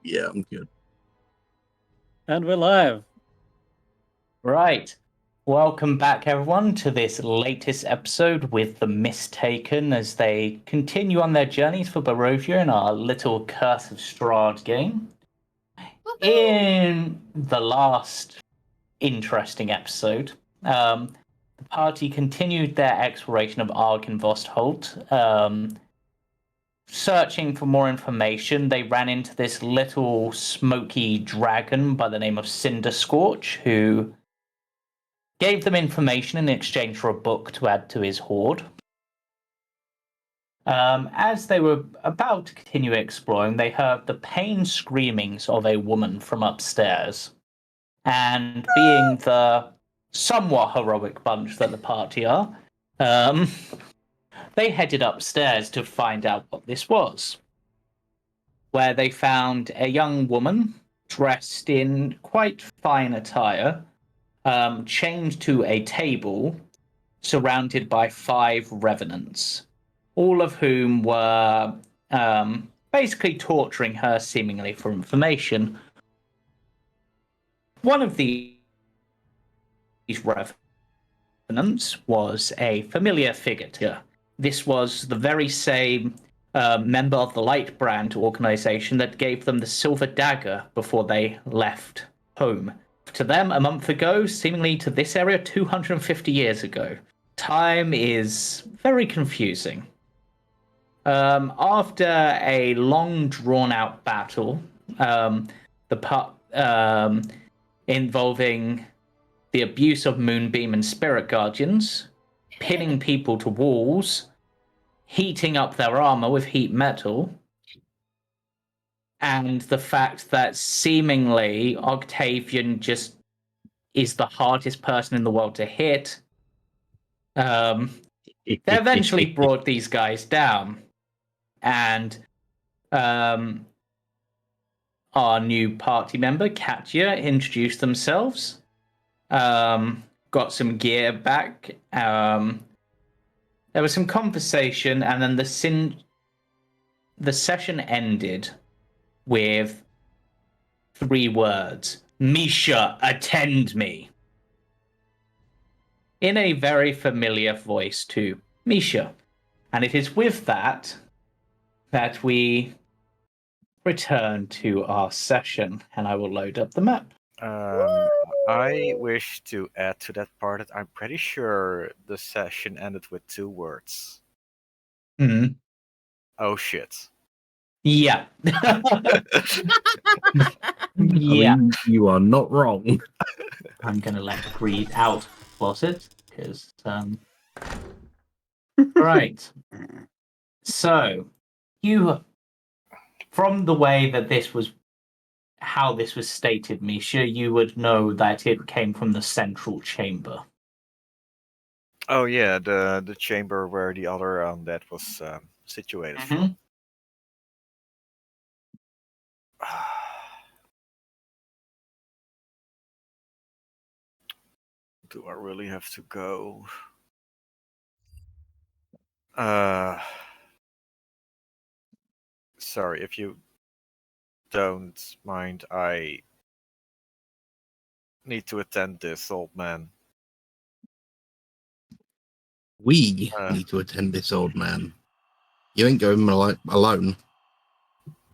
Yeah, I'm good. And we're live. Right. Welcome back, everyone, to this latest episode with the Mistaken as they continue on their journeys for Barovia in our little Curse of Strahd game. In the last interesting episode, the party continued their exploration of Argynvostholt. Searching for more information, they ran into this little smoky dragon by the name of Cinderscorch, who gave them information in exchange for a book to add to his hoard. As they were about to continue exploring, they heard the pained screamings of a woman from upstairs. And being the somewhat heroic bunch that the party are, they headed upstairs to find out what this was, where they found a young woman dressed in quite fine attire, chained to a table, surrounded by 5 revenants, all of whom were basically torturing her seemingly for information. One of these revenants was a familiar figure. This was the very same member of the Light Brand organization that gave them the silver dagger before they left home. To them, a month ago, seemingly to this area, 250 years ago. Time is very confusing. After a long, drawn-out battle, involving the abuse of Moonbeam and Spirit Guardians, pinning people to walls, heating up their armor with heat metal, and the fact that seemingly Octavian just is the hardest person in the world to hit, they eventually brought these guys down. And our new party member, Katia, introduced themselves, got some gear back. There was some conversation, and then the session ended with 3 words. Misha, attend me. In a very familiar voice to Misha. And it is with that we return to our session, and I will load up the map. I wish to add to that part that I'm pretty sure the session ended with 2 words. Oh shit. Yeah. Yeah. I mean, you are not wrong. I'm going to let read out closet, because... Right. So, you... From the way that how this was stated, Misha, you would know that it came from the central chamber. Oh yeah, the chamber where the other undead was situated from. Do I really have to go? Sorry, if you don't mind, I need to attend this, old man. We need to attend this, old man. You ain't going alone.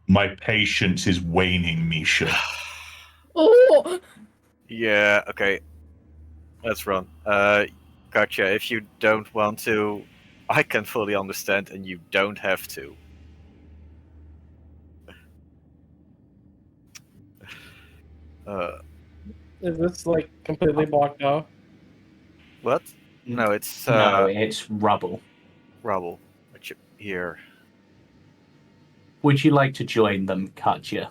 My patience is waning, Misha. Oh! Yeah, okay. Let's run. Katia, if you don't want to, I can fully understand, and you don't have to. Is this like completely blocked off? What? No, it's no, it's rubble. Rubble. Here. Would you like to join them, Katia?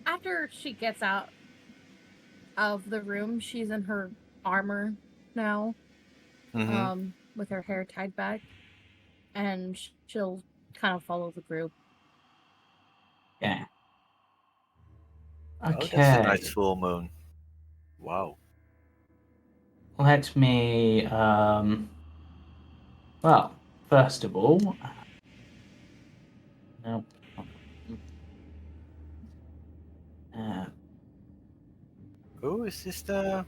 After she gets out of the room, she's in her armor now, with her hair tied back, and she'll kind of follow the group. Yeah. Okay. Okay. Oh, that's a nice full moon. Wow. Let me, well, first of all, no. Oh, is this the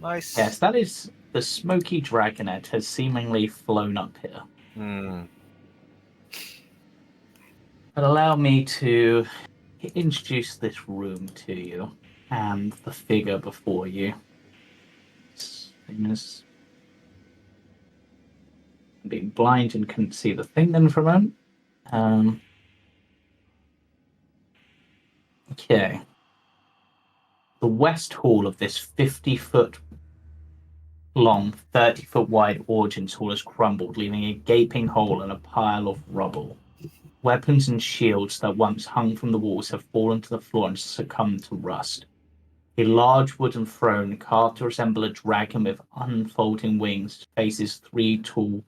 nice? Yes, that is the smoky dragonet has seemingly flown up here. Hmm. But allow me to introduce this room to you and the figure before you. Being blind and couldn't see the thing then for a moment. Okay. The west hall of this 50-foot long, 30-foot wide audience hall has crumbled, leaving a gaping hole and a pile of rubble. Weapons and shields that once hung from the walls have fallen to the floor and succumbed to rust. A large wooden throne, carved to resemble a dragon with unfolding wings, faces 3 tall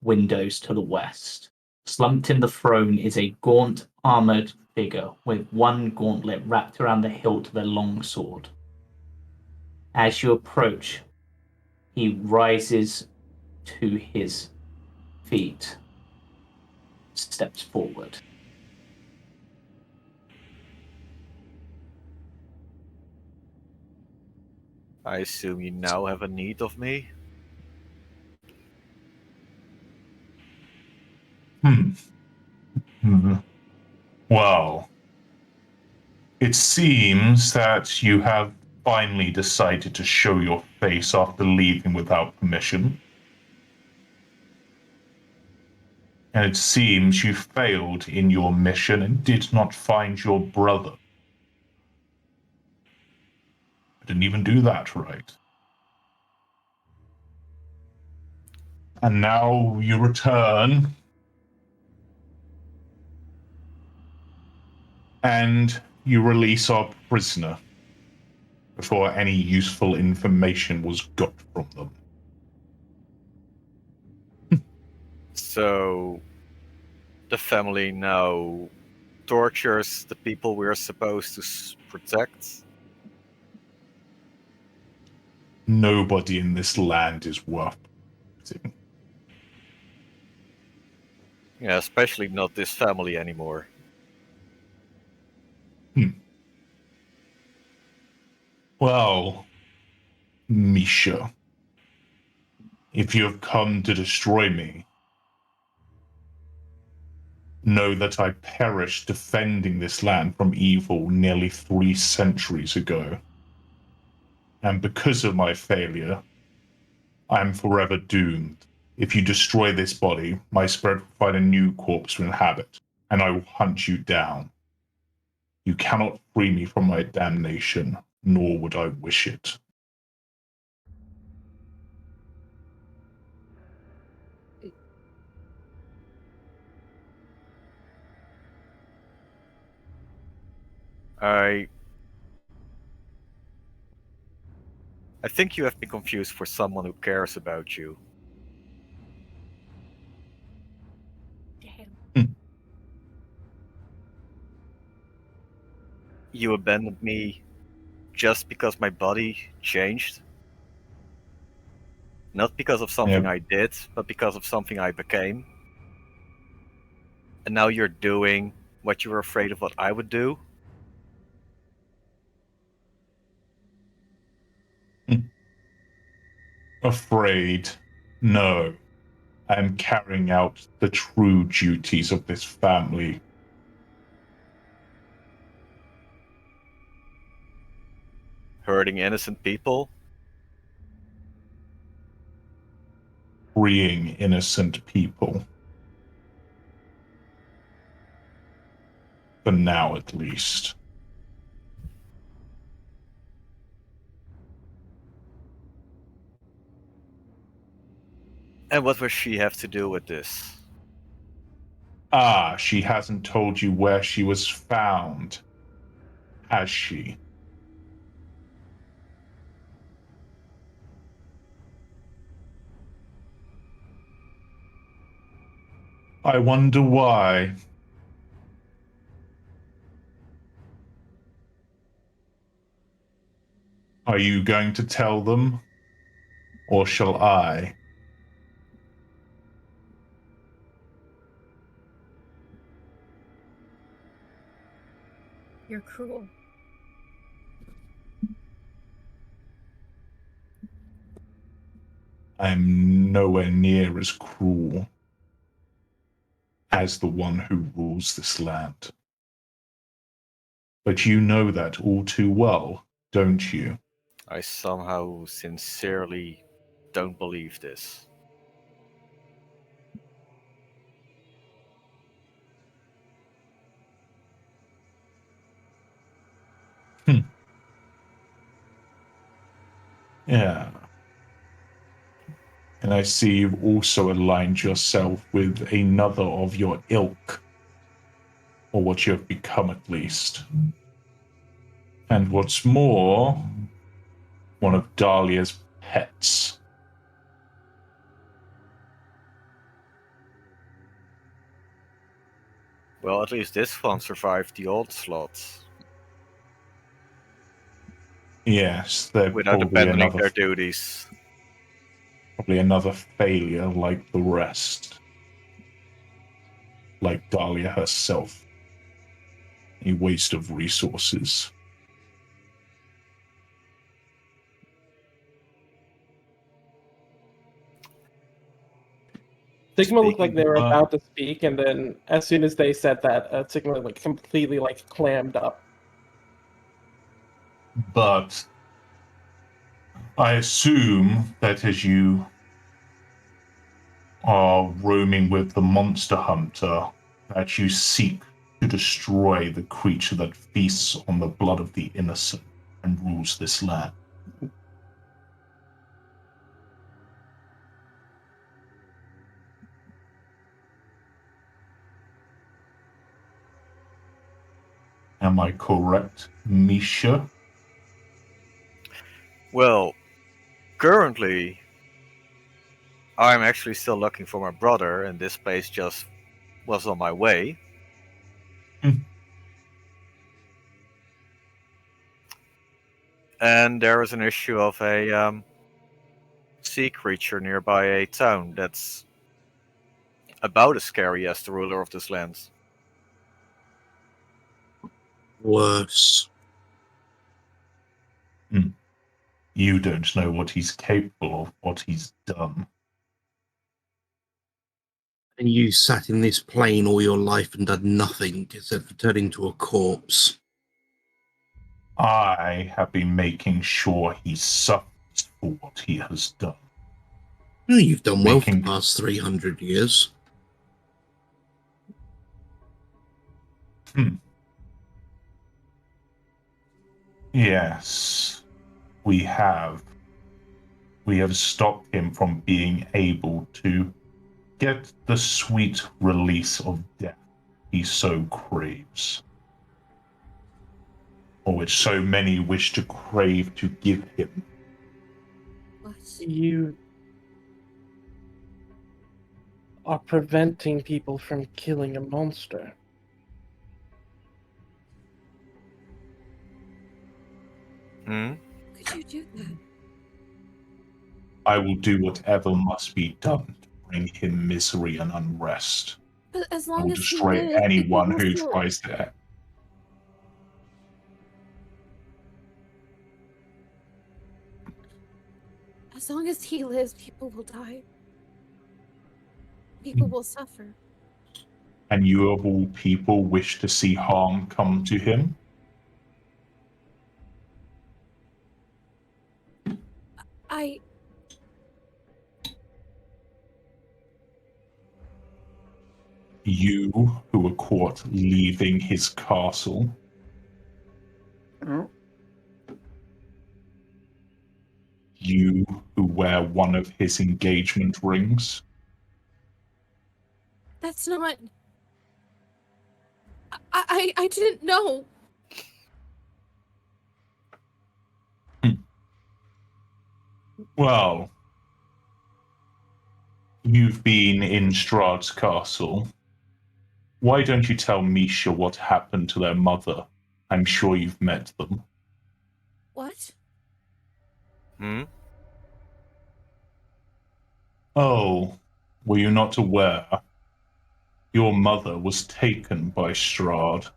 windows to the west. Slumped in the throne is a gaunt, armored figure with one gauntlet wrapped around the hilt of a long sword. As you approach, he rises to his feet, steps forward. I assume you now have a need of me. Well, it seems that you have finally decided to show your face after leaving without permission. And it seems you failed in your mission and did not find your brother. I didn't even do that right. And now you return and you release our prisoner before any useful information was got from them. So, the family now tortures the people we're supposed to protect. Nobody in this land is worth protecting. Yeah, especially not this family anymore. Well, Misha, if you have come to destroy me, know that I perished defending this land from evil nearly 3 centuries ago. And because of my failure, I am forever doomed. If you destroy this body, my spirit will find a new corpse to inhabit, and I will hunt you down. You cannot free me from my damnation, nor would I wish it. I think you have been confused for someone who cares about you. You abandoned me just because my body changed. Not because of something I did, but because of something I became. And now you're doing what you were afraid of what I would do. Afraid? No. I am carrying out the true duties of this family. Hurting innocent people? Freeing innocent people. For now, at least. And what does she have to do with this? Ah, she hasn't told you where she was found, has she? I wonder why. Are you going to tell them? Or shall I? You're cruel. I'm nowhere near as cruel as the one who rules this land. But you know that all too well, don't you? I somehow sincerely don't believe this. Yeah. And I see you've also aligned yourself with another of your ilk, or what you have become at least. And what's more, one of Dahlia's pets. Well, at least this one survived the onslaught Yes, they're without probably abandoning their duties. another failure like the rest. Like Dahlia herself. A waste of resources. Sigma looked like Speaking they were of- about to speak, and then as soon as they said that, Sigma like completely like clammed up. But I assume that as you are roaming with the monster hunter, that you seek to destroy the creature that feasts on the blood of the innocent and rules this land. Am I correct, Misha? Well, currently, I'm actually still looking for my brother, and this place just was on my way. And there is an issue of a sea creature nearby a town that's about as scary as the ruler of this land. Worse. You don't know what he's capable of, what he's done. And you sat in this plane all your life and done nothing except for turn into a corpse. I have been making sure he suffers for what he has done. Well, you've done well for the Making- past 300 years. Yes, we have. We have stopped him from being able to get the sweet release of death he so craves, or which so many wish to crave to give him. What? You are preventing people from killing a monster. Hmm? Could you do that? I will do whatever must be done to bring him misery and unrest. But as I long will as he destroy lives, anyone people will who still... tries to. As long as he lives, people will die. People will suffer. And you of all people wish to see harm come to him? I... You who were caught leaving his castle? You who wear one of his engagement rings? That's not... I didn't know. Well, you've been in Strahd's castle. Why don't you tell Misha what happened to their mother? I'm sure you've met them. What? Hmm? Oh, were you not aware? Your mother was taken by Strahd.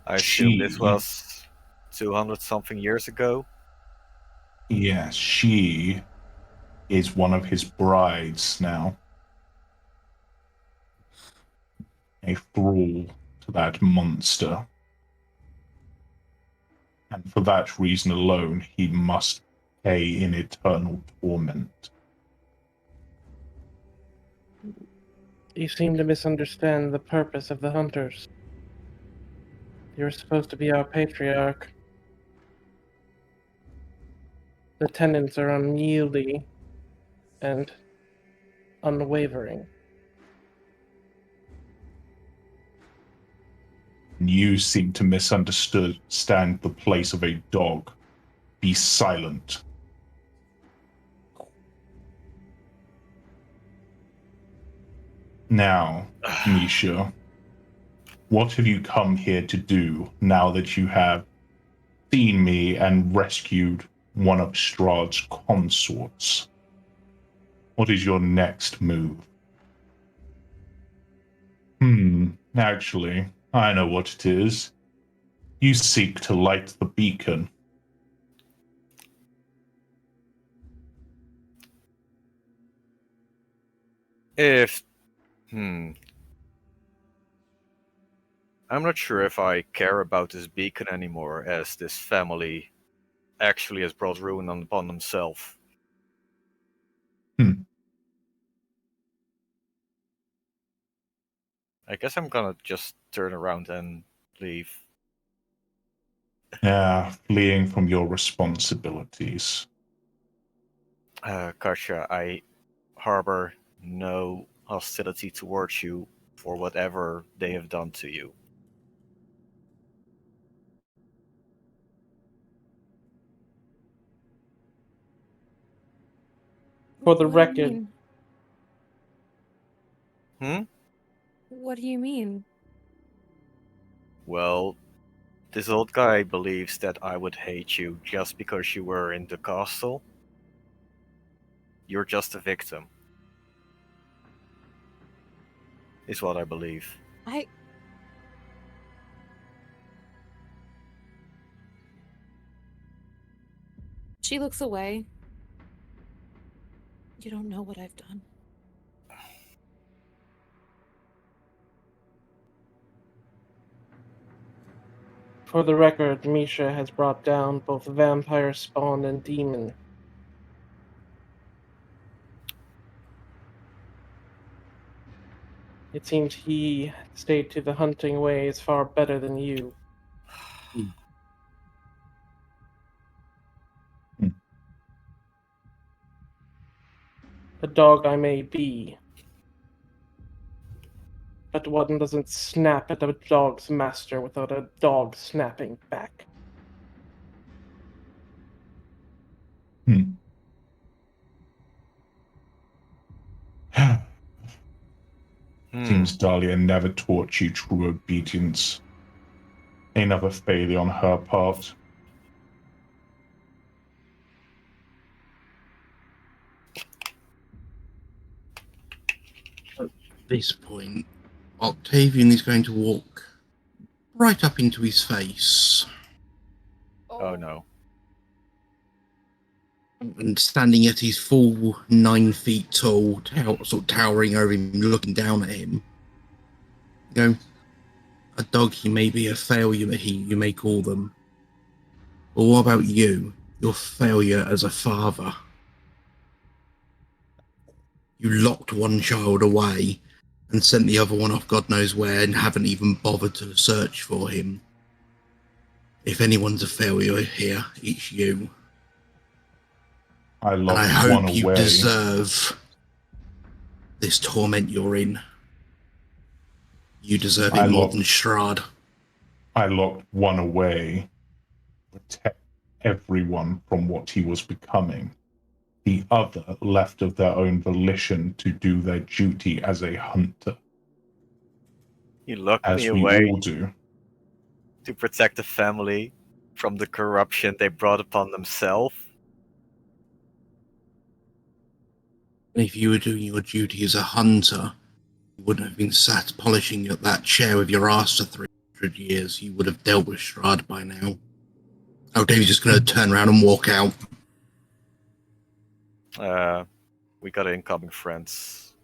I assume this She- was 200 something years ago. Yes, she is one of his brides now. A thrall to that monster. And for that reason alone, he must pay in eternal torment. You seem to misunderstand the purpose of the hunters. You're supposed to be our patriarch. The tenants are unyielding and unwavering. You seem to misunderstand the place of a dog. Be silent. Now, Misha, what have you come here to do now that you have seen me and rescued one of Strahd's consorts? What is your next move? Actually, I know what it is. You seek to light the beacon. If... I'm not sure if I care about this beacon anymore, as this family actually has brought ruin upon themselves. I guess I'm gonna just turn around and leave. Fleeing from your responsibilities. Katia, I harbor no hostility towards you for whatever they have done to you. For the What do you record, mean? What do you mean? Well, this old guy believes that I would hate you just because you were in the castle. You're just a victim. Is what I believe. She looks away. You don't know what I've done. for the record, Misha has brought down both vampire spawn and demon. It seems he stayed to the hunting ways far better than you. A dog I may be, but one doesn't snap at a dog's master without a dog snapping back. Seems Dahlia never taught you true obedience. Another failure on her part. At this point, Octavian is going to walk right up into his face. Oh no. And standing at his full 9 feet tall, sort of towering over him, looking down at him. You know, a dog, he may be a failure, you may call them. But what about you? Your failure as a father. You locked one child away and sent the other one off God knows where and haven't even bothered to search for him. If anyone's a failure here, it's you. I And I locked one hope you away. deserve this torment you're in. You deserve it more than Strahd. I locked one away to protect everyone from what he was becoming. The other left of their own volition to do their duty as a hunter. You locked As me we away all do. to protect the family from the corruption they brought upon themselves. And if you were doing your duty as a hunter, you wouldn't have been sat polishing that chair with your ass to 3 years, you would have dealt with Strahd by now. Octavian's just going to turn around and walk out. We got incoming friends.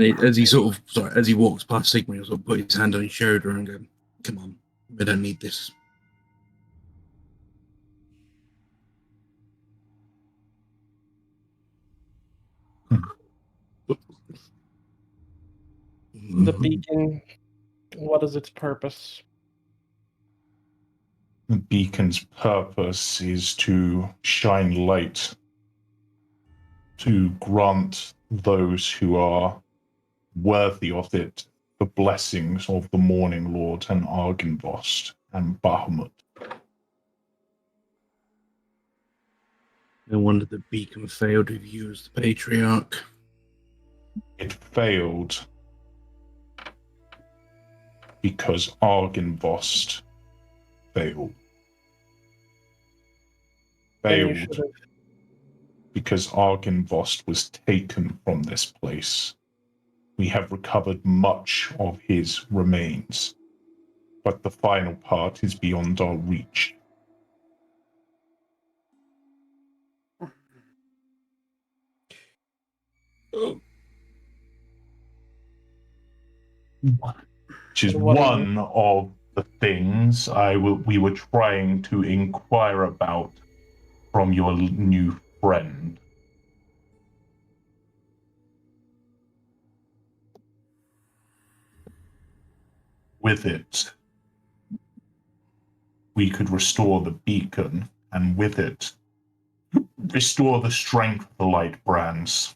As he walks past Sigma, he'll sort of put his hand on his shoulder and go, "Come on, we don't need this." The beacon, what is its purpose? The beacon's purpose is to shine light, to grant those who are worthy of it the blessings of the Morning Lord and Argynvost and Bahamut. No wonder the beacon failed with you as the Patriarch. It failed because Argynvost failed. Then you Failed should have because Argynvost was taken from this place. We have recovered much of his remains, but the final part is beyond our reach. Which is one of the things we were trying to inquire about from your new friend. With it, we could restore the beacon, and with it, restore the strength of the light brands.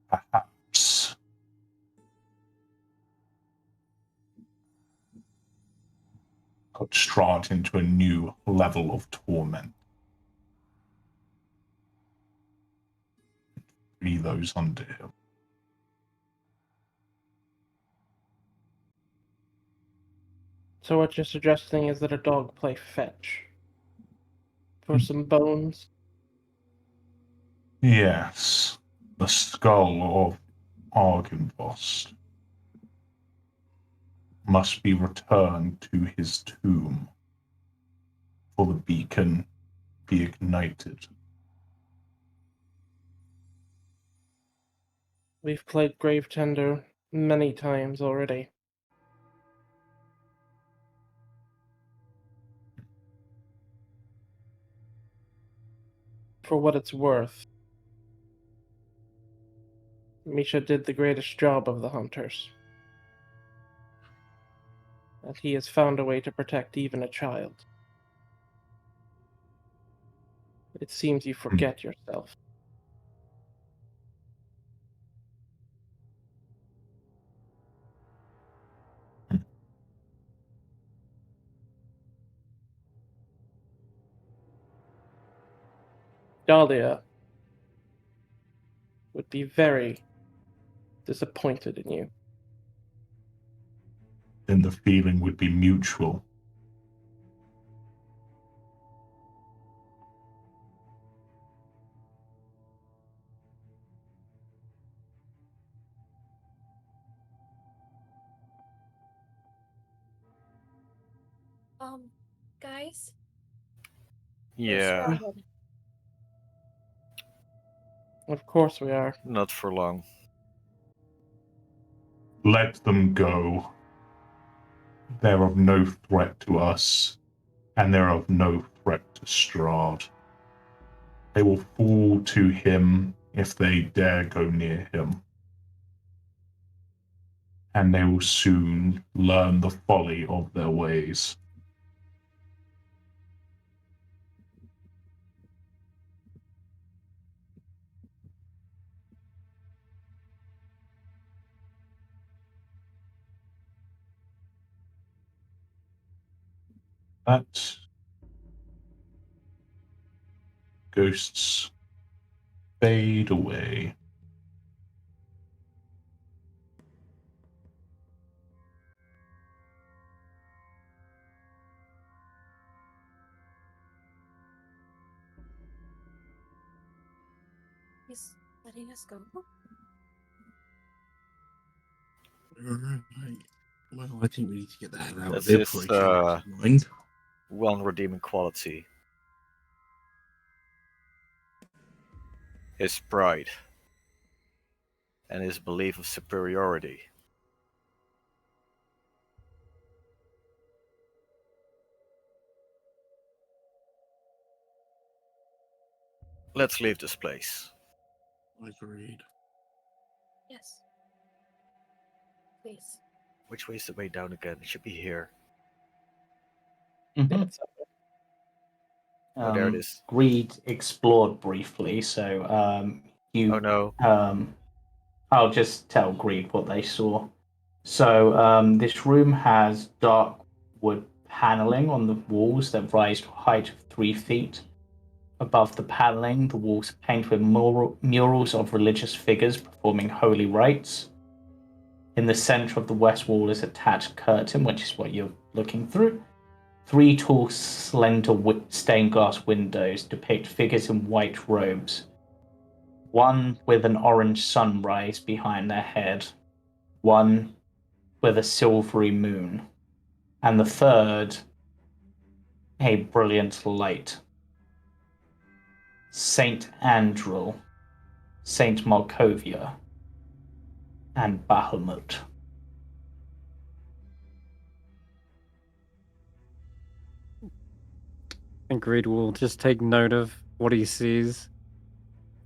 Perhaps put Strahd into a new level of torment. Free those under him. So what you're suggesting is that a dog play fetch for some bones? Yes, the skull of Argynvost must be returned to his tomb for the beacon be ignited. We've played Grave Tender many times already. For what it's worth, Misha did the greatest job of the hunters. And he has found a way to protect even a child. It seems you forget yourself. Dahlia would be very disappointed in you. Then the feeling would be mutual. Guys? Yeah, Of course we are. not for long. Let them go. They're of no threat to us, and they're of no threat to Strahd. They will fall to him if they dare go near him. And they will soon learn the folly of their ways. That ghosts fade away. He's letting us go? Right. Well, I think we need to get the hell out of That's here his, before he changes his mind. one redeeming quality. His pride. And his belief of superiority. Let's leave this place. Agreed. Yes. Please. Which way is the way down again? It should be here. Mhm. Oh, there it is. Greed explored briefly, so you. Oh no. I'll just tell Greed what they saw. So this room has dark wood paneling on the walls that rise to a height of 3 feet. Above the paneling, the walls are painted with murals of religious figures performing holy rites. In the center of the west wall is a attached curtain, which is what you're looking through. 3 tall, slender stained glass windows depict figures in white robes. One with an orange sunrise behind their head, one with a silvery moon, and the third a brilliant light. Saint Andrel, Saint Markovia, and Bahamut. And Greed will just take note of what he sees,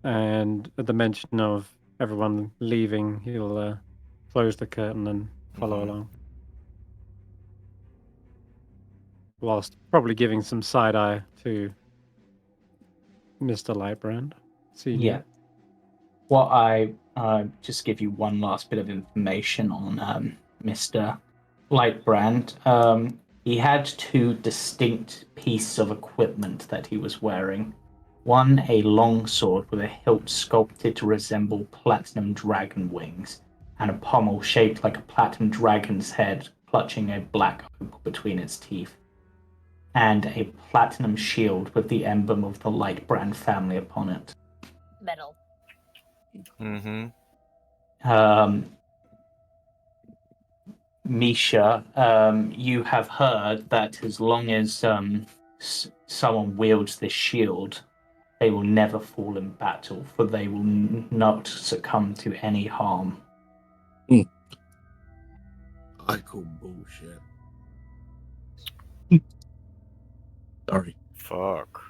and at the mention of everyone leaving, he'll close the curtain and follow along. Whilst probably giving some side eye to Mr. Lightbrand. Senior. Yeah. What I just give you one last bit of information on Mr. Lightbrand. He had 2 distinct pieces of equipment that he was wearing. One, a longsword with a hilt sculpted to resemble platinum dragon wings, and a pommel shaped like a platinum dragon's head, clutching a black opal between its teeth, and a platinum shield with the emblem of the Lightbrand family upon it. Metal. Mm-hmm. Misha, you have heard that as long as someone wields this shield, they will never fall in battle, for they will not succumb to any harm. I call bullshit. Sorry. Fuck.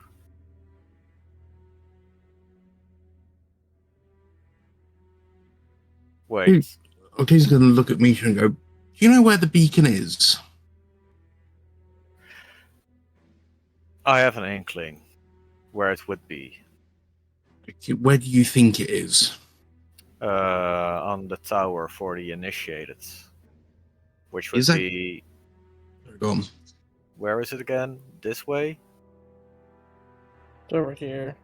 Wait. Okay, he's going to look at Misha and go, do you know where the beacon is? I have an inkling where it would be. Where do you think it is? On the tower for the initiated. Which would Is that- be... Go on. Where is it again? This way? It's over here.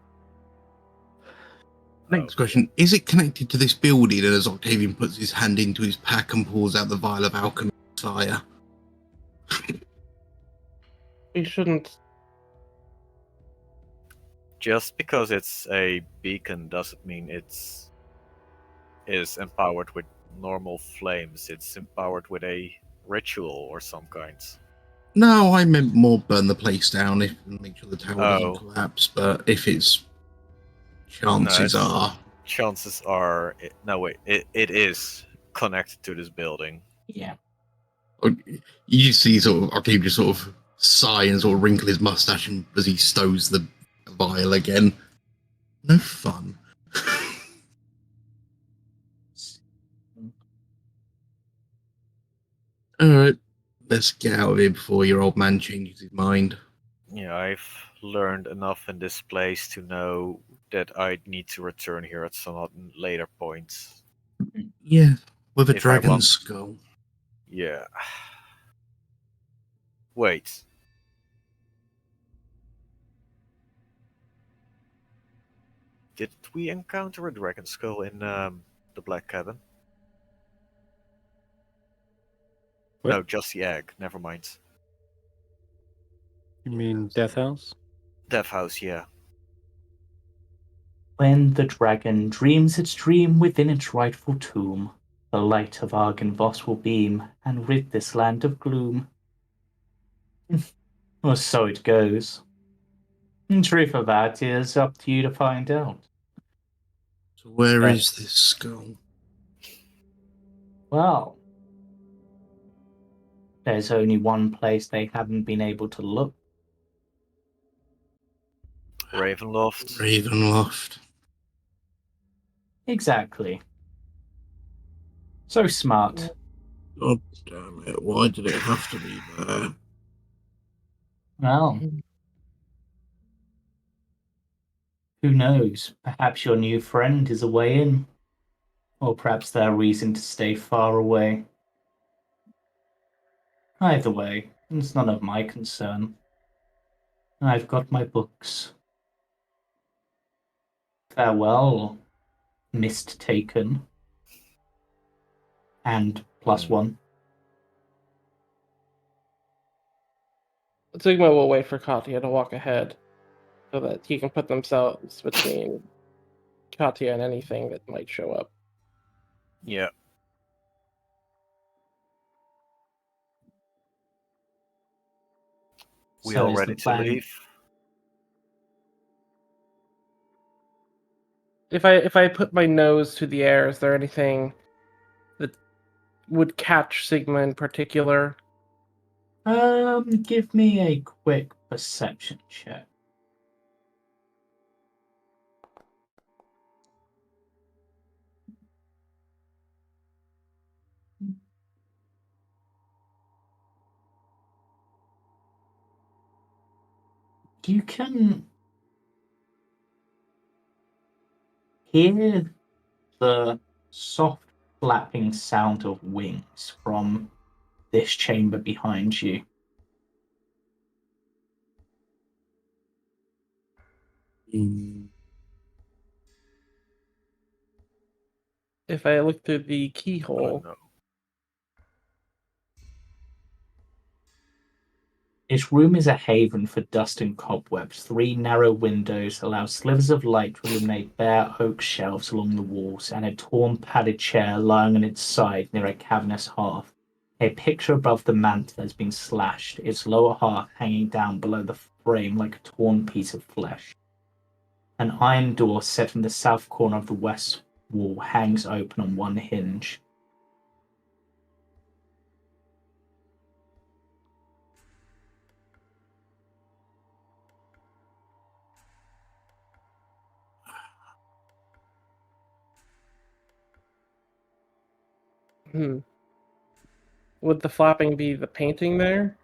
Next question. Is it connected to this building? And as Octavian puts his hand into his pack and pulls out the vial of alchemy fire. We shouldn't. Just because it's a beacon doesn't mean it's is empowered with normal flames. It's empowered with a ritual or some kind. No, I meant more burn the place down and make sure the tower doesn't Oh. collapse. But if it's... Chances are... Chances are... it is connected to this building. Yeah. You see sort of Octavian just sort of sigh and sort of wrinkle his mustache and as he stows the vial again. No fun. Alright, let's get out of here before your old man changes his mind. Yeah, I've learned enough in this place to know that I need to return here at some later point. Yeah, with a If I dragon want- skull. Yeah. Wait. Did we encounter a dragon skull in the Black Cabin? What? No, just the egg. Never mind. You mean Death House? Death House, yeah. When the dragon dreams its dream within its rightful tomb, the light of Argynvost will beam and rid this land of gloom. Or so it goes. In truth of that is up to you to find out. So where But- is this skull? Well, there's only one place they haven't been able to look. Ravenloft. Ravenloft. Exactly. So smart. God damn it! Why did it have to be there? Well, who knows? Perhaps your new friend is a way in. Or perhaps they're a reason to stay far away. Either way, it's none of my concern. I've got my books. Farewell, Mist Taken. And +1. Sigma will wait for Katia to walk ahead so that he can put themselves between Katia and anything that might show up. Yeah. We So are is ready the to plan- leave. If I put my nose to the air, is there anything that would catch Sigma in particular? Give me a quick perception check. You can hear the soft flapping sound of wings from this chamber behind you. Hmm. If I look through the Oh, keyhole, no. This room is a haven for dust and cobwebs. 3 narrow windows allow slivers of light to illuminate bare oak shelves along the walls, and a torn padded chair lying on its side near a cavernous hearth. A picture above the mantel has been slashed, its lower half hanging down below the frame like a torn piece of flesh. An iron door set in the south corner of the west wall hangs open on one hinge. would the flapping be the painting there?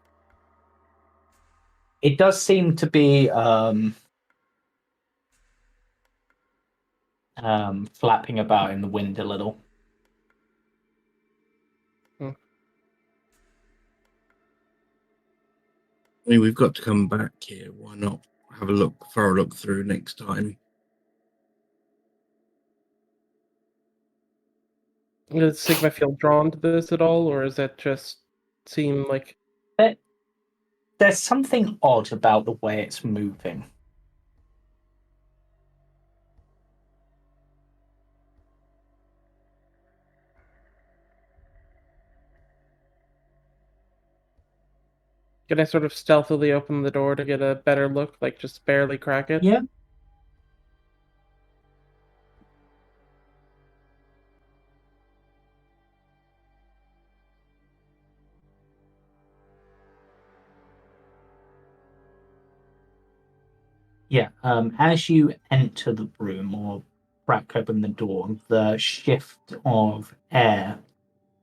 It does seem to be flapping about in the wind a little. I mean, we've got to come back here. Why not have a thorough look through next time? Does Sigma feel drawn to this at all, or does it just seem like... There's something odd about the way it's moving. Can I sort of stealthily open the door to get a better look, like just barely crack it? Yeah. Yeah, as you enter the room or crack open the door, the shift of air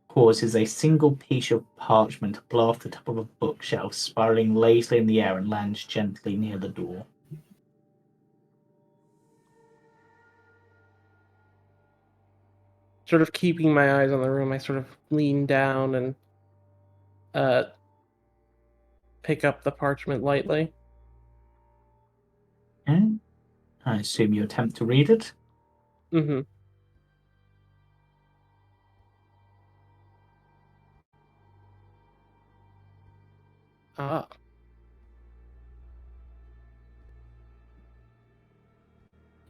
causes a single piece of parchment to blow off the top of a bookshelf, spiraling lazily in the air and lands gently near the door. Sort of keeping my eyes on the room, I sort of lean down and pick up the parchment lightly. And I assume you attempt to read it. Mm-hmm. Ah.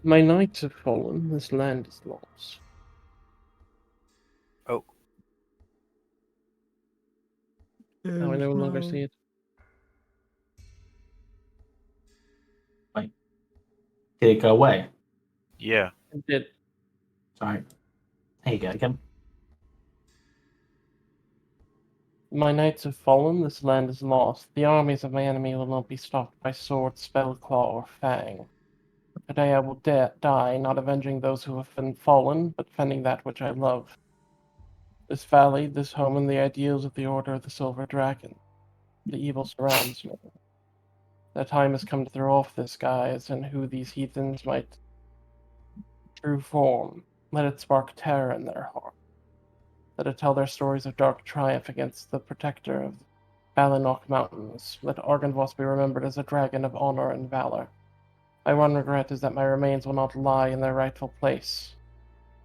My knights have fallen, this land is lost. Oh, Now I no longer see it. Did it go away? Yeah. It did. Sorry. There you go again. My knights have fallen, this land is lost. The armies of my enemy will not be stopped by sword, spell, claw, or fang. Today I will die, not avenging those who have been fallen, but defending that which I love. This valley, this home, and the ideals of the Order of the Silver Dragon. The evil surrounds me. The time has come to throw off this guise, and who these heathens might true form. Let it spark terror in their heart. Let it tell their stories of dark triumph against the protector of Balinoch Mountains. Let Argynvost be remembered as a dragon of honor and valor. My one regret is that my remains will not lie in their rightful place,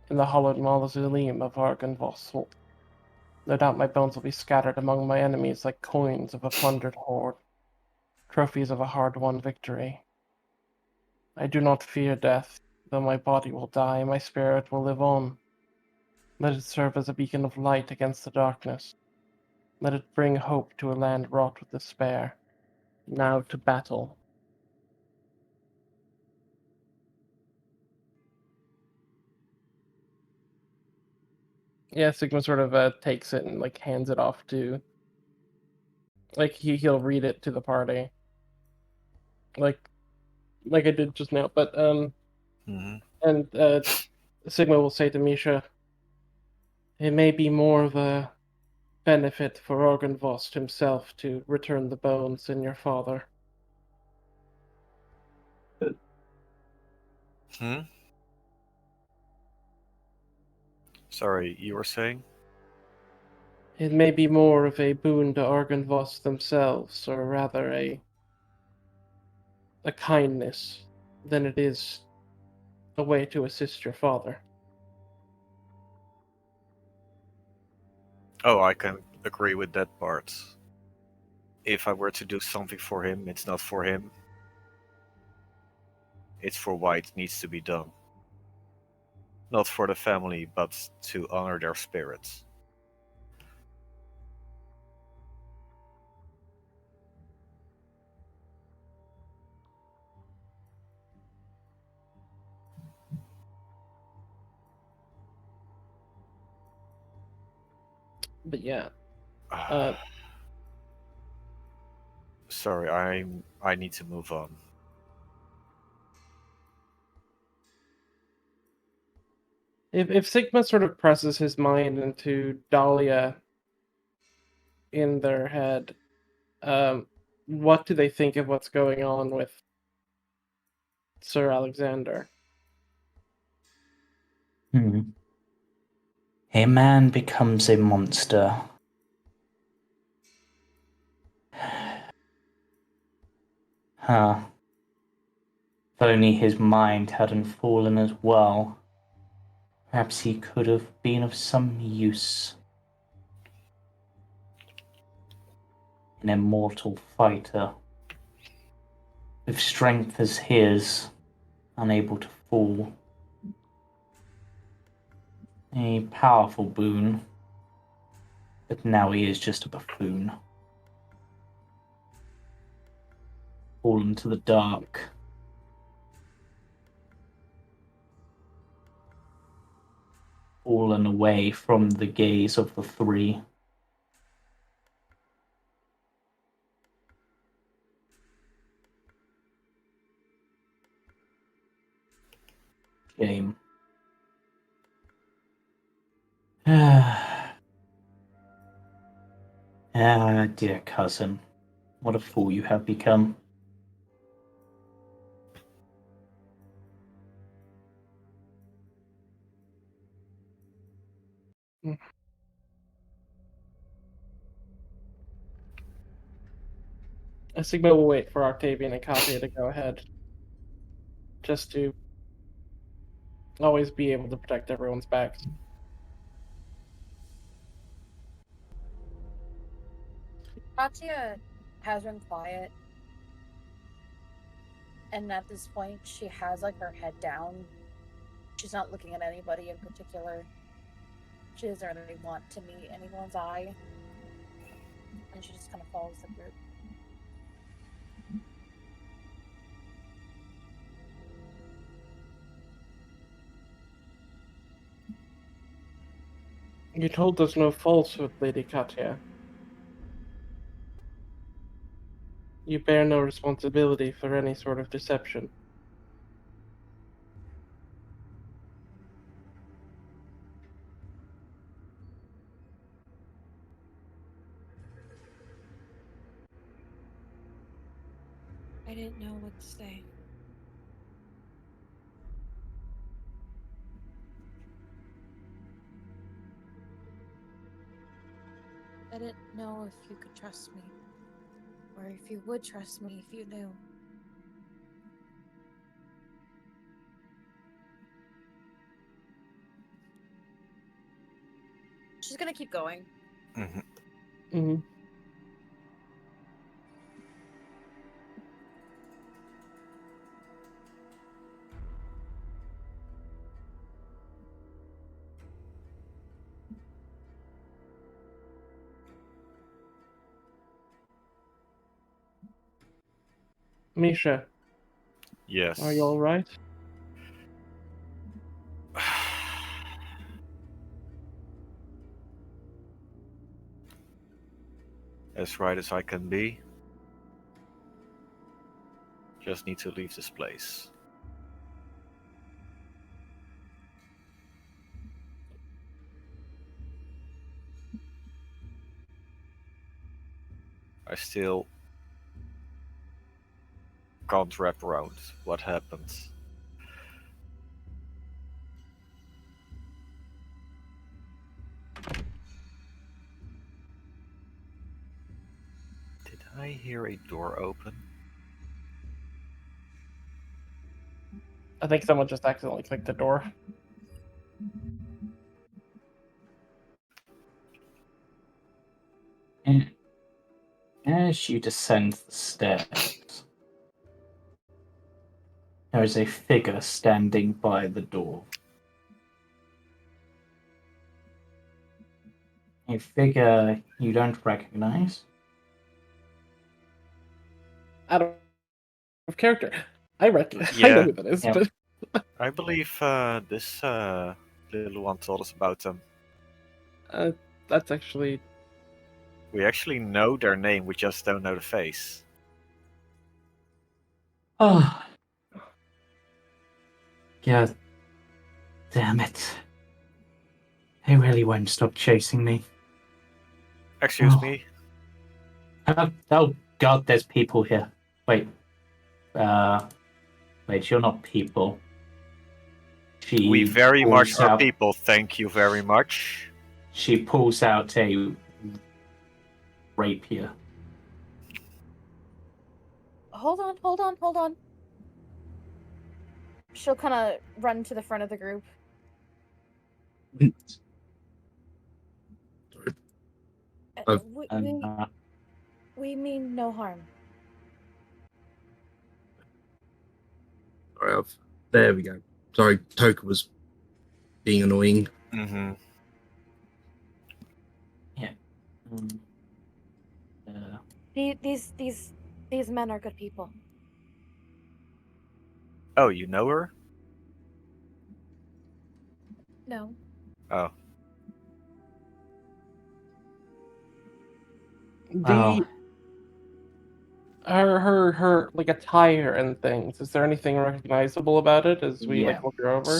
in the hallowed mausoleum of Argynvost. No doubt my bones will be scattered among my enemies like coins of a plundered horde, trophies of a hard-won victory. I do not fear death. Though my body will die, my spirit will live on. Let it serve as a beacon of light against the darkness. Let it bring hope to a land wrought with despair. Now to battle. Yeah, Sigma sort of takes it and like hands it off to, like he'll read it to the party, like I did just now. But and Sigma will say to Misha, "It may be more of a benefit for Argynvost himself to return the bones than your father." Sorry, you were saying? It may be more of a boon to Argynvost themselves, or rather a kindness, than it is a way to assist your father. Oh, I can agree with that part. If I were to do something for him, it's not for him. It's for why it needs to be done. Not for the family, but to honor their spirits. But yeah. Sorry, I need to move on. If Sigma sort of presses his mind into Dahlia in their head, what do they think of what's going on with Sir Alexander? A man becomes a monster. Huh. If only his mind hadn't fallen as well. Perhaps he could have been of some use. An immortal fighter. With strength as his, unable to fall. A powerful boon. But now he is just a buffoon. Fallen to the dark. Fallen away from the gaze of the three. Game. Dear cousin, what a fool you have become. Sigma will wait for Octavian and Katia to go ahead, just to always be able to protect everyone's backs. Katia has been quiet, and at this point, she has like her head down. She's not looking at anybody in particular. She doesn't really want to meet anyone's eye. And she just kind of follows the group. You told us no falsehood, Lady Katia. You bear no responsibility for any sort of deception. I didn't know what to say. I didn't know if you could trust me. Or if you would trust me if you knew. She's gonna keep going. Mm-hmm. Mm-hmm. Misha, Yes. are you alright? As right as I can be. Just need to leave this place. I still can't wrap around what happened. Did I hear a door open? I think someone just accidentally clicked the door. And as you descend the stairs, there is a figure standing by the door. A figure you don't recognize. Out of character. I reckon. I Yeah. know who that is, Yeah. but I believe this little one told us about them. that's actually We actually know their name, we just don't know the face. Oh. God damn it. They really won't stop chasing me. Excuse Oh. me? Oh God, there's people here. Wait, you're not people. We very much pulls are out- people, thank you very much. She pulls out a rapier. Hold on. She'll kind of run to the front of the group. We mean no harm. Sorry, there we go. Sorry, Toka was being annoying. Mm-hmm. Yeah. These men are good people. Oh, you know her? No. Oh. her like attire and things. Is there anything recognizable about it as we like look her over?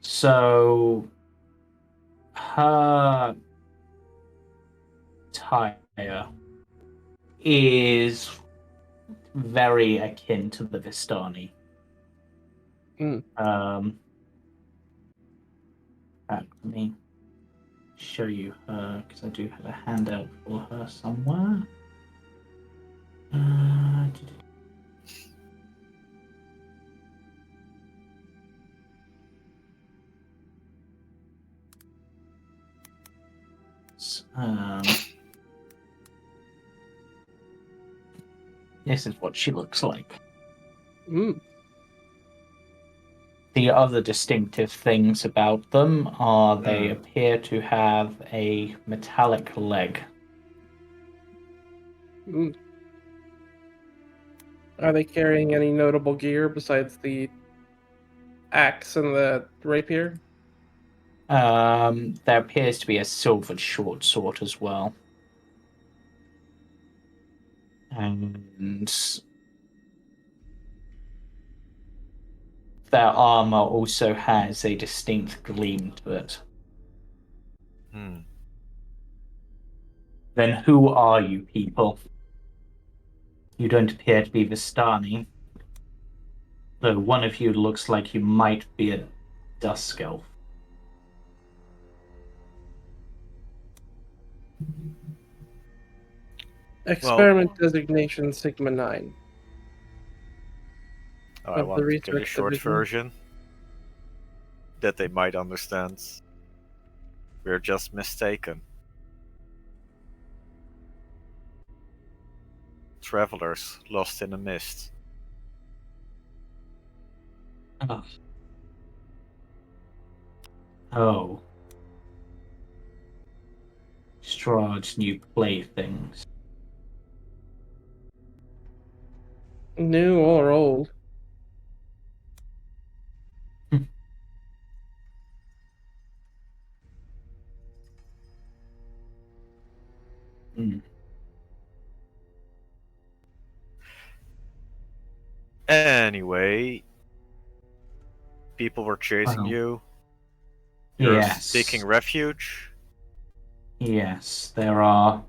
So her attire is very akin to the Vistani. Let me show you her because I do have a handout for her somewhere. This is what she looks like. The other distinctive things about them are they appear to have a metallic leg Mm. Are they carrying any notable gear besides the axe and the rapier? There appears to be a silvered short sword as well. And their armor also has a distinct gleam to it. Hmm. Then who are you people? You don't appear to be Vistani, though one of you looks like you might be a Dusk Elf. Experiment designation Sigma 9. I Of the want to give a research short division. version that they might understand. We're just mistaken. Travelers lost in the mist. Oh. Oh. Strahd's new playthings. New or old? Hmm. Anyway, people were chasing Wow. you. You're Yes. seeking refuge. Yes, there are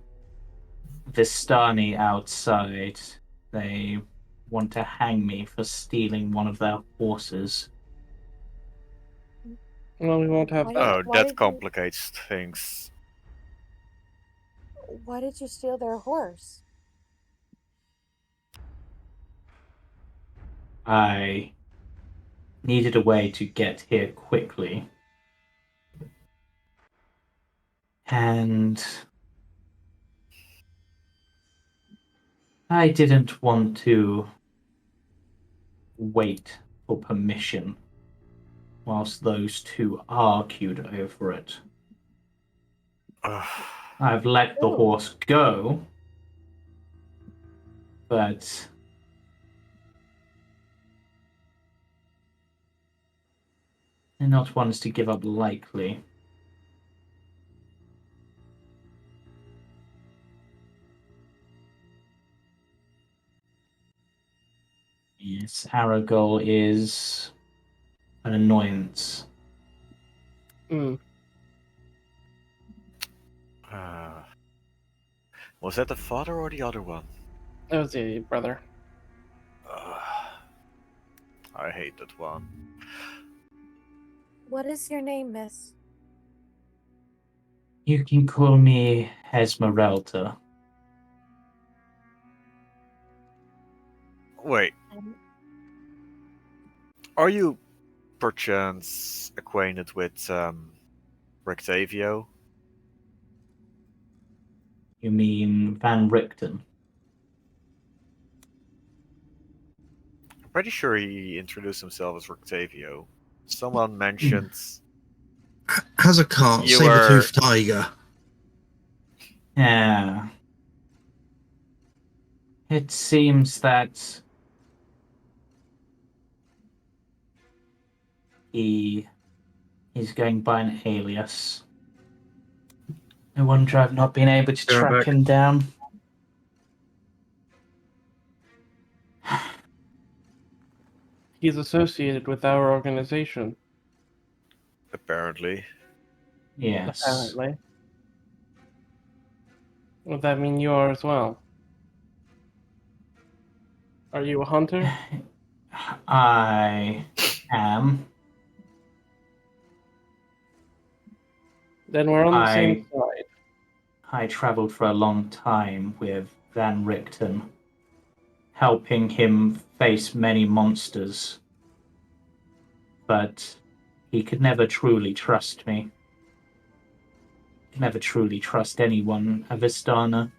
Vistani outside. They want to hang me for stealing one of their horses. Well, we won't have Why that. Oh, Why that did you- complicates things. Why did you steal their horse? I needed a way to get here quickly. And I didn't want to wait for permission whilst those two argued over it. I've let the Ooh. horse go, but they're not ones to give up lightly. Yes, Aragol is an annoyance. Mm. Was that the father or the other one? That was the brother. I hate that one. What is your name, miss? You can call me Esmeralda. Wait, are you perchance acquainted with Octavio? You mean Van Richten? I'm pretty sure he introduced himself as Octavio. Someone mentioned Has a cart, You saber-toothed tiger. Yeah. It seems that he's going by an alias. No wonder I've not been able to Go track back. him down. He's associated with our organization, apparently. Yes. apparently. Would that mean you are as well? Are you a hunter? I am. Then we're on the same side. I traveled for a long time with Van Richten, helping him face many monsters. But he could never truly trust me. Never truly trust anyone of Vistana.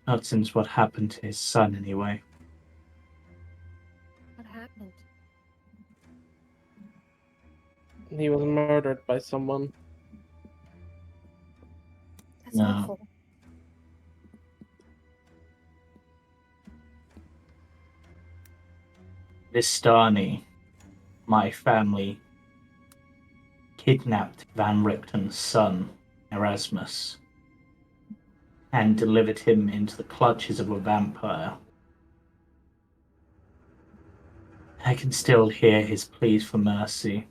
Not since what happened to his son, anyway. What happened? He was murdered by by someone. That's No. awful. Vistani, my family, kidnapped Van Richten's son, Erasmus, and delivered him into the clutches of a vampire. I can still hear his pleas for mercy,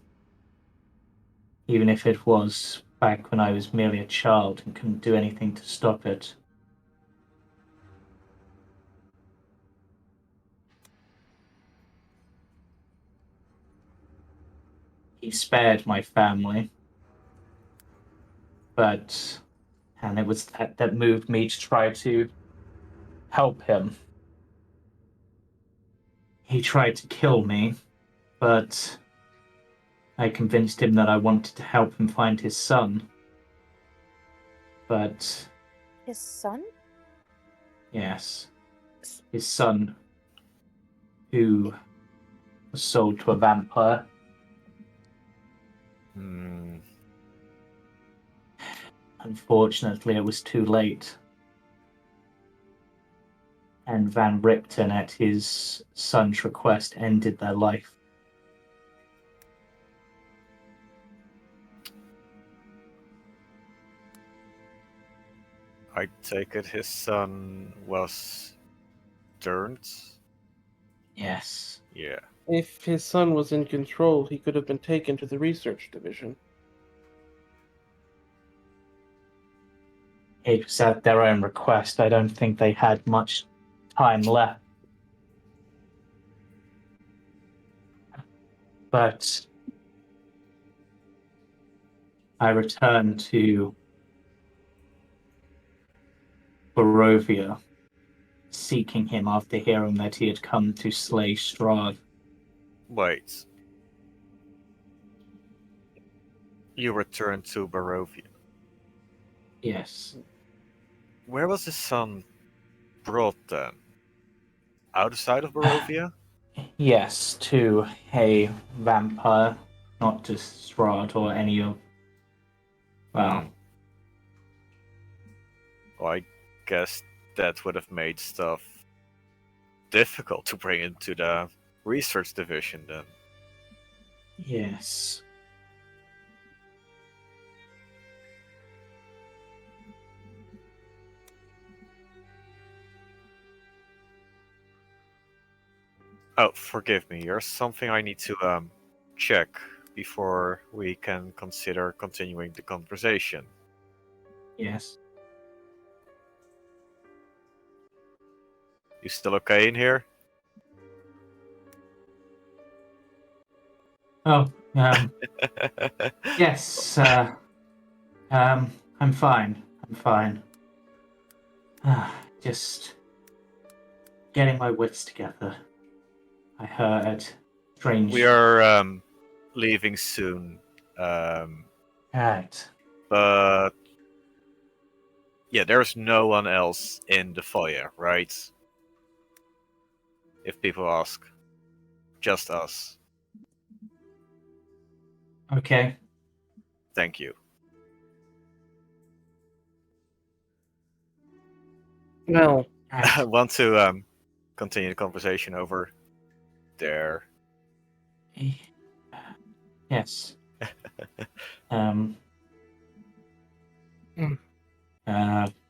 even if it was back when I was merely a child and couldn't do anything to stop it. He spared my family, and it was that moved me to try to help him. He tried to kill me, but I convinced him that I wanted to help him find his son. But His son? yes, his son, who was sold to a vampire. Hmm. Unfortunately, it was too late. And Van Richten, at his son's request, ended their life. I take it his son was turned? Yes. Yeah. If his son was in control, he could have been taken to the research division. It was at their own request. I don't think they had much time left. But I returned to Barovia, seeking him after hearing that he had come to slay Strahd. Wait. You returned to Barovia. Yes. Where was his son brought then? Outside of Barovia? Yes, to a vampire, not to Strahd or any of. Well, Hmm. Well, I guess that would have made stuff difficult to bring into the research division then. yes. Oh, forgive me. There's something I need to check before we can consider continuing the conversation. Yes. You still okay in here? Oh, yes. I'm fine. I'm fine. Just getting my wits together. I heard strange. We are leaving soon. Right. But yeah, there's no one else in the foyer, right? If people ask. Just us. Okay. Thank you. Well, I Right. want to continue the conversation over there. Yes. Mm.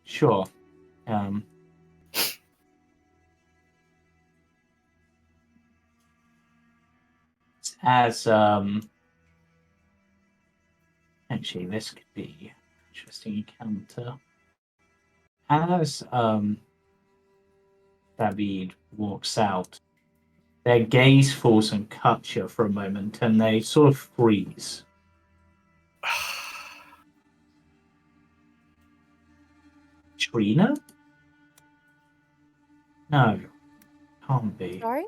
Sure. As actually, this could be an interesting encounter. As David walks out, their gaze falls on Katia for a moment, and they sort of freeze. Trina? No, can't be. Sorry?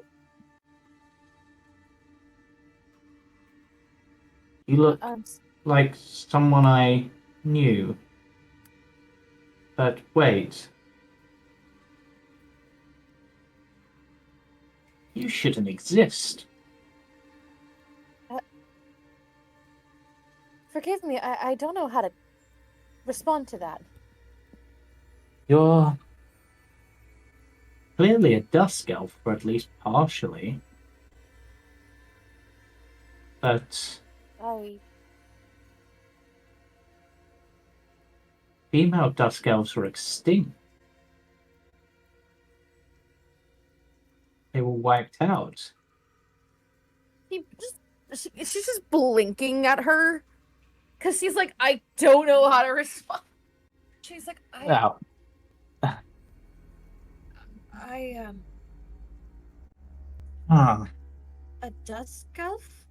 You look Um, like someone I knew. But wait. You shouldn't exist. Forgive me, I don't know how to respond to that. You're clearly a dusk elf, or at least partially. But female dusk elves are extinct. They were wiped out. She's just blinking at her. Because she's like, I don't know how to respond. She's like, Wow. A dusk elf?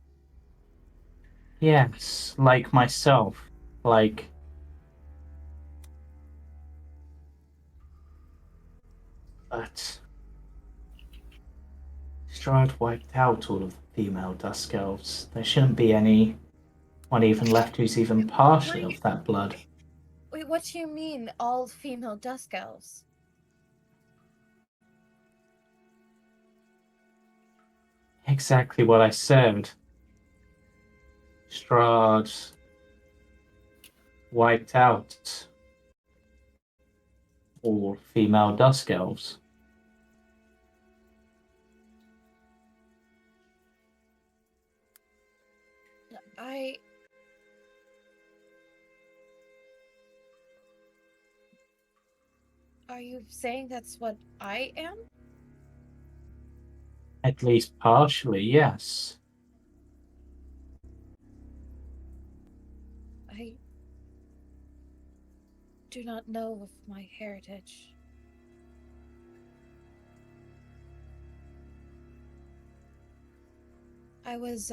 Yes, like myself. Like... But... Strahd wiped out all of the female dusk elves. There shouldn't be anyone even left who's even partially of that blood. Wait, what do you mean, all female dusk elves? Exactly what I said. Strahd wiped out all female dusk elves. Are you saying that's what I am? At least partially, yes. I do not know of my heritage. I was,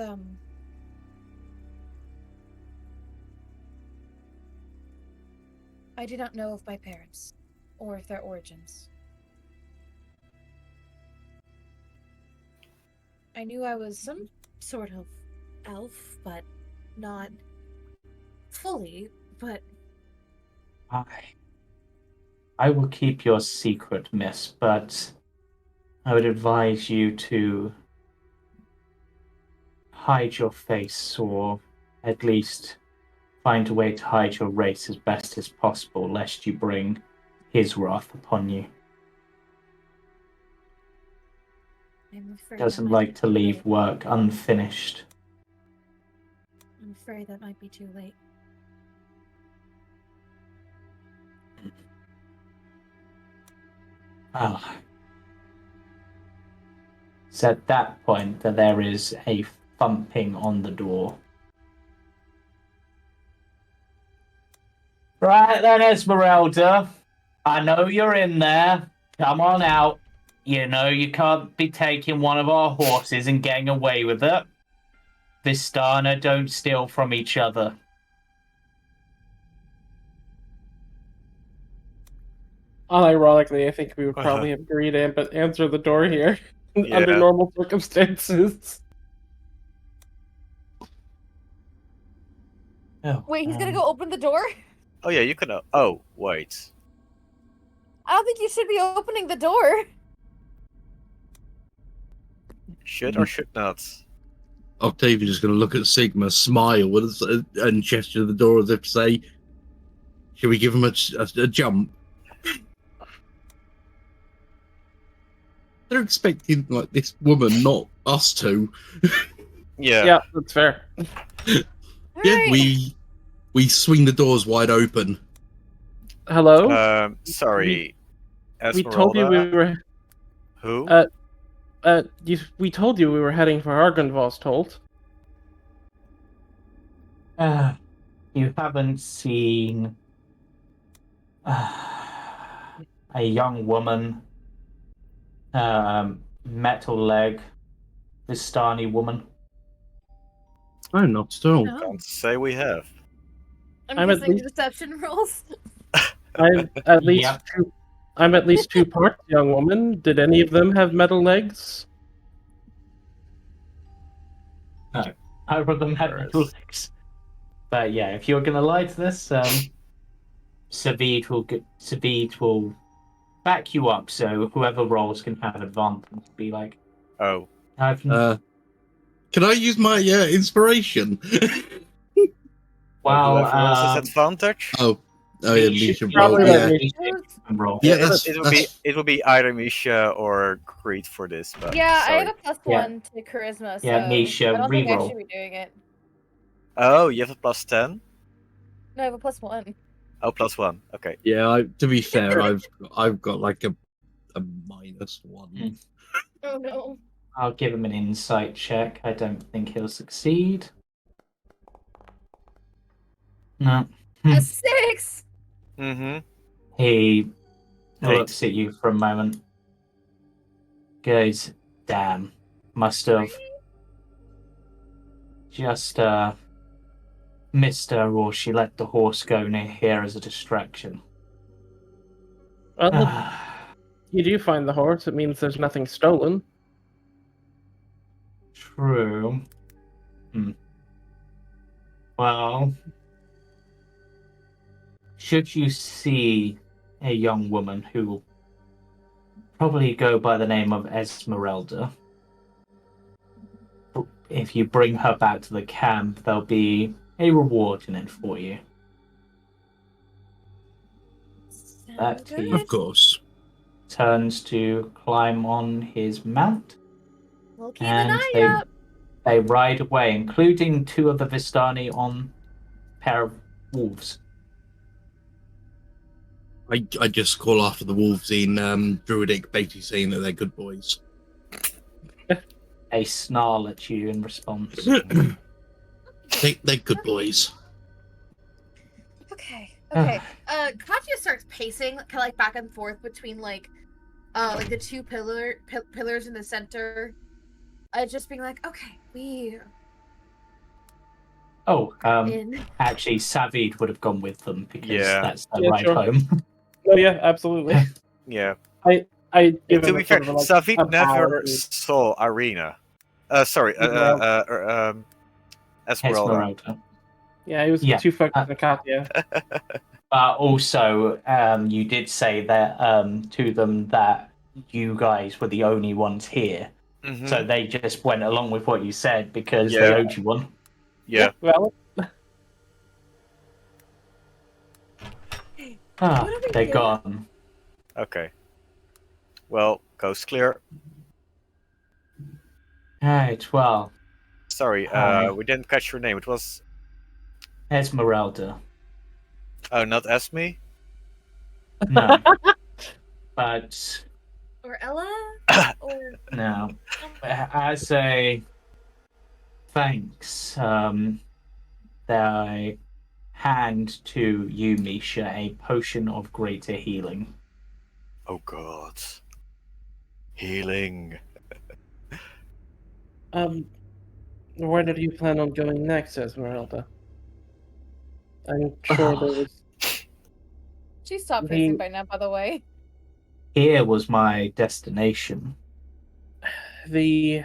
I do not know of my parents, or of their origins. I knew I was some sort of elf, but not fully, but... I will keep your secret, miss, but I would advise you to hide your face, or at least find a way to hide your race as best as possible, lest you bring his wrath upon you. I'm afraid Doesn't like to leave work unfinished. I'm afraid that might be too late. Ah. It's at that point that there is a thumping on the door. Right then, Esmeralda. I know you're in there. Come on out. You know you can't be taking one of our horses and getting away with it. Vistana don't steal from each other. Unironically, I think we would probably have agreed in, but answer the door here under normal circumstances. Oh, Wait, he's gonna go open the door? Oh yeah, you can. Oh wait. I don't think you should be opening the door. Should or should not? Octavian's just going to look at Sigma, smile, and gesture to the door as if to say, should we give him a jump? They're expecting like this woman, not us two. Yeah, that's fair. Yeah, we swing the doors wide open. Hello? Sorry, Esmeralda. We told you we were... Who? We told you we were heading for Argynvost. You haven't seen a young woman, metal leg, Vistani woman? Oh, not at all. No. Can't say we have. I'm guessing deception rolls. I'm at least two parts young woman. Did any of them have metal legs? No, neither of them had metal legs. But yeah, if you're gonna lie to this, Savid will back you up, so whoever rolls can have advantage. Be like, oh, can I use my inspiration? Well, whoever rolls this advantage. Oh, yeah, Misha Misha should rolled. probably Yeah, let Those- roll. yeah, it, that's, it will that's be it will be either Misha or Creed for this. But Yeah, I sorry. have a plus Yeah. 1 to charisma, so Yeah, Misha, I don't think I reroll. should be doing it. Oh, you have a plus 10. No, I have a plus 1. Oh, plus 1. Okay. yeah. To be fair, I've got like a -1. Oh no. I'll give him an insight check. I don't think he'll succeed. No. A 6! Mm-hmm. He Hey. looks at you for a moment. Goes, damn. Must have just missed her, or she let the horse go near here as a distraction. Well, you do find the horse. It means there's nothing stolen. True. Well, should you see a young woman who will probably go by the name of Esmeralda, if you bring her back to the camp, there'll be a reward in it for you. That he Of course. turns to climb on his mount, We'll keep an and eye out. they ride away, including 2 of the Vistani on a pair of wolves. I just call after the wolves in Druidic, basically saying that they're good boys. They snarl at you in response. They're good boys. Okay. Katia starts pacing, kind of like back and forth between like the 2 pillars in the center. Just being like, okay, we Oh, in. actually, Savid would have gone with them because Yeah. that's their Yeah, ride sure. home. Oh yeah, absolutely. Yeah. I give To him be a fair, sort of like Savid a never bow to- saw Arena. Sorry, Esmeralda. Esmeralda. Yeah, he was Yeah. too focused on Katia. But also, you did say that to them that you guys were the only ones here. Mhm. So they just went along with what you said because Yeah. they owed you one. Yeah. Well, Ah, What are we they're doing? gone. Okay. Well, coast clear. Right, well, Sorry, Hi. we didn't catch your name. It was Esmeralda. not Esme. No. But Or Ella? Or no. As a thanks, they hand to you, Misha, a potion of greater healing. Oh God. Healing. where did you plan on going next, Esmeralda? I'm sure there was. she stopped pacing by now, by the way. Here was my destination. The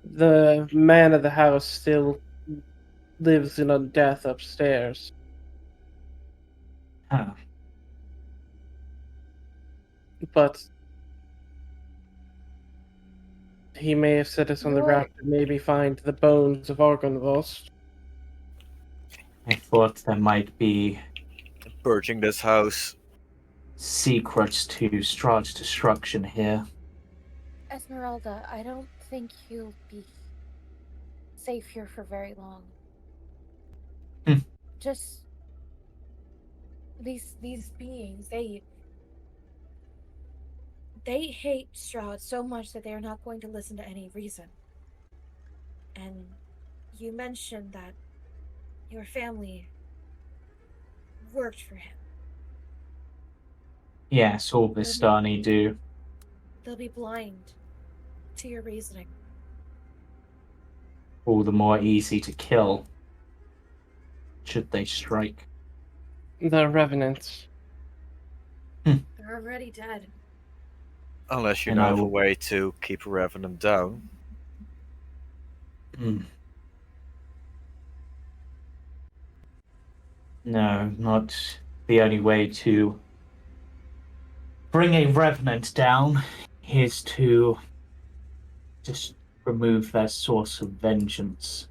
man of the house still lives in a death upstairs. Huh. But he may have set us on the What? route to maybe find the bones of Argonvost. I thought there might be Purging this house. secrets to Strahd's destruction here. Esmeralda, I don't think you'll be safe here for very long. Just these beings, they hate Strahd so much that they're not going to listen to any reason. And you mentioned that your family worked for him. Yes, all Vistani do. They'll be blind to your reasoning. All the more easy to kill should they strike. The Revenants. They're already dead. Unless you And know I of a will- way to keep Revenant down. No, not the only way to bring a Revenant down is to just remove their source of vengeance,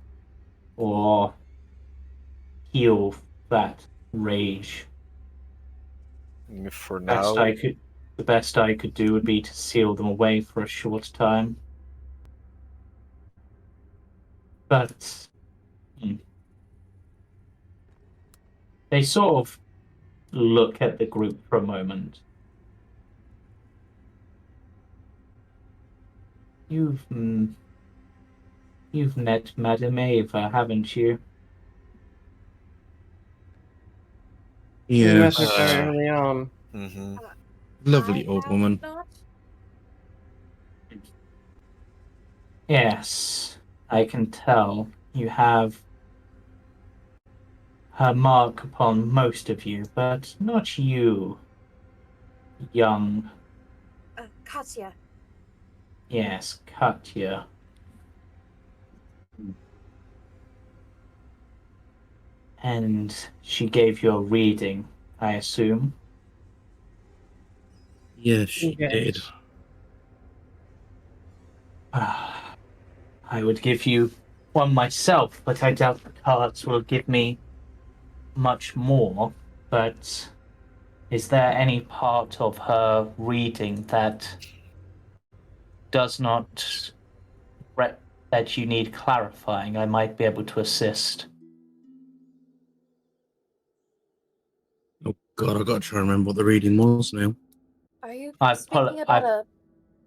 or heal that rage. For Best now, the best I could do would be to seal them away for a short time. But they sort of look at the group for a moment. You've met Madame Ava, haven't you? We Yeah, met her very early on. mhm. lovely I old have woman. not. Yes, I can tell. You have her mark upon most of you, but not you, young. Katia. Yes, Katia. And she gave you a reading, I assume. Yes, she did. Yes. I would give you one myself, but I doubt the cards will give me much more. But is there any part of her reading that does not that you need clarifying? I might be able to assist. Oh God, I got to try and remember what the reading was now. Are you I speaking about a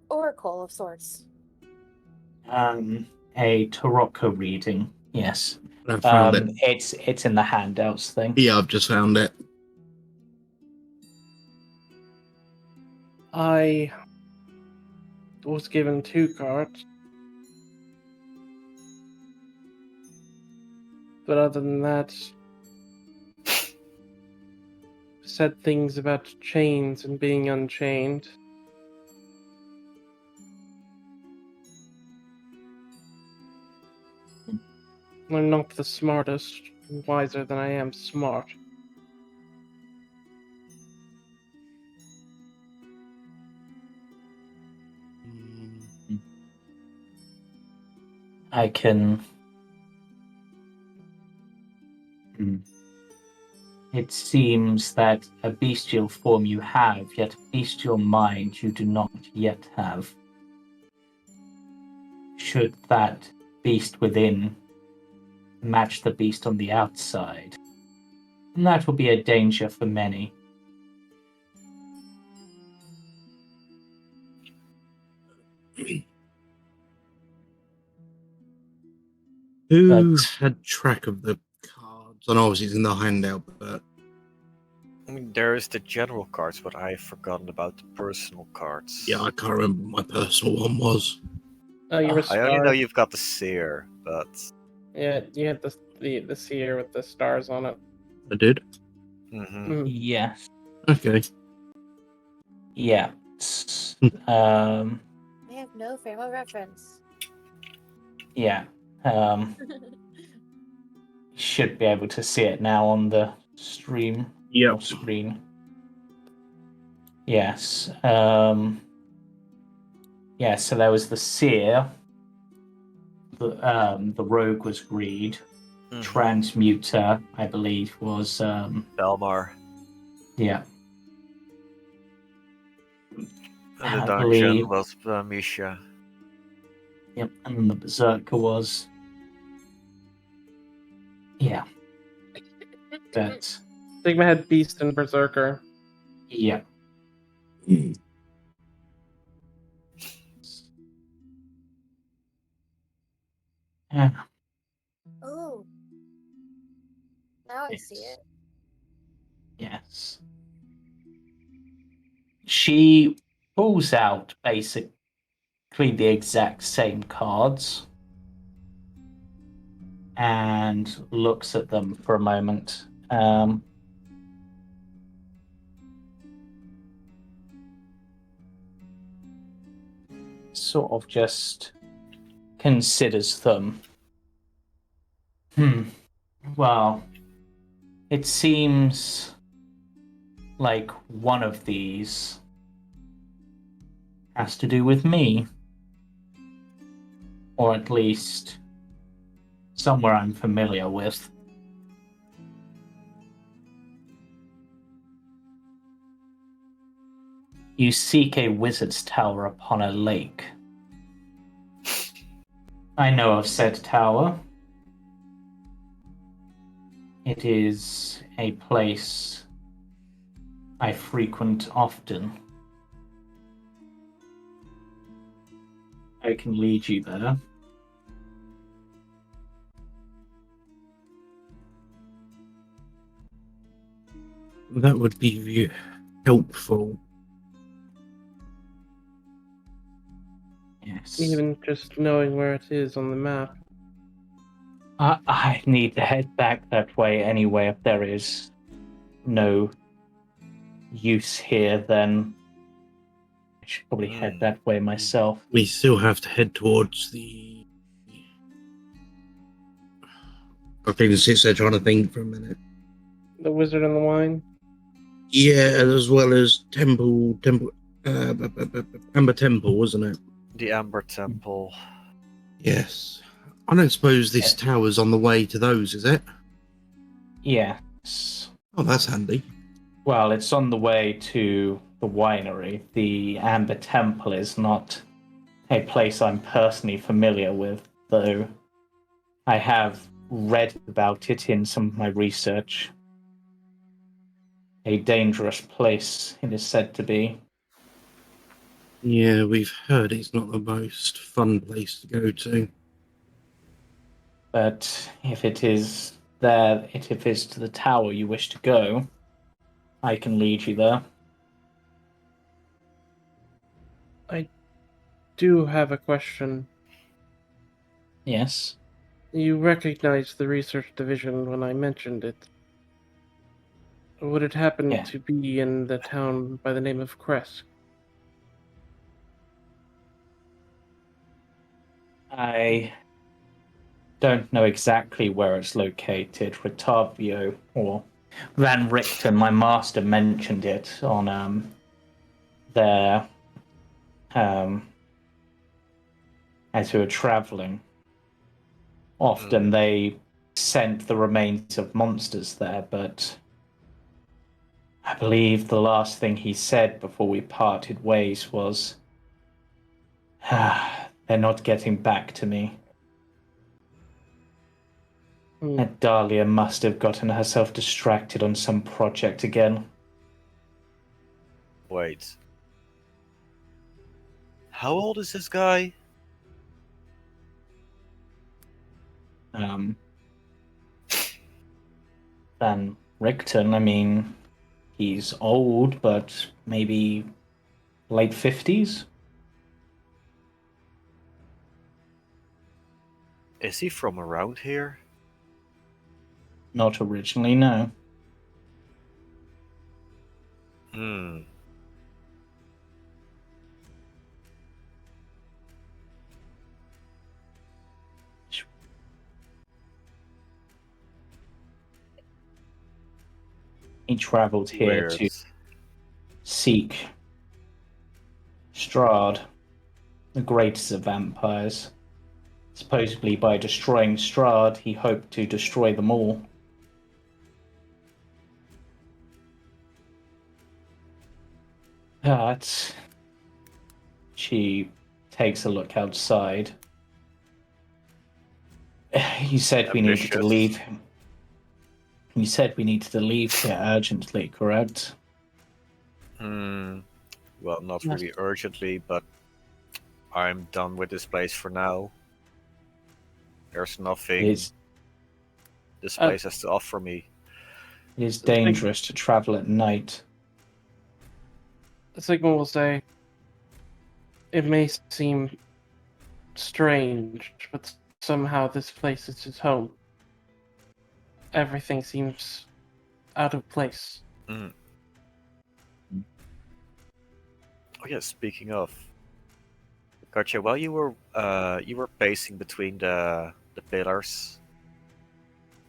oracle of sorts? A Tarocco reading. Yes. I found it. It's in the handouts thing. Yeah, I've just found it. I was given 2 cards. But other than that, said things about chains and being unchained. I'm not the smartest, wiser than I am smart. I can. It seems that a bestial form you have, yet a bestial mind you do not yet have. Should that beast within match the beast on the outside, and that will be a danger for many. Who But had track of the cards? And obviously it's in the handout, but I mean, there's the general cards, but I've forgotten about the personal cards. yeah, I can't remember what my personal one was. Oh, you were I only know stars. you've got the seer, but Yeah, you had the seer with the stars on it. I did. yes, Okay. yeah. I have no frame of reference. Yeah. Should be able to see it now on the stream or screen. Yes. Yeah, so there was the seer. The rogue was Greed. Transmuter, I believe, was Belmar. yeah. And the I dungeon believe. was Misha. Yep, and then the Berserker was yeah. That Sigma had Beast and Berserker. yeah. Yeah. Oh. Now I see it. Yes. She pulls out basically the exact same cards and looks at them for a moment. Sort of just considers them. Well, it seems like one of these has to do with me. Or at least somewhere I'm familiar with. You seek a wizard's tower upon a lake. I know of said tower. It is a place I frequent often. I can lead you there. That would be helpful. Yes. Even just knowing where it is on the map. I need to head back that way anyway. If there is no use here, then I should probably head that way myself. We still have to head towards the... Octavian sits there trying to think for a minute. The wizard and the wine? Yeah, as well as Amber Temple, wasn't it? The Amber Temple. Yes. I don't suppose this tower's on the way to those, is it? Yes. Oh, that's handy. Well, it's on the way to the winery. The Amber Temple is not a place I'm personally familiar with, though I have read about it in some of my research. A dangerous place, it is said to be. Yeah, we've heard it's not the most fun place to go to. But if it is there, if it is to the tower you wish to go, I can lead you there. I do have a question. Yes. You recognized the research division when I mentioned it. Would it happen to be in the town by the name of Kresk? I don't know exactly where it's located. Octavio or Van Richten, my master, mentioned it on their as we were traveling. Often they sent the remains of monsters there, but I believe the last thing he said before we parted ways was, they're not getting back to me. And Dahlia must have gotten herself distracted on some project again. Wait. How old is this guy? Van Richten, I mean, he's old, but maybe late 50s? Is he from around here? Not originally, no. He traveled here to seek Strahd, the greatest of vampires. Supposedly by destroying Strahd, he hoped to destroy them all. But she takes a look outside. You said we needed to leave him. You said we needed to leave here urgently, correct? Well, not really urgently, but I'm done with this place for now. There's nothing this place has to offer me. It is dangerous to travel at night. Sigma will say, it may seem strange, but somehow this place is his home. Everything seems out of place. Oh yeah, speaking of, Katia, while you were pacing between the pillars,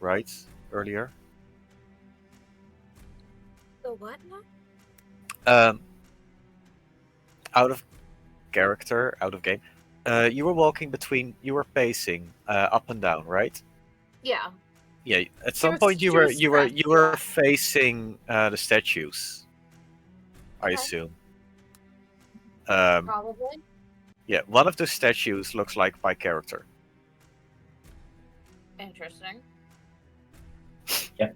right, earlier? The what now? Out of character, out of game. You were walking between. You were pacing up and down, right? Yeah. Yeah. At some point, you were facing the statues. I assume. Probably. Yeah, one of the statues looks like my character. Interesting. Yep.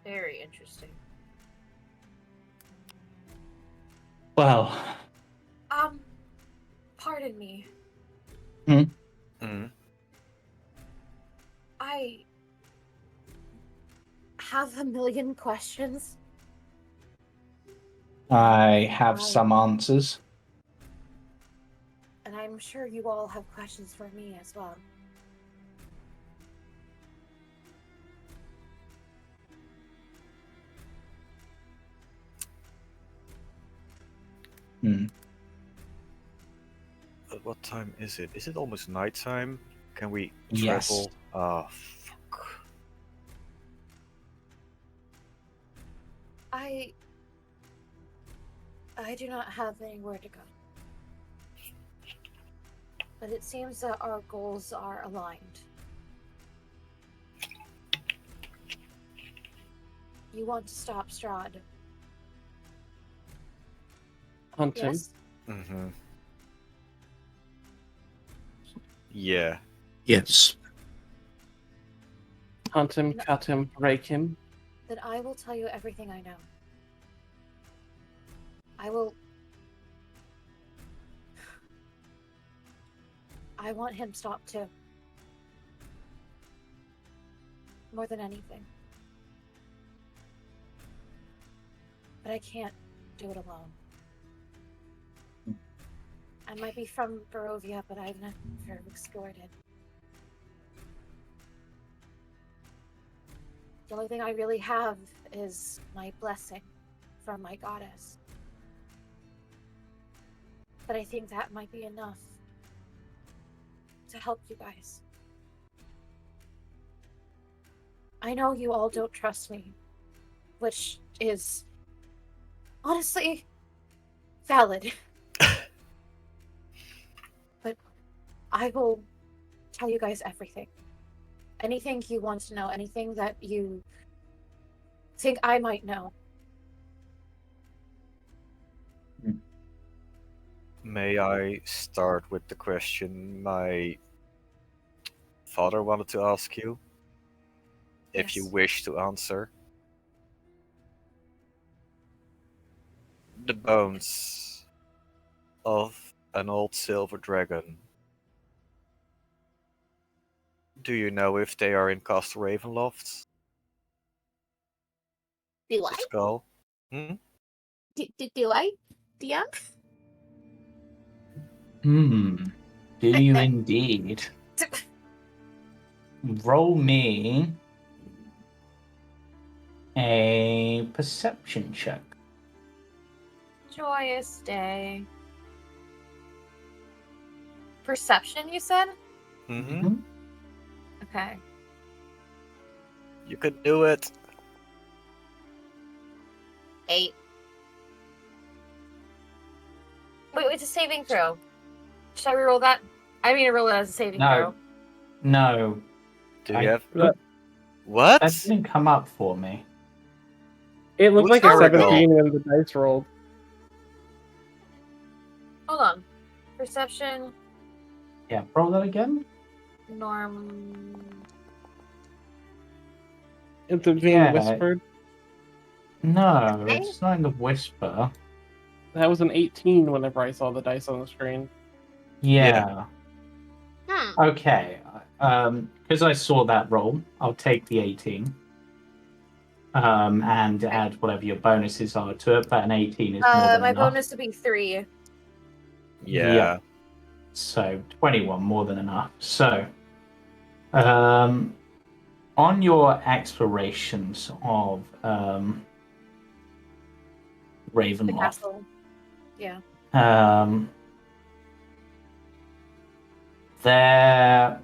Very interesting. Well, Pardon me. Mm-hmm. I have a million questions. I have some answers. And I'm sure you all have questions for me as well. What time is it? Is it almost nighttime? Can we Yes. travel? Ah, fuck. I do not have anywhere to go. But it seems that our goals are aligned. You want to stop Strahd? Hunt him. Yes? Mm-hmm. Yeah. Yes. Hunt him, cut him, break him. Then I will tell you everything I know. I will... I want him stopped too. More than anything. But I can't do it alone. I might be from Barovia, but I've never explored it. The only thing I really have is my blessing from my goddess. But I think that might be enough to help you guys. I know you all don't trust me, which is honestly valid. But I will tell you guys everything. Anything you want to know, anything that you think I might know. May I start with the question my father wanted to ask you? If you Yes. wish to answer. The bones of an old silver dragon. Do you know if they are in Castle Ravenloft? Do The skull? Hmm? Do I? DM? Do you indeed? Roll me a perception check. Joyous day. Perception, you said? Mm-hmm. Okay. You could do it. 8. Wait, it's a saving throw. Should I reroll that? I mean to roll it as a saving throw. No. Do you I- have... That, What? That didn't come up for me. it looked Who's like a Aragon? 17 when the dice rolled. Hold on. Perception, Yeah, roll that again. norm. It's being Yeah. whispered. No, Okay. it's not in the whisper. That was an 18 whenever I saw the dice on the screen. Yeah. Hmm. Okay. Because I saw that roll, I'll take the 18. And add whatever your bonuses are to it, but an 18 is more than My enough. bonus would be 3. Yeah. So 21, more than enough. So, on your explorations of The Ravenloft, castle. Yeah. there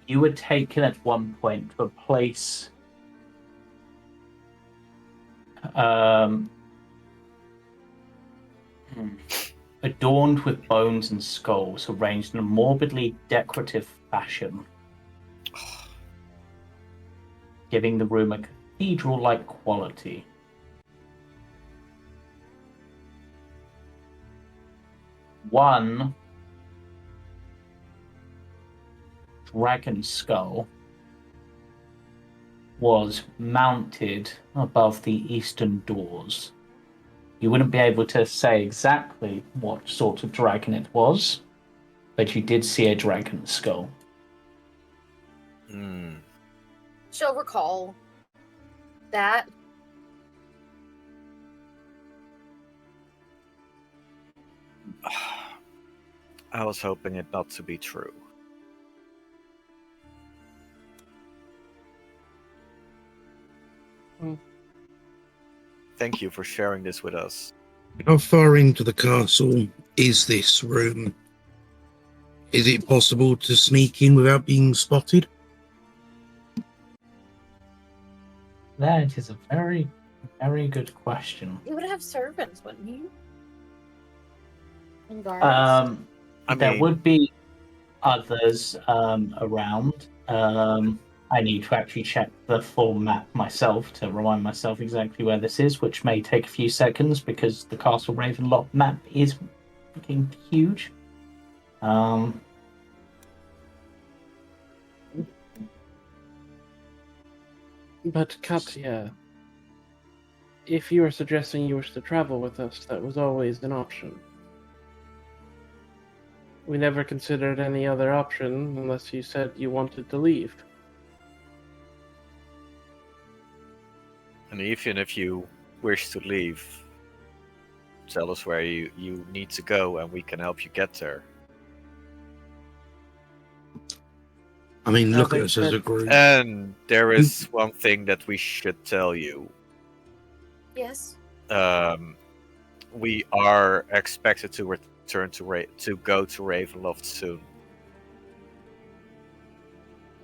you were taken at one point to a place adorned with bones and skulls arranged in a morbidly decorative fashion, giving the room a cathedral-like quality. one dragon skull was mounted above the eastern doors. You wouldn't be able to say exactly what sort of dragon it was, but you did see a dragon skull. She'll recall that. I was hoping it not to be true. Thank you for sharing this with us. How far into the castle is this room? Is it possible to sneak in without being spotted? That is a very, very good question. You would have servants, wouldn't you? And guards. There would be others around. I need to actually check the full map myself to remind myself exactly where this is, which may take a few seconds because the Castle Ravenloft map is fucking huge. But Katia, if you were suggesting you wish to travel with us, that was always an option. We never considered any other option unless you said you wanted to leave. And even if you wish to leave, tell us where you need to go and we can help you get there. I mean, look at us as a group. And there is one thing that we should tell you. Yes. We are expected to return to go to Ravenloft soon.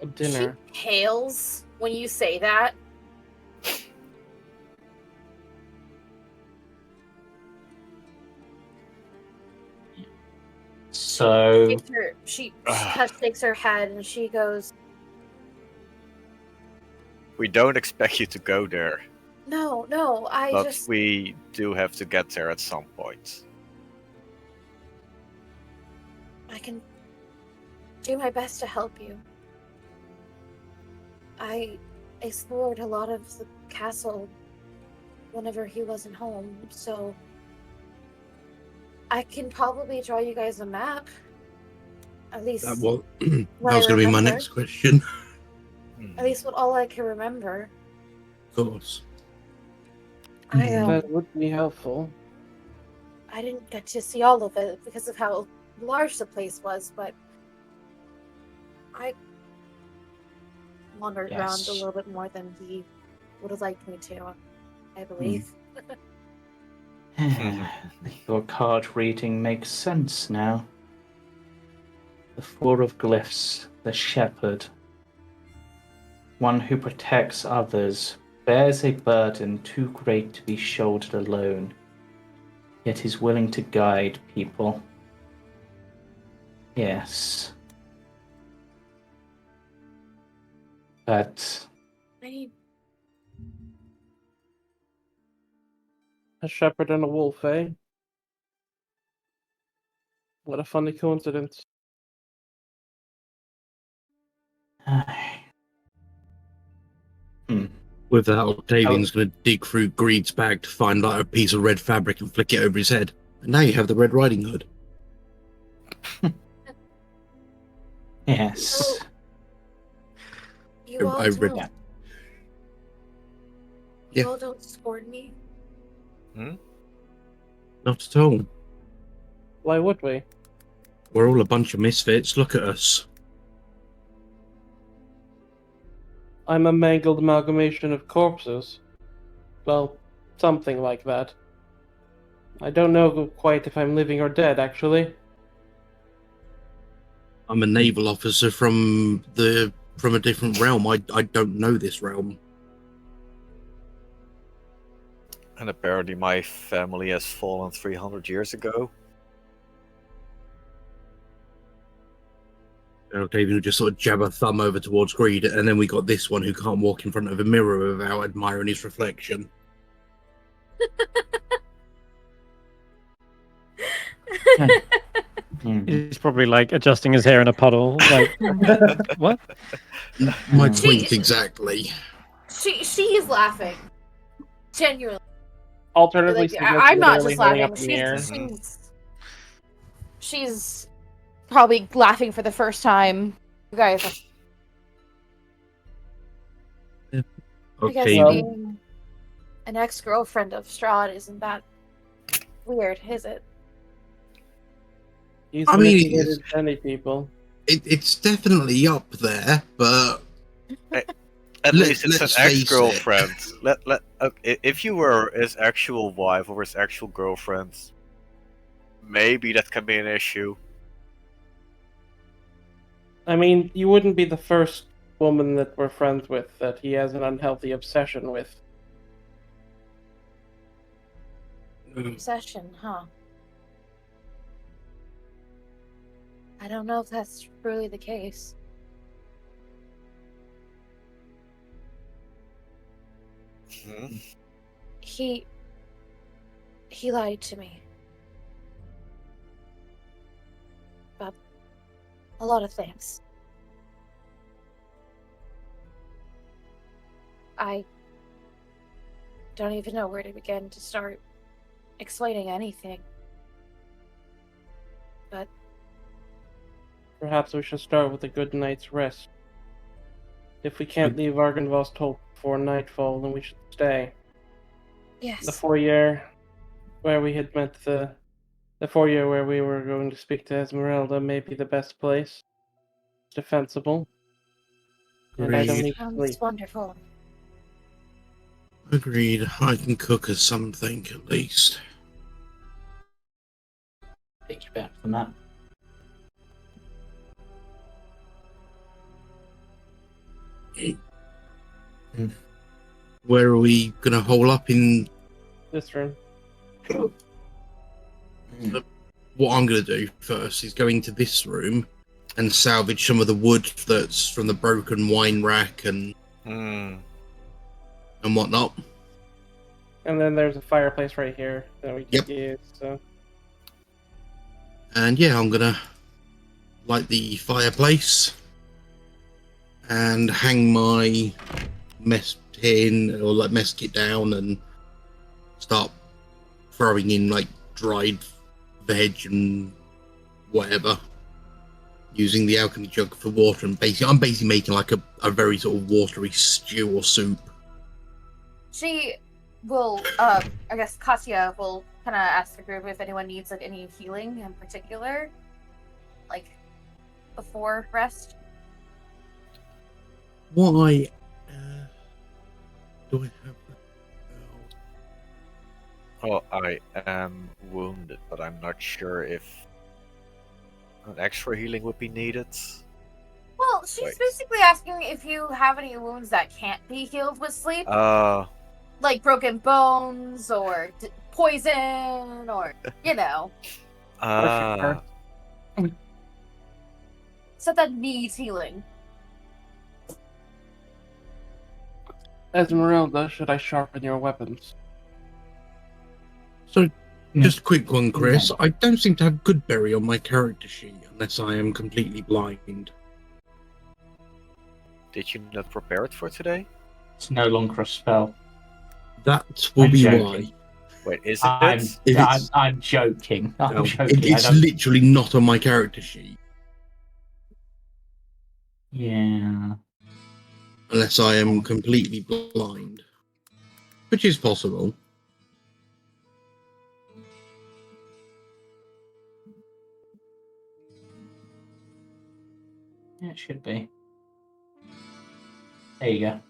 A dinner. She pales when you say that. So She shakes her head and she goes, we don't expect you to go there. No, But we do have to get there at some point. I can do my best to help you. I explored a lot of the castle whenever he wasn't home, so I can probably draw you guys a map. At least that was going to be my next question. At least with all I can remember. Of course. That would be helpful. I didn't get to see all of it because of how large the place was, but I wandered around a little bit more than he would have liked me to, I believe. Your card reading makes sense now. The Four of Glyphs, the Shepherd. One who protects others, bears a burden too great to be shouldered alone, yet is willing to guide people. Yes. But A shepherd and a wolf, eh? What a funny coincidence. With that, Octavian's going to dig through Greed's bag to find like a piece of red fabric and flick it over his head. And now you have the Red Riding Hood. Yes. So, you all don't support me? Not at all. Why would we? We're all a bunch of misfits. Look at us. I'm a mangled amalgamation of corpses. Well, something like that. I don't know quite if I'm living or dead, actually. I'm a naval officer from a different realm. I don't know this realm. And apparently my family has fallen 300 years ago. And Octavian will just sort of jab a thumb over towards Greed, and then we got this one who can't walk in front of a mirror without admiring his reflection. probably like adjusting his hair in a puddle. Like, what? My She- point exactly. She is laughing. Genuinely. Alternatively, Like, Sigmund's I'm not literally just holding laughing. up in the air. She's probably laughing for the first time. You guys, I guess Okay. Well- being an ex-girlfriend of Strahd isn't that weird, is it? He's I mean, manipulated many people. it's definitely up there, At but least it's let's an face it. ex-girlfriend. If you were his actual wife or his actual girlfriend, maybe that can be an issue. I mean, you wouldn't be the first woman that we're friends with that he has an unhealthy obsession with. Obsession, huh? I don't know if that's really the case. Hmm? He lied to me. About a lot of things. I don't even know where to begin to start explaining anything. But Perhaps we should start with a good night's rest. If we can't leave Argynvost Hope before nightfall, then we should stay. yes. The foyer where we had met the foyer where we were going to speak to Esmeralda may be the best place. It's defensible. And I don't Agreed. need to Sounds sleep. wonderful. Agreed. I can cook us something at least. Take you back from that. Where are we gonna hole up in? This room. What I'm gonna do first is go into this room and salvage some of the wood that's from the broken wine rack and Hmm. whatnot. And then there's a fireplace right here that we can Yep. use. So And yeah, I'm gonna light the fireplace and hang my mess tin or like mess kit down and start throwing in like dried veg and whatever, using the alchemy jug for water. And I'm basically making like a very sort of watery stew or soup. She will, I guess Katia will kind of ask the group if anyone needs like any healing in particular, like before rest. Why do I have that? Well, I am wounded, but I'm not sure if an extra healing would be needed. Well, she's Wait. basically asking if you have any wounds that can't be healed with sleep, like broken bones or poison, or stuff that needs healing. Esmeralda, should I sharpen your weapons? So, just a quick one, Chris. I don't seem to have Goodberry on my character sheet unless I am completely blind. Did you not prepare it for today? It's no longer a spell. That will I'm be joking. why. Wait, is I'm it? joking. I'm No, joking. it's literally not on my character sheet Yeah. unless I am completely blind, which is possible. Yeah, it should be. There you go.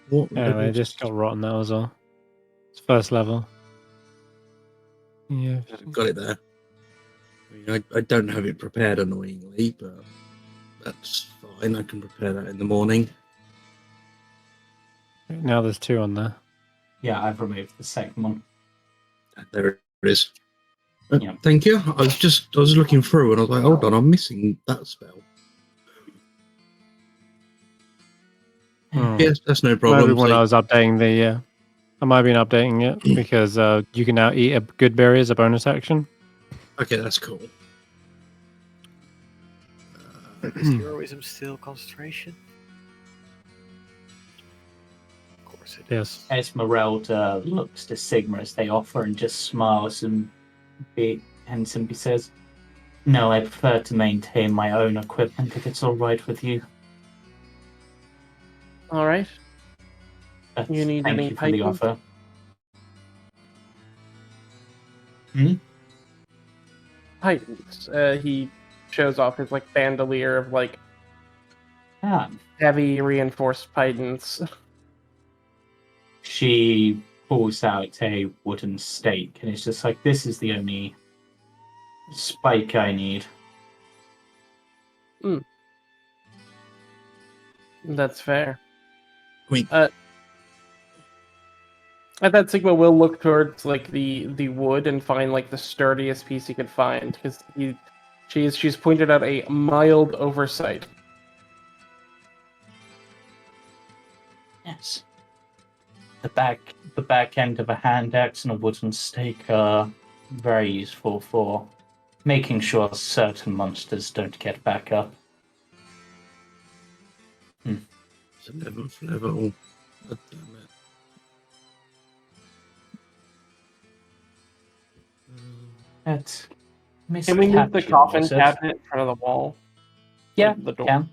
What Yeah, level I is just got rotten, that was all. It's first level. Yeah. Got it there. I mean, I don't have it prepared, annoyingly, but that's fine. I can prepare that in the morning. Now there's 2 on there. Yeah, I've removed the second one. There it is. Yeah. Thank you. I was looking through and I was like, hold on, I'm missing that spell. Hmm. Yes, that's no Maybe problem. when So- I was updating the, I might have been updating it because you can now eat a good berry as a bonus action. Okay, that's cool. Is heroism still concentration? Of course it is. Yes. Esmeralda looks to Sigma as they offer and just smiles and simply says, "No, I prefer to maintain my own equipment if it's all right with you." All right. But You need thank any you for the pipings? offer. Hmm? Titans. He shows off his like bandolier of like Ah. heavy reinforced Titans. She pulls out a wooden stake and it's just like, this is the only spike I need. That's fair. Wait. At that, Sigma will look towards like the wood and find like the sturdiest piece he could find because she's pointed out a mild oversight. Yes. The back end of a hand axe and a wooden stake are very useful for making sure certain monsters don't get back up. It's 11th level. God damn it. That's Miss Can we move the Katia, coffin was it? cabinet in front of the wall? Yeah, Like the door. can.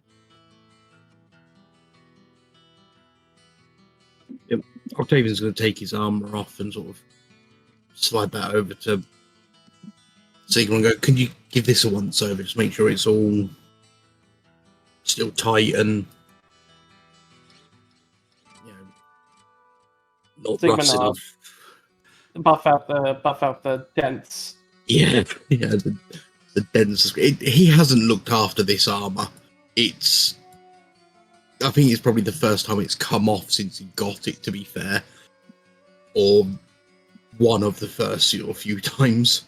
Octavian's going to take his armor off and sort of slide that over to Sigma and go, "Can you give this a once over? Just make sure it's all still tight and not Sigma rusted nods. off." Buff out the dents. Yeah, the dense. He hasn't looked after this armor. I think it's probably the first time it's come off since he got it, to be fair. Or one of the first few times.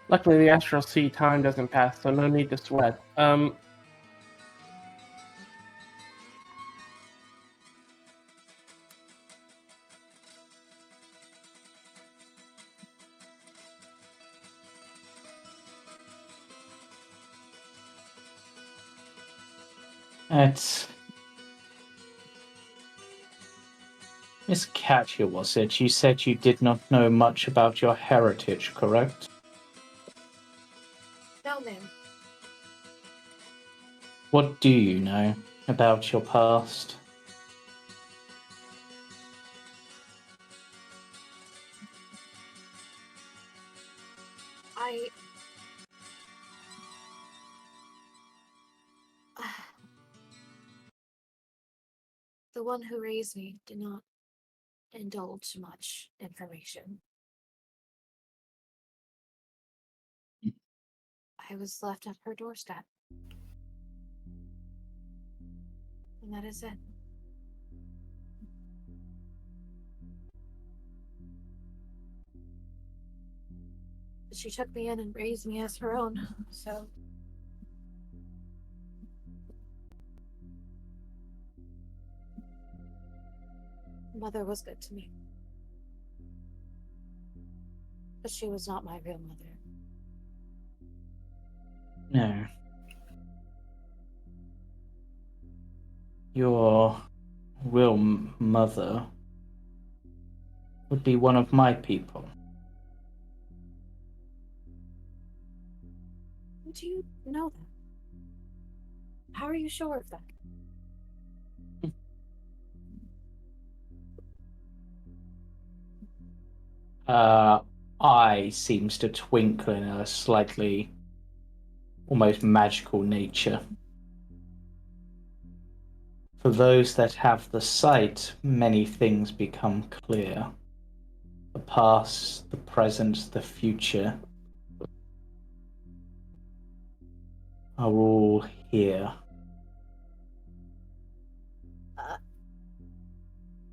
Luckily, the Astral Sea time doesn't pass, so no need to sweat. It's Miss Katia, was it? You said you did not know much about your heritage, correct? No, ma'am. What do you know about your past? The one who raised me did not indulge much information. I was left at her doorstep. And that is it. She took me in and raised me as her own, so... Mother was good to me. But she was not my real mother. No. Your real mother would be one of my people. Do you know that? How are you sure of that? Eye seems to twinkle in a slightly almost magical nature. For those that have the sight, many things become clear. The past, the present, the future are all here.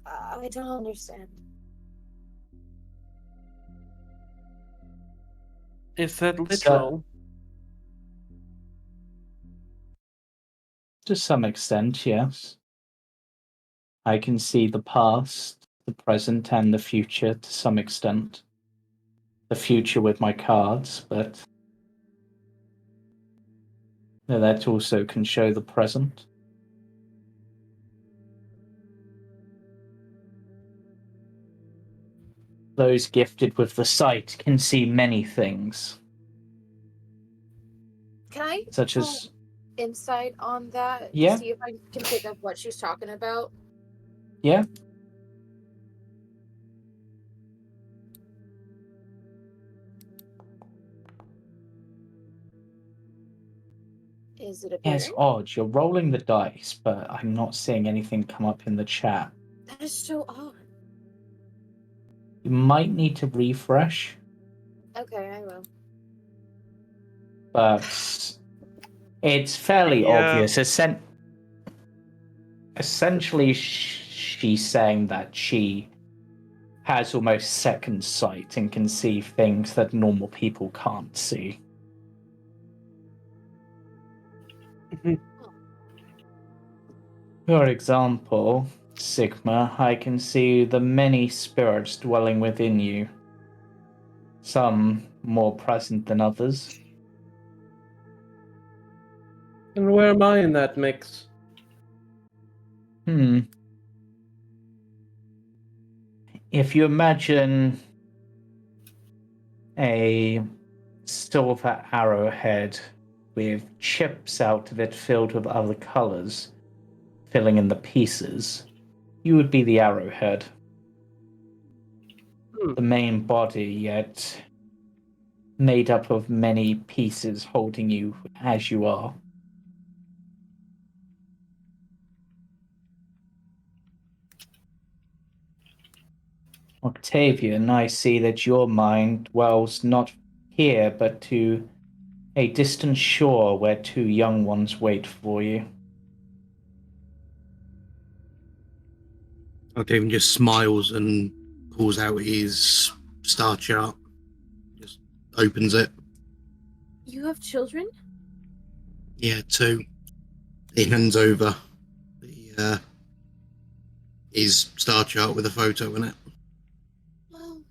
I don't understand. Is that literal? To some extent, yes. I can see the past, the present, and the future to some extent. The future with my cards, but Now that also can show the present. Those gifted with the sight can see many things. Can I Such as... insight on that? Yeah. See if I can pick up what she's talking about. Yeah. Is it a Yes, odd. You're rolling the dice, but I'm not seeing anything come up in the chat. That is so odd. You might need to refresh, Okay, I will. but it's fairly obvious. Essentially, she's saying that she has almost second sight and can see things that normal people can't see. For example, Sigma, I can see the many spirits dwelling within you. Some more present than others. And where am I in that mix? If you imagine a silver arrowhead with chips out of it filled with other colors, filling in the pieces, you would be the arrowhead. The main body, yet made up of many pieces holding you as you are. Octavian, I see that your mind dwells not here, but to a distant shore where two young ones wait for you. Octavian just smiles and pulls out his star chart. Just opens it. You have children? Yeah, two. He hands over the his star chart with a photo in it. Well,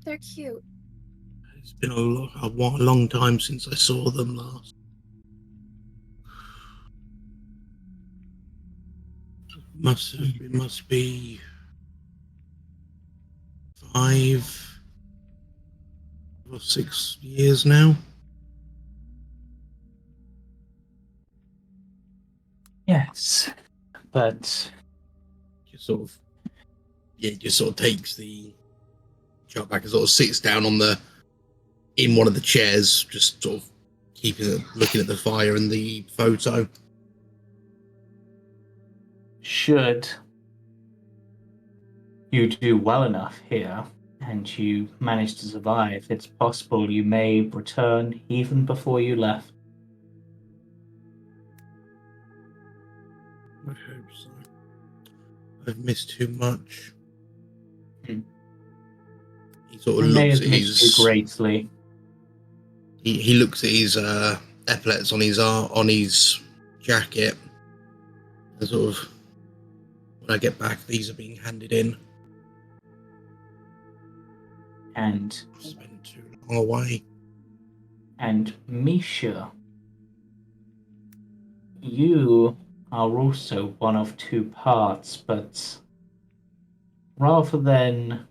they're cute. It's been a long time since I saw them last. It must be 5 or 6 years now. Yes, but Just sort of takes the chart back and sort of sits down in one of the chairs, just sort of looking at the fire and the photo. should you do well enough here and you manage to survive, it's possible you may return even before you left. I hope so. I've missed too much. He sort of I may looks have at missed his you greatly. He looks at his epaulets on his jacket. And sort of, when I get back, these are being handed in. And I've spent too long away. And Misha, you are also one of two parts, but rather than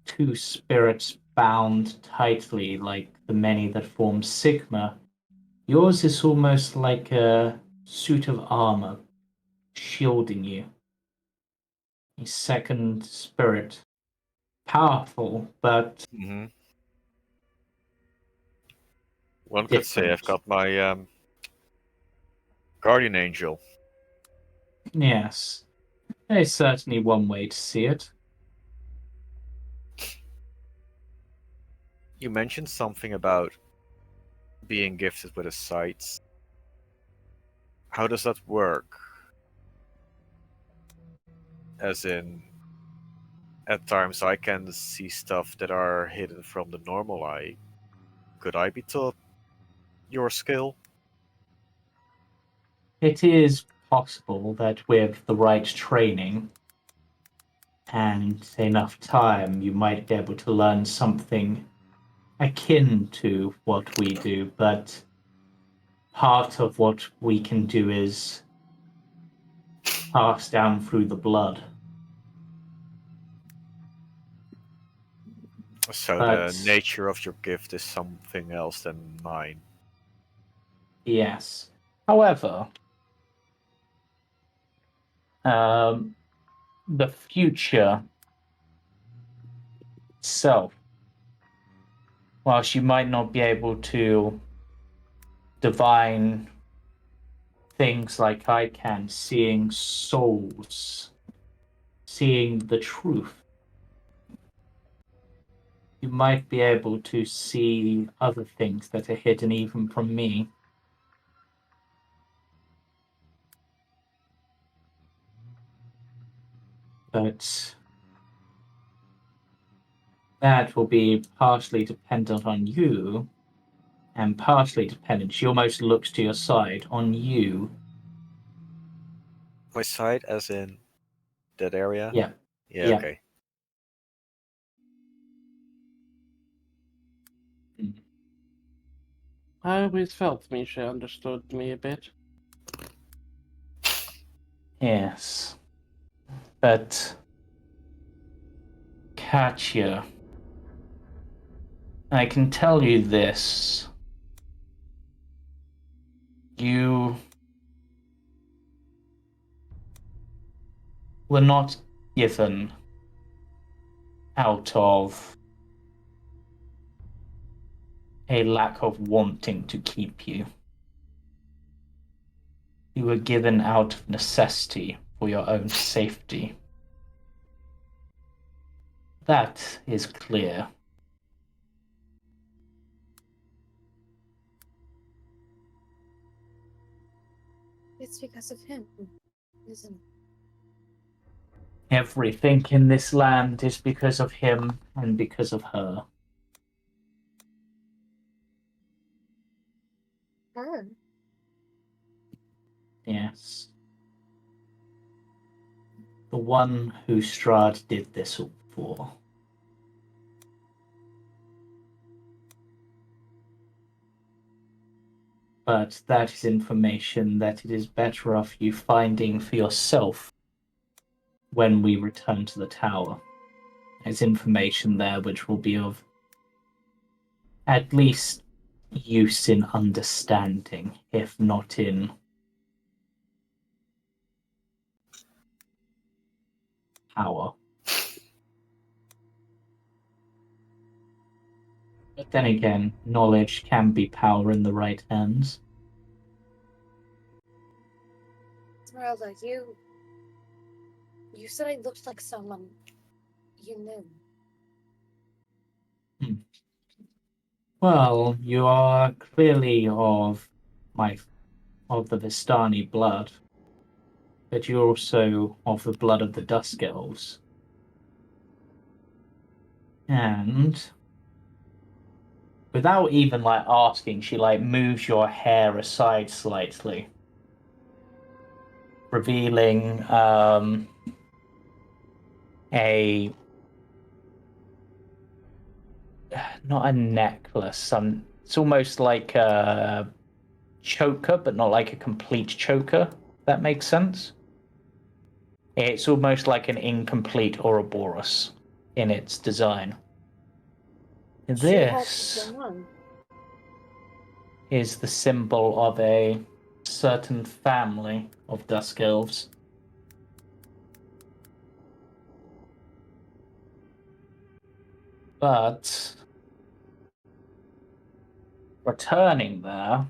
two spirits bound tightly like the many that form Sigma, yours is almost like a suit of armor shielding you. A second spirit. Powerful, but one could say I've got my guardian angel. Yes, there's certainly one way to see it. You mentioned something about being gifted with a sight. How does that work? As in, at times I can see stuff that are hidden from the normal eye. Could I be taught your skill? It is possible that with the right training and enough time, you might be able to learn something akin to what we do, but part of what we can do is pass down through the blood. So But- the nature of your gift is something else than mine. Yes. However, the future itself, whilst you might not be able to divine things like I can, seeing souls, seeing the truth, you might be able to see other things that are hidden even from me. But that will be partially dependent on you, and partially dependent, she almost looks to your side, on you. My side, as in that area? Yeah. Yeah, Yeah. okay. I always felt Misha understood me a bit. Yes. But Katia, I can tell you this. You were not given out of a lack of wanting to keep you. You were given out of necessity for your own safety. That is clear. It's because of him, isn't it? Everything in this land is because of him and because of her. Her. Yes. The one who Strahd did this all for. But that is information that it is better off you finding for yourself when we return to the tower. There's information there which will be of at least use in understanding, if not in power. But then again, knowledge can be power in the right hands. Esmeralda, you said I looked like someone you knew. Well, you are clearly of the Vistani blood, but you're also of the blood of the Dusk Elves. And without even asking, she moves your hair aside slightly, revealing a not a necklace. It's almost like a choker, but not like a complete choker. If that makes sense. It's almost like an incomplete Ouroboros in its design. She has the This same one. is the symbol of a certain family of Dusk Elves. But returning there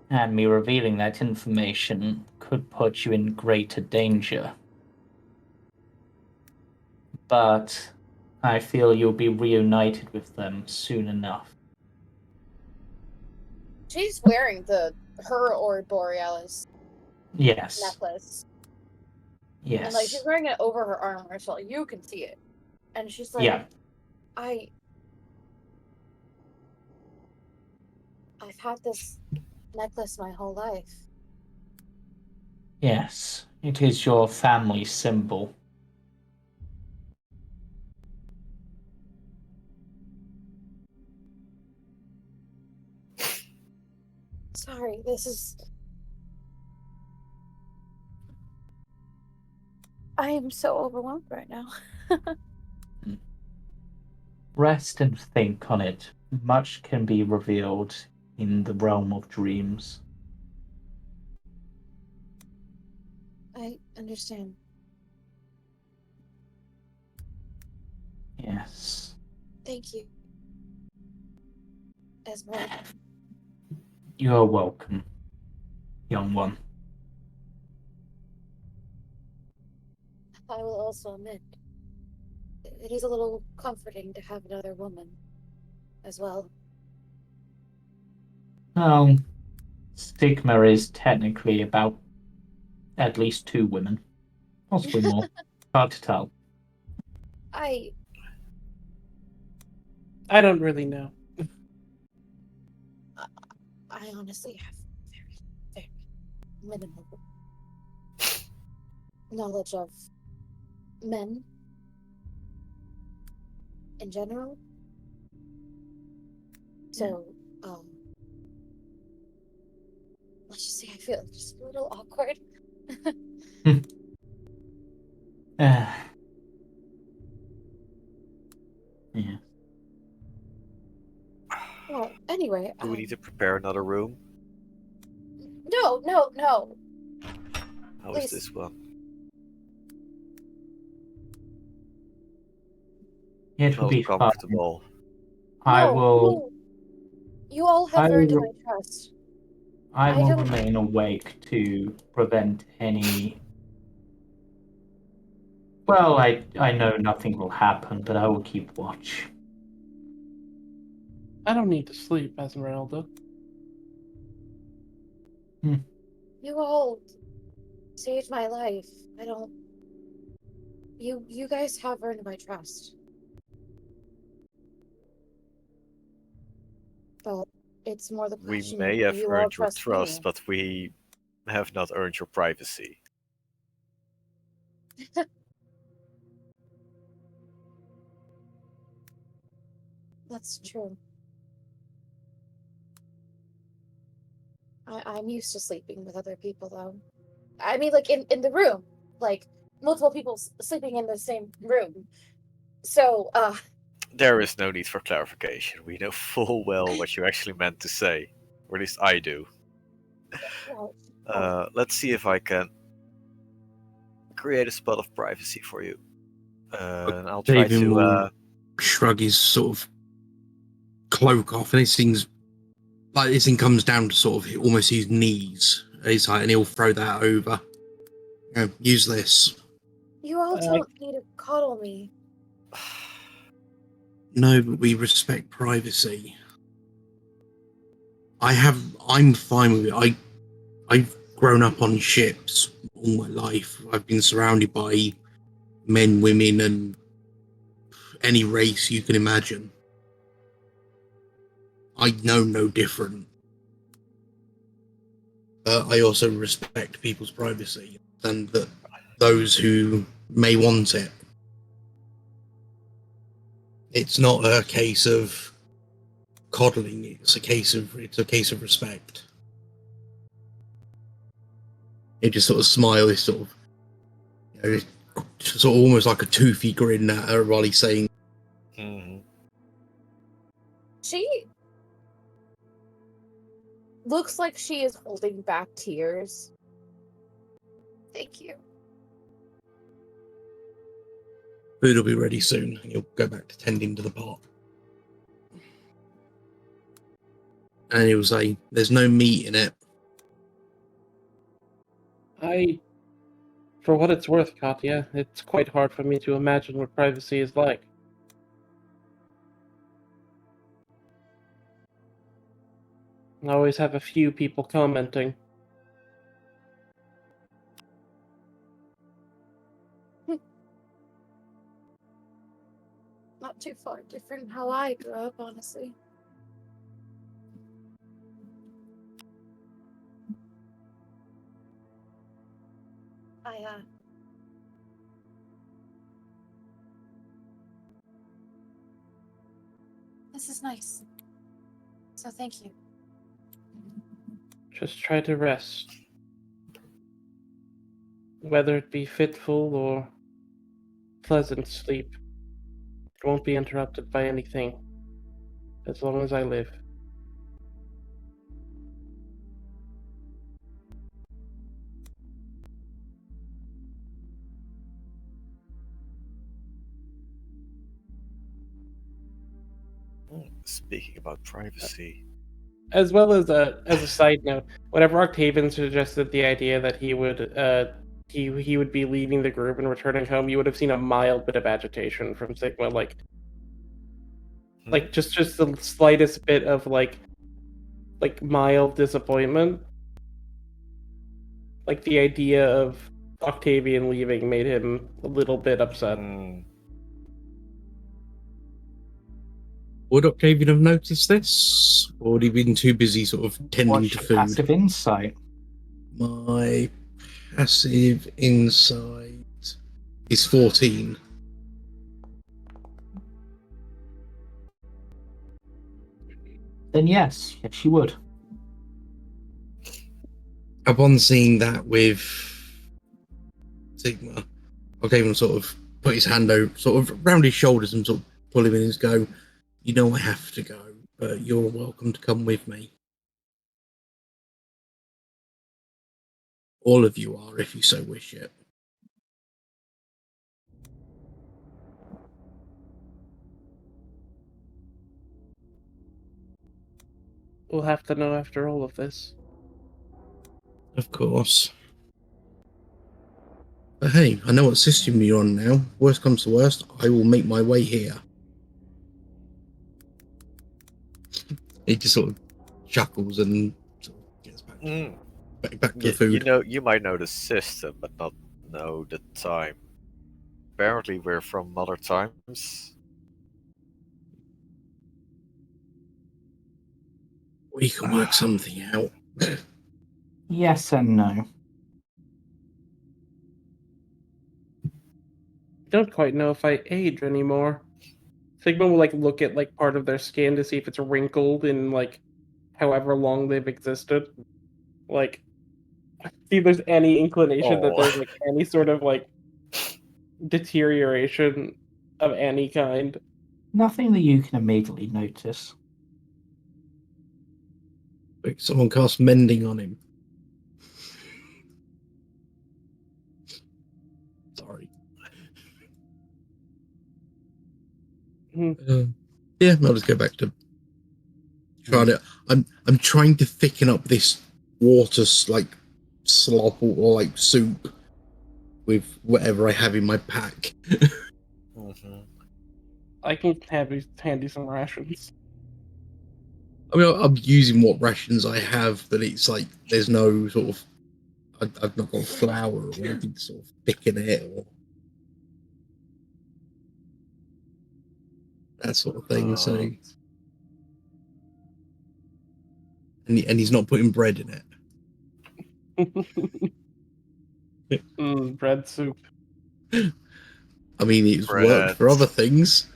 and me revealing that information could put you in greater danger. But I feel you'll be reunited with them soon enough. She's wearing her or Borealis Yes. necklace. Yes. And she's wearing it over her armor, so you can see it. And she's like, Yeah. I've had this necklace my whole life. Yes. It is your family symbol. Sorry, this is... I am so overwhelmed right now. Rest and think on it. Much can be revealed in the realm of dreams. I understand. Yes. Thank you. Esmeralda. You are welcome, young one. I will also admit, it is a little comforting to have another woman as well. Well, stigma is technically about at least 2 women. Possibly more. Hard to tell. I don't really know. I honestly have very, very minimal knowledge of men in general. So, let's just say I feel just a little awkward. Yeah. Well, anyway. Do we need to prepare another room? No. How Please. is this one? It will Not be fun. comfortable. I No, will. You all have earned my trust. I I will don't- remain awake to prevent any. Well, I know nothing will happen, but I will keep watch. I don't need to sleep, Esmeralda. You all saved my life. I don't... You guys have earned my trust. But it's more the We question may of, have do you all earned your trust trust, me? but we have not earned your privacy. That's true. I'm used to sleeping with other people, though. I mean, like, in the room. Like, multiple people sleeping in the same room. So, There is no need for clarification. We know full well what you actually meant to say. Or at least I do. well, Let's see if I can create a spot of privacy for you. And I'll try Octavian to... will shrug his sort of cloak off, and this thing comes down to sort of almost his knees. He's like, and he'll throw that over. Use this. you all don't need to coddle me. No, but we respect privacy. I'm fine with it. I've grown up on ships all my life. I've been surrounded by men, women, and any race you can imagine. I know no different. I also respect people's privacy and that those who may want it. It's not a case of coddling. It's a case of respect. He just sort of smiles, sort of, sort of almost like a toothy grin at her while he's saying, She looks like she is holding back tears. Thank you. food will be ready soon, and he'll go back to tending to the pot. And he'll say, there's no meat in it. For what it's worth, Katia, it's quite hard for me to imagine what privacy is like. I always have a few people commenting. Not too far different how I grew up, honestly. This is nice. So thank you. Just try to rest. Whether it be fitful or pleasant sleep, it won't be interrupted by anything, as long as I live. Speaking about privacy. As well as a side note, whenever Octavian suggested the idea that he would be leaving the group and returning home, you would have seen a mild bit of agitation from Sigma, like just the slightest bit of like mild disappointment. Like the idea of Octavian leaving made him a little bit upset. Would Octavian have noticed this? Or would he been too busy sort of tending What's to your food? passive insight? My passive insight is 14. Then yes, you would. Upon seeing that with Sigma, Octavian sort of put his hand over, sort of round his shoulders and sort of pull him in and go, "You know I have to go, but you're welcome to come with me. All of you are, if you so wish it." We'll have to know after all of this. Of course. But hey, I know what system you're on now. Worst comes to worst, I will make my way here. He just sort of chuckles and sort of gets back to the food. You might know the system, but not know the time. Apparently, we're from modern times. We can work something out. Yes and no. I don't quite know if I age anymore. Sigma will look at part of their skin to see if it's wrinkled in however long they've existed. See if there's any inclination that there's any sort of deterioration of any kind. Nothing that you can immediately notice. Like someone cast mending on him. Sorry. Yeah, I'll just go back to trying to. I'm trying to thicken up this water slop or soup with whatever I have in my pack. I can hand you some rations. I mean, I'm using what rations I have, but it's there's no sort of. I've not got flour or anything to sort of thicken it or that sort of thing. So, and he's not putting bread in it. Bread soup. I mean, it's worked for other things.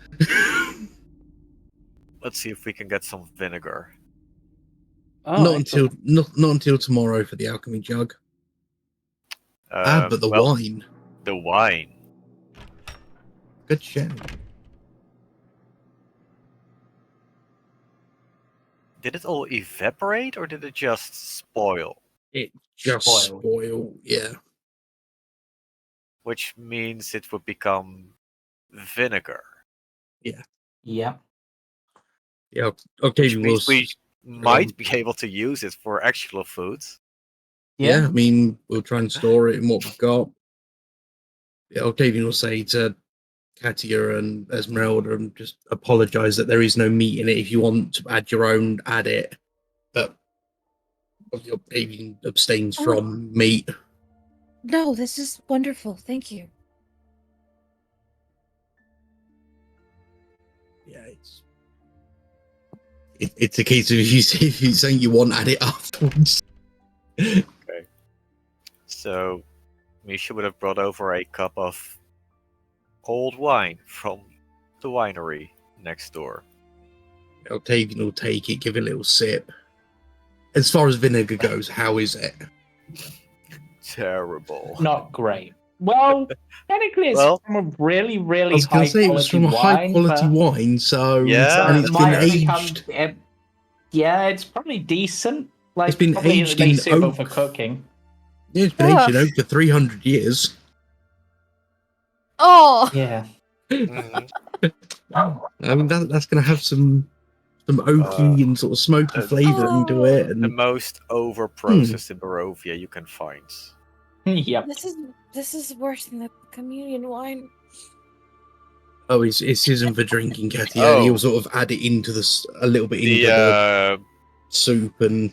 Let's see if we can get some vinegar. Not until tomorrow for the alchemy jug. But the wine. The wine. Good shout. Did it all evaporate or did it just spoil? It just spoiled, yeah. Which means it would become vinegar. Yeah. Yeah. Yeah. Octavian Which means we might be able to use it for actual foods. Yeah, I mean, we'll try and store it in what we've got. Yeah, Octavian will say to Katia and Esmeralda and just apologise that there is no meat in it. If you want to add your own, add it. But Octavian abstains from meat. No, this is wonderful. Thank you. Yeah, it's a case of if you say you want, add it afterwards. Okay. So, Misha would have brought over a cup of old wine from the winery next door. Octavian will take it, give it a little sip. As far as vinegar goes, how is it? Terrible. Not great. Well, technically, it's Well, from a really, I really was going high to say it was quality from a high wine. quality but- wine, so Yeah, and so it's it been might become. aged. Yeah, it's probably decent. Like, It's been probably aged at least in suitable for oak. cooking. Yeah, it's been aged in oak for 300 years. Oh, Yeah. mhm. I mean, that's going to have some oaky and sort of smoky uh, flavour into it. the And most over-processed in Barovia you can find. Yep. This is worse than the communion wine. oh, it's isn't for drinking, Katia. Oh. And he'll sort of add it into a little bit into the The soup, and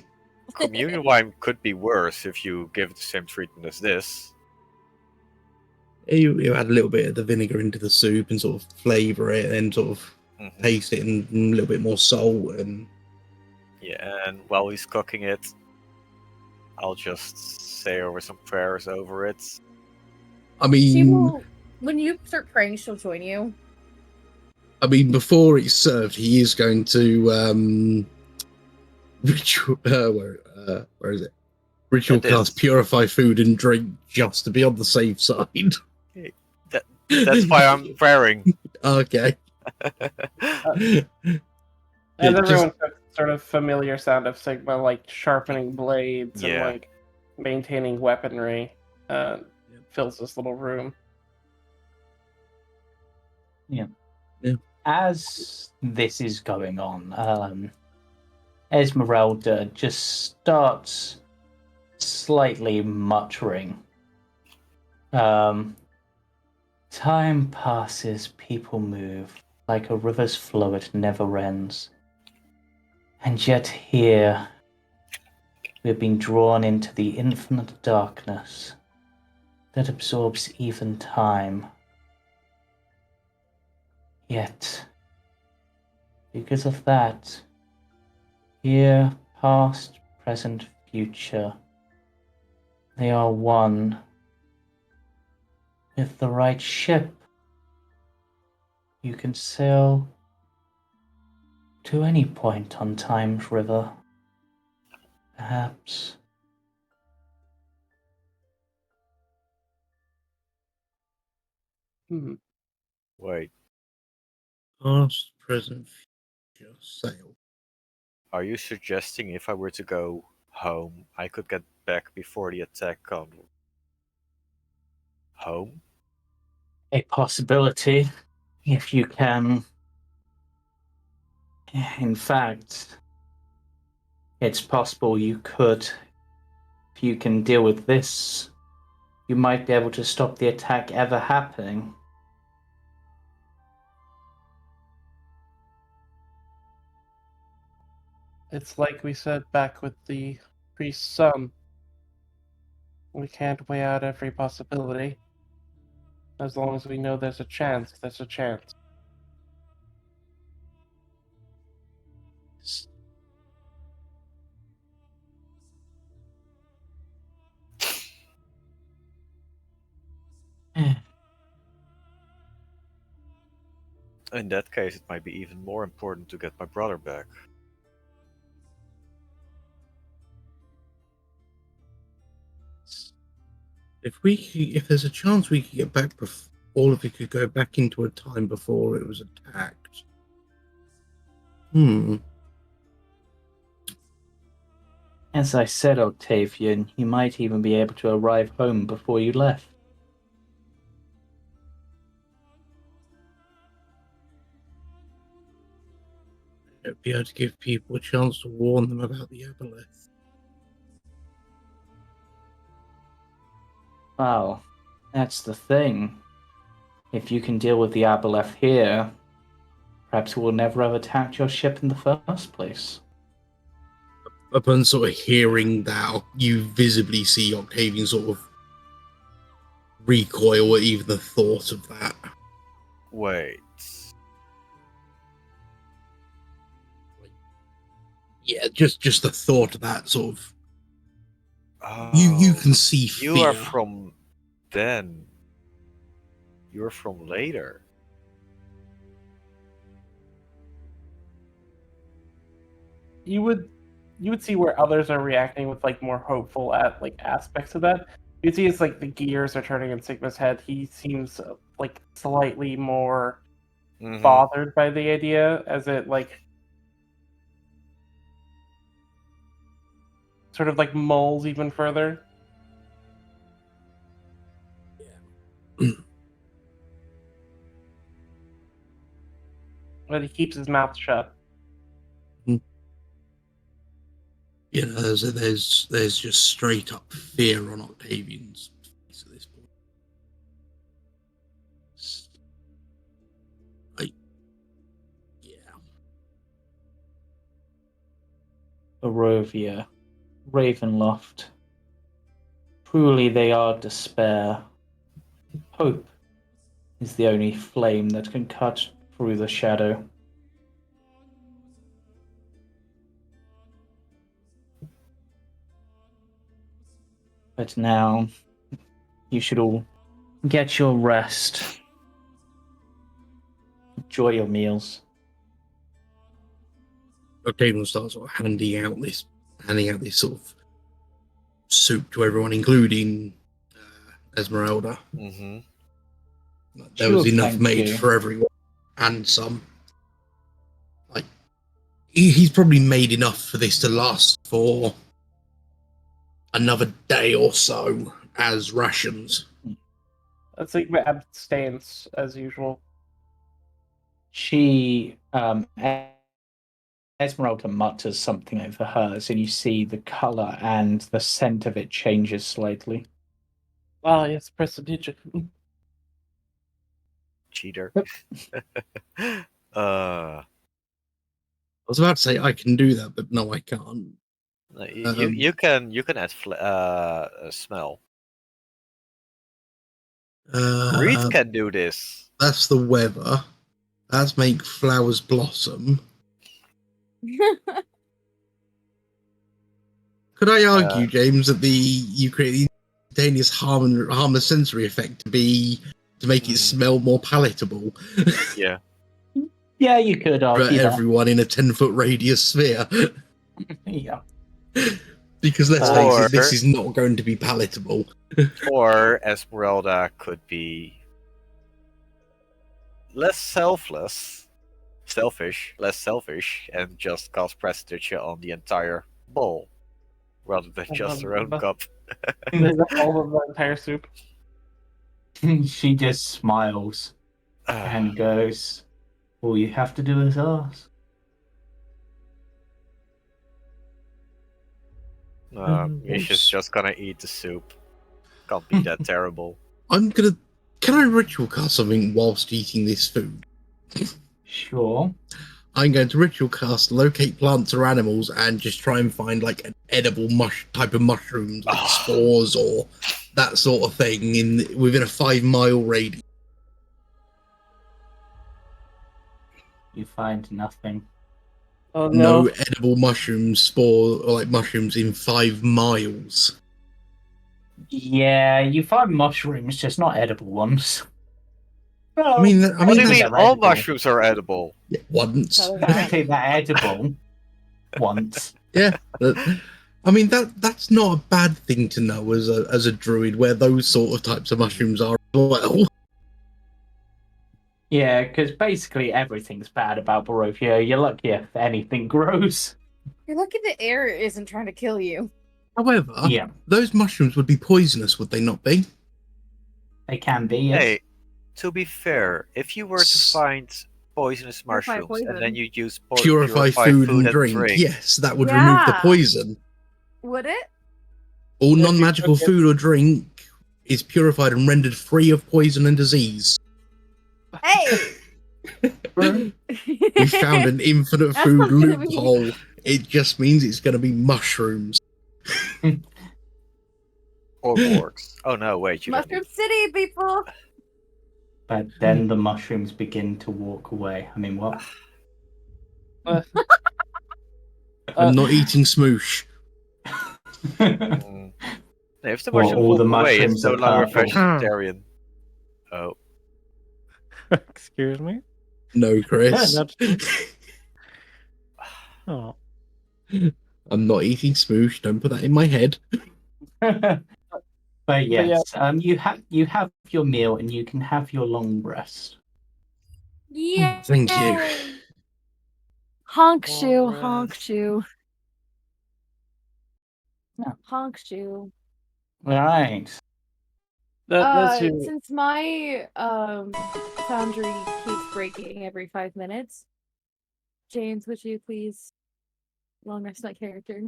communion wine could be worse if you give it the same treatment as this. you add a little bit of the vinegar into the soup and sort of flavour it, and then sort of Mhm. taste it, and a little bit more salt. And Yeah, and while he's cooking it, I'll just say over some prayers over it. I she mean, will. When you start praying, she'll join you. before it's served, he is going to ritual. Where is it? Ritual That is- cast purify food and drink just to be on the safe side. That's why I'm praying. Okay. As Yeah, everyone sort of familiar sound of Sigma, like sharpening blades and Yeah. like maintaining weaponry, fills this little room. As this is going on, Esmeralda just starts slightly muttering. Time passes, people move, like a river's flow, it never ends. And yet here, we've been drawn into the infinite darkness that absorbs even time. Yet, because of that, here, past, present, future, they are one. With the right ship, you can sail to any point on Time's river. Perhaps. Wait, Past, present, future, sail. are you suggesting if I were to go home, I could get back before the attack comes? Home? A possibility, if you can. In fact, it's possible you could. If you can deal with this, you might be able to stop the attack ever happening. It's like we said back with the priest's son. We can't weigh out every possibility. As long as we know there's a chance, there's a chance. In that case, it might be even more important to get my brother back. If there's a chance we could get back, all of it could go back into a time before it was attacked. As I said, Octavian, you might even be able to arrive home before you left. It'd be able to give people a chance to warn them about the aboleth. Well, that's the thing. If you can deal with the aboleth here, perhaps we'll never have attacked your ship in the first place. Upon sort of hearing that, you visibly see Octavian sort of recoil at even the thought of that. Wait. Yeah, just the thought of that sort of. Oh, You can see you fear. are from then. You're from later. You would you would see where others are reacting with like more hopeful at like aspects of that. You see, it's like the gears are turning in Sigma's head. He seems like slightly more bothered by the idea, as it like sort of like mulls even further. But he keeps his mouth shut. You know, there's just straight up fear on Octavian's face at this point. Like, yeah. Barovia, Ravenloft. Truly they are despair. Hope is the only flame that can cut through the shadow. But now, you should all get your rest. Enjoy your meals. Octavian starts sort of handing out this sort of soup to everyone, including Esmeralda. Mm-hmm. There was Sure, enough thank made you. for everyone, and some. Like, he's probably made enough for this to last for another day or so as rations. That's like abstains as usual. She, Esmeralda mutters something over hers, and you see the colour and the scent of it changes slightly. Ah, yes, prestidigit. Cheater. I was about to say I can do that, but no, I can't. You can add smell. Reed can do this. That's the weather. That's make flowers blossom. Could I argue, James, that you create the instantaneous harmless sensory effect to make it smell more palatable? Yeah. Yeah, you could For argue that. everyone in a 10-foot radius sphere. Yeah. Because let's face it, this is not going to be palatable. Or Esmeralda could be less selfish, and just cast prestige on the entire bowl, rather than just her own cup. All of the entire soup. She just smiles and goes, "All you have to do is ask." Misha's just gonna eat the soup. Can't be that terrible. Can I ritual cast something whilst eating this food? Sure. I'm going to ritual cast locate plants or animals and just try and find like an edible type of mushrooms, like spores or that sort of thing within a 5-mile radius. You find nothing. Oh No edible mushrooms, spore, or like mushrooms in 5 miles. Yeah, you find mushrooms, just not edible ones. I mean, what do you mean all mushrooms are edible? Yeah, once. I think they're edible once. Yeah, I mean that's not a bad thing to know as a druid, where those sort of types of mushrooms are as well. Yeah, because basically everything's bad about Barovia. You're lucky if anything grows. You're lucky the air isn't trying to kill you. However, Yeah, those mushrooms would be poisonous, would they not be? they can be. Yes. Hey, to be fair, if you were to find poisonous Purify mushrooms poison. and then you use Purify food and drink. Yes, that would remove the poison. Would it? All non-magical food or drink is purified and rendered free of poison and disease. Hey! We found an infinite That's food not gonna loophole. It just means it's going to be mushrooms. Or orcs. Oh no, wait, you don't Mushroom City, people! But then the mushrooms begin to walk away. I mean, what? I'm not eating smoosh. If the Or mushrooms all walk the away, it's mushrooms no are longer purple. vegetarian. Oh. Excuse me? No, Chris. Oh. I'm not eating smoosh. Don't put that in my head. But yes, yeah. you have your meal and you can have your long rest. Yeah. Thank you. Honk Long shoe, rest. honk shoe. Yeah. Honk shoe. Right. That's your... Since my foundry keeps breaking every 5 minutes, James, would you please long rest that character?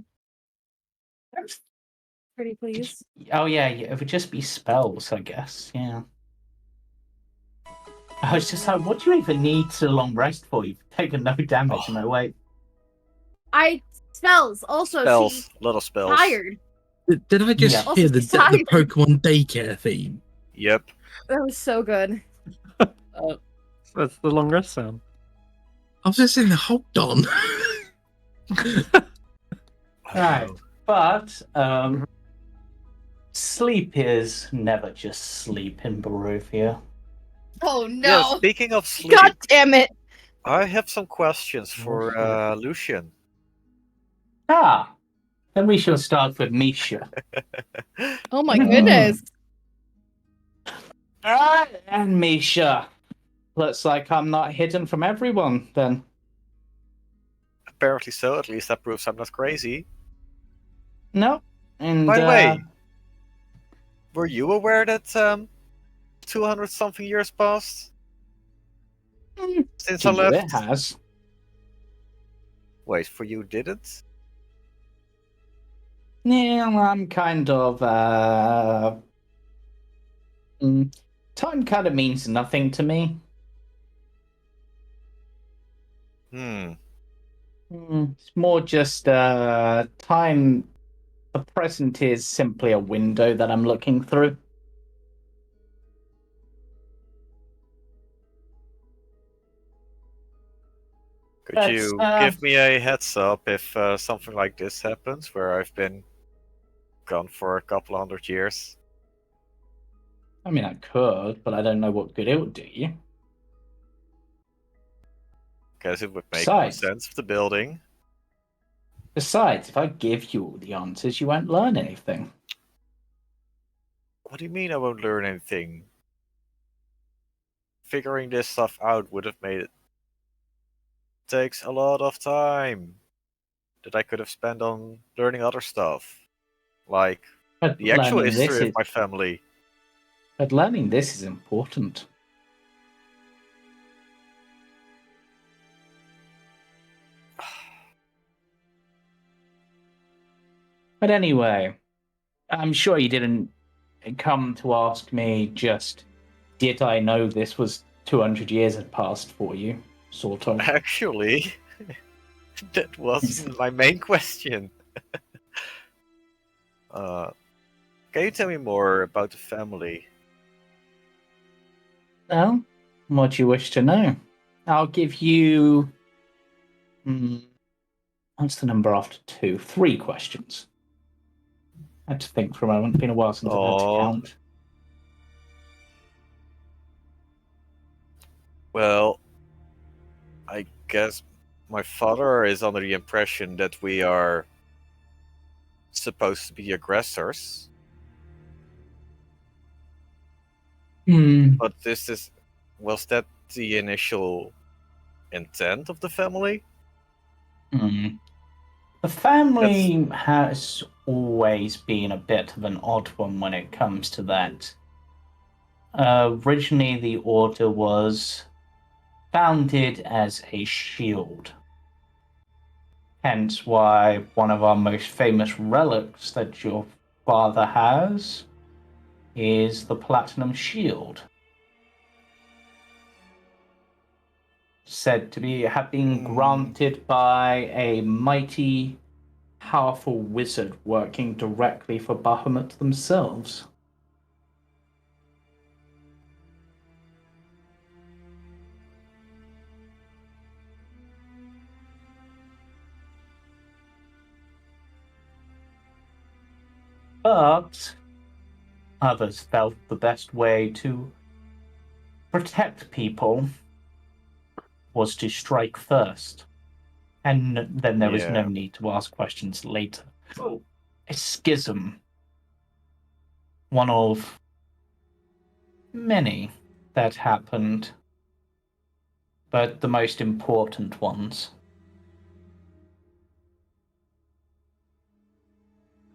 Pretty please. Oh yeah, it would just be spells, I guess. Yeah. I was just like, what do you even need to long rest for? You've taken no damage. Oh. No, wait. Spells. Also, Spells, little she's spells. tired. Did I just Yeah. hear Also, the she's tired. Pokemon daycare theme? Yep. That was so good. That's the long rest sound. I was just in the hold on. Right. But sleep is never just sleep in Barovia. Oh Yeah, no! speaking of sleep, God damn it! I have some questions for Lucian. Ah, then we shall start with Misha. Oh my goodness! Alright, and Misha. Looks like I'm not hidden from everyone, then. Apparently so, at least that proves I'm not crazy. No. And, By the way, were you aware that 200-something years passed since to I you left? it has. Wait, for you didn't? Yeah, I'm kind of, time kind of means nothing to me. It's more just, time... The present is simply a window that I'm looking through. Could you give me a heads up if something like this happens, where I've been gone for a couple 100 years? I mean, I could, but I don't know what good it would do you. Guess it would make more sense of the building. Besides, if I give you all the answers, you won't learn anything. What do you mean I won't learn anything? Figuring this stuff out would have made it takes a lot of time that I could have spent on learning other stuff, like the actual history of my family. But learning this is important. But anyway, I'm sure you didn't come to ask me just, did I know this was 200 years had passed for you? Sort of. Actually, that wasn't my main question. Can you tell me more about the family? Well, what do you wish to know? I'll give you... what's the number after 2? 3 questions. I had to think for a moment. It's been a while since I've had to count. Well, I guess my father is under the impression that we are supposed to be aggressors. But was that the initial intent of the family? The family has always been a bit of an odd one when it comes to that. Originally, the order was founded as a shield. Hence why one of our most famous relics that your father has is the Platinum Shield. Said to have been granted by a mighty, powerful wizard working directly for Bahamut themselves. But others felt the best way to protect people was to strike first. And then there was no Yeah. need to ask questions later. A schism. One of many that happened, but the most important ones.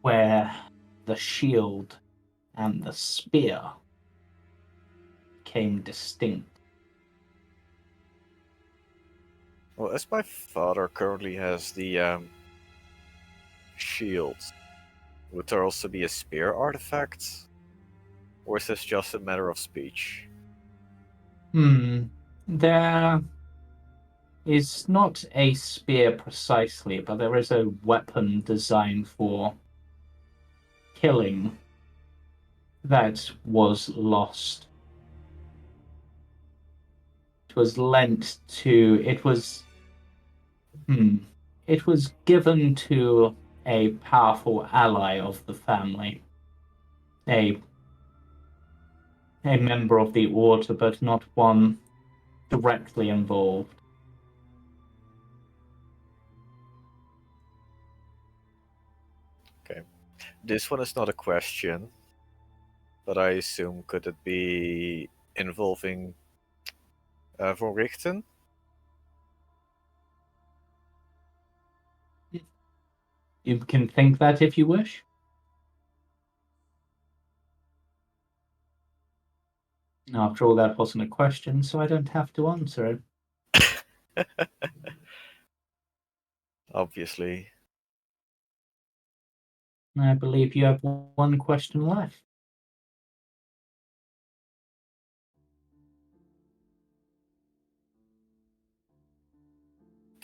Where the shield and the spear became distinct. Well, as my father currently has the shield, would there also be a spear artifact? Or is this just a matter of speech? There is not a spear precisely, but there is a weapon designed for killing that was lost. It was lent to. It was given to a powerful ally of the family, a member of the order, but not one directly involved. Okay. This one is not a question, but I assume could it be involving Von Richten? You can think that if you wish. After all, that wasn't a question, so I don't have to answer it. Obviously. I believe you have one question left.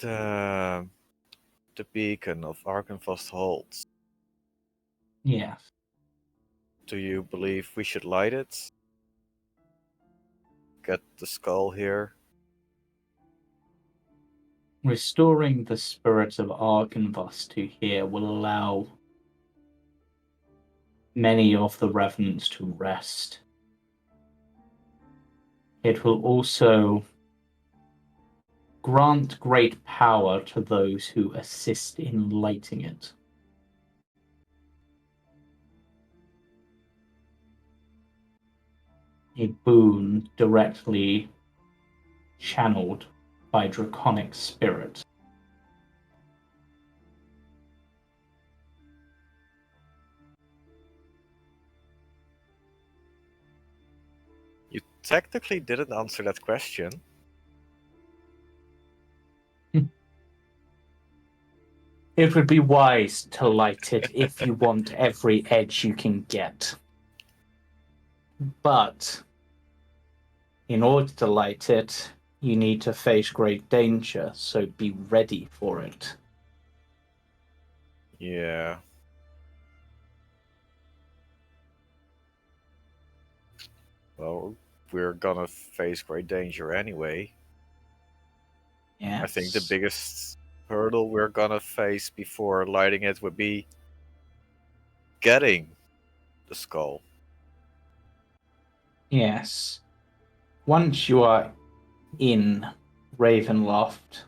The beacon of Arkenvost holds. Yes. Do you believe we should light it? Get the skull here? Restoring the spirit of Arkenvost to here will allow many of the revenants to rest. It will also grant great power to those who assist in lighting it. A boon directly channeled by draconic spirit. You technically didn't answer that question. It would be wise to light it if you want every edge you can get. But in order to light it, you need to face great danger, so be ready for it. Yeah. Well, we're gonna face great danger anyway. Yes. I think the biggest hurdle we're gonna face before lighting it would be getting the skull. Yes. Once you are in Ravenloft,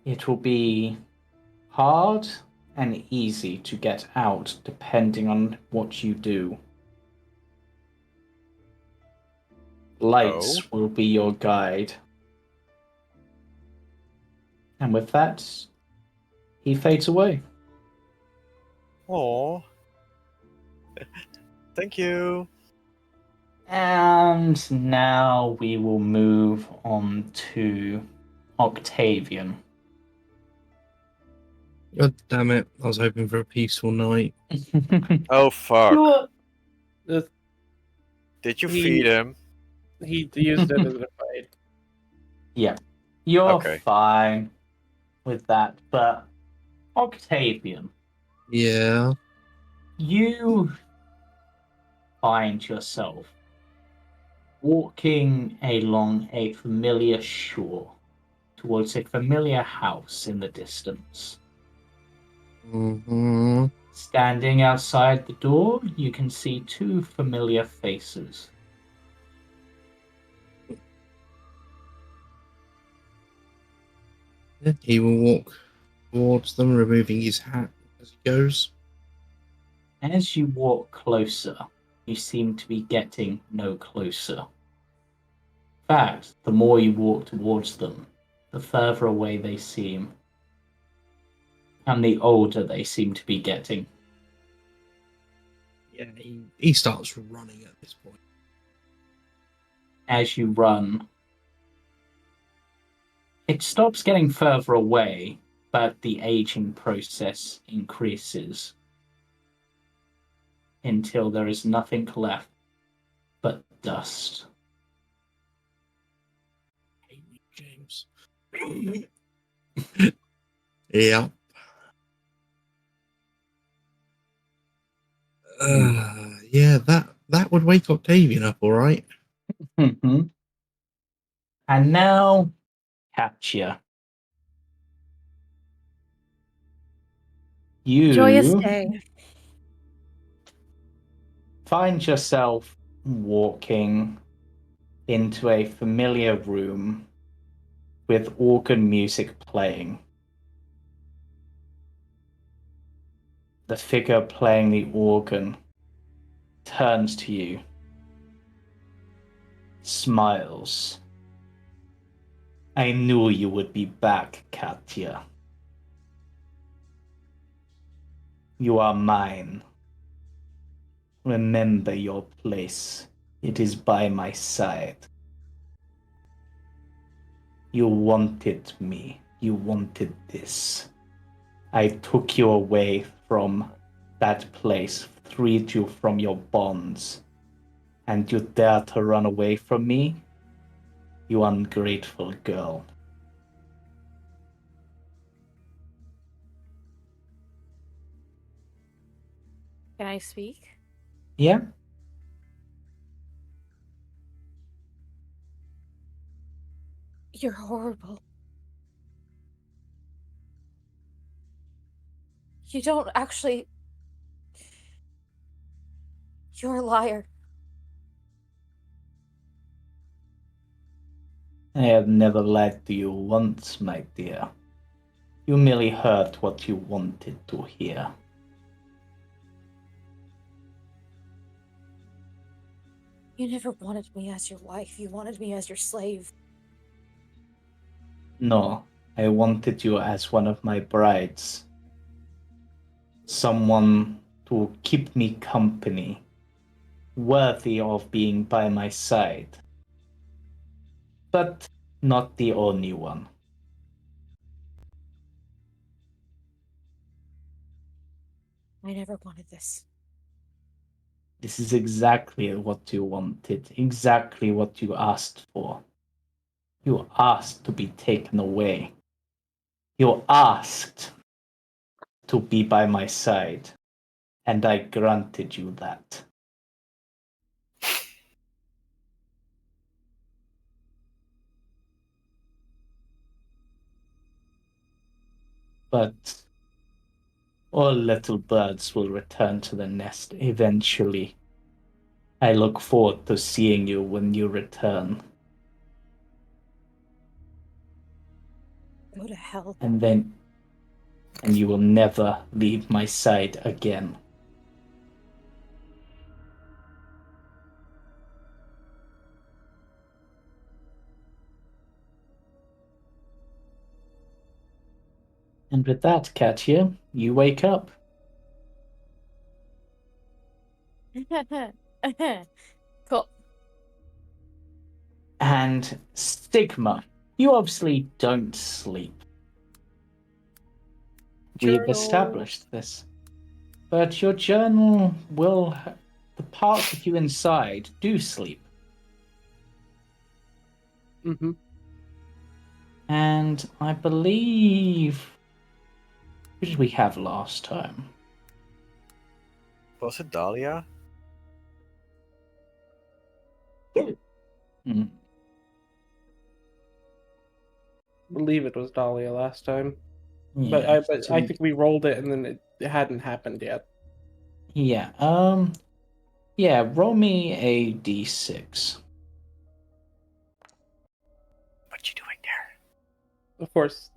it will be hard and easy to get out depending on what you do. Lights will be your guide. And with that, he fades away. Aww. Thank you. And now we will move on to Octavian. God damn it. I was hoping for a peaceful night. Oh, fuck. This- Did you He- feed him? He used it as a fight. Yeah, you're Okay. fine with that, but Octavian, Yeah. you find yourself walking along a familiar shore towards a familiar house in the distance. Mm-hmm. Standing outside the door, you can see two familiar faces. Yeah, he will walk towards them, removing his hat as he goes. As you walk closer, you seem to be getting no closer. In fact, the more you walk towards them, the further away they seem, and the older they seem to be getting. Yeah, he starts running at this point. As you run, it stops getting further away, but the aging process increases until there is nothing left but dust. James. Yeah. Yeah, that would wake Octavian up, all right. And now, Katia. You Joyous day. find yourself walking into a familiar room with organ music playing. The figure playing the organ turns to you, smiles. I knew you would be back, Katia. You are mine. Remember your place. It is by my side. You wanted me. You wanted this. I took you away from that place, freed you from your bonds, and you dare to run away from me? You ungrateful girl. Can I speak? Yeah? You're horrible. You don't actually... You're a liar. I have never lied to you once, my dear. You merely heard what you wanted to hear. You never wanted me as your wife. You wanted me as your slave. No, I wanted you as one of my brides. Someone to keep me company, worthy of being by my side. But not the only one. I never wanted this. This is exactly what you wanted, exactly what you asked for. You asked to be taken away. You asked to be by my side, and I granted you that. But all little birds will return to the nest eventually. I look forward to seeing you when you return. Go to hell. And you will never leave my side again. And with that, Katia, you wake up. Cool. And Stigma, you obviously don't sleep. We've Journal. established this. But your journal will... The parts of you inside do sleep. Mm-hmm. And I believe... Who did we have last time? Was it Dahlia? Hmm. Believe it was Dahlia last time. Yeah, But I think we rolled it and then it hadn't happened yet. Yeah, yeah, roll me a d6. What you doing there? Of course.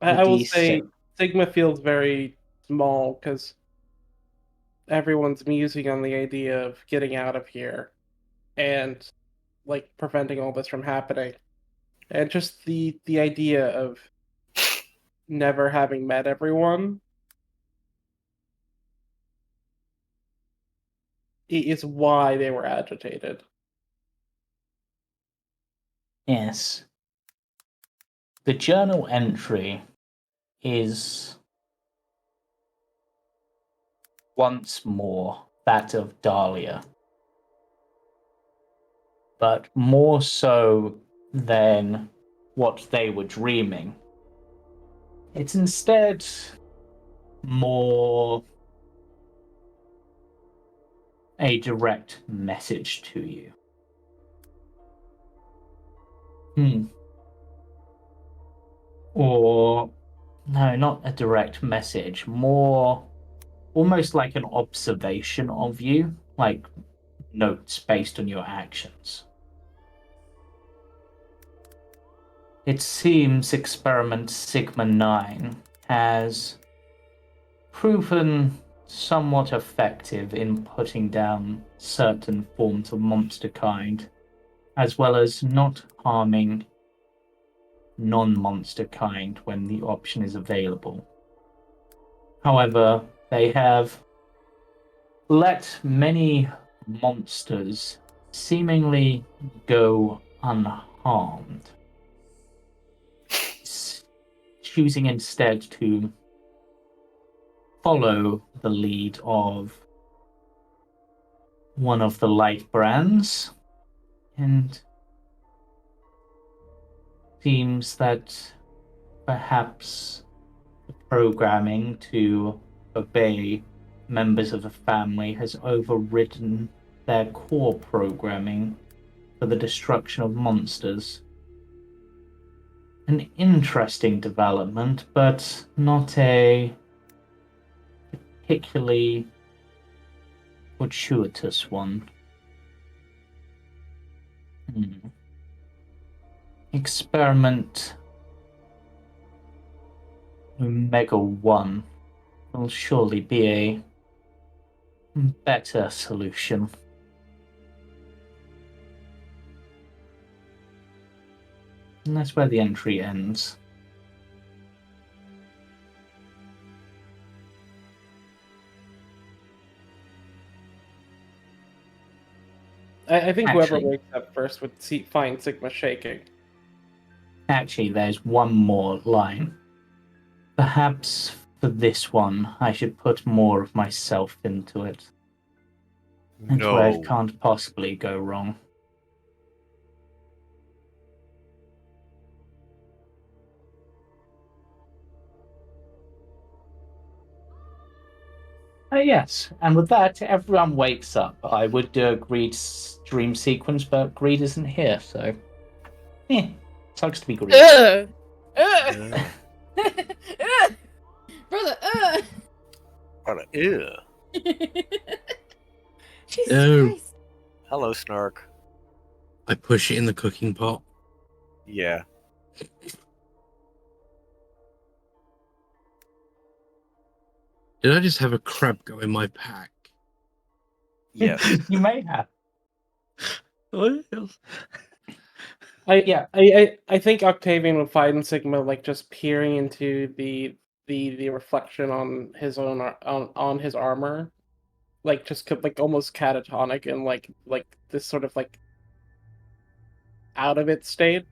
I will D6. say Sigma feels very small because everyone's musing on the idea of getting out of here and like preventing all this from happening. And just the idea of never having met everyone is why they were agitated. Yes. The journal entry is once more that of Dahlia, but more so than what they were dreaming. It's instead more a direct message to you. Or, no, not a direct message, more almost like an observation of you, like notes based on your actions. It seems experiment Sigma 9 has proven somewhat effective in putting down certain forms of monster kind, as well as not harming non-monster kind when the option is available. However, they have let many monsters seemingly go unharmed, choosing instead to follow the lead of one of the light brands, and seems that perhaps the programming to obey members of the family has overridden their core programming for the destruction of monsters. An interesting development, but not a particularly fortuitous one. Experiment Omega 1 will surely be a better solution. And that's where the entry ends. I think whoever Actually- wakes up first would find Sigma shaking. Actually, there's one more line. Perhaps for this one, I should put more of myself into it. That's where it No. can't possibly go wrong. Yes, and with that, everyone wakes up. I would do a Greed's dream sequence, but Greed isn't here, so... sucks to be Greed. Ugh. Yeah. Brother, Brother, ew. Jesus No. Christ. Hello, Snark. I push it in the cooking pot. Yeah. Did I just have a crab go in my pack? Yes. You may have. I think Octavian would find Sigma like just peering into the reflection on his own on his armor, like just like almost catatonic and like this sort of like out of it state.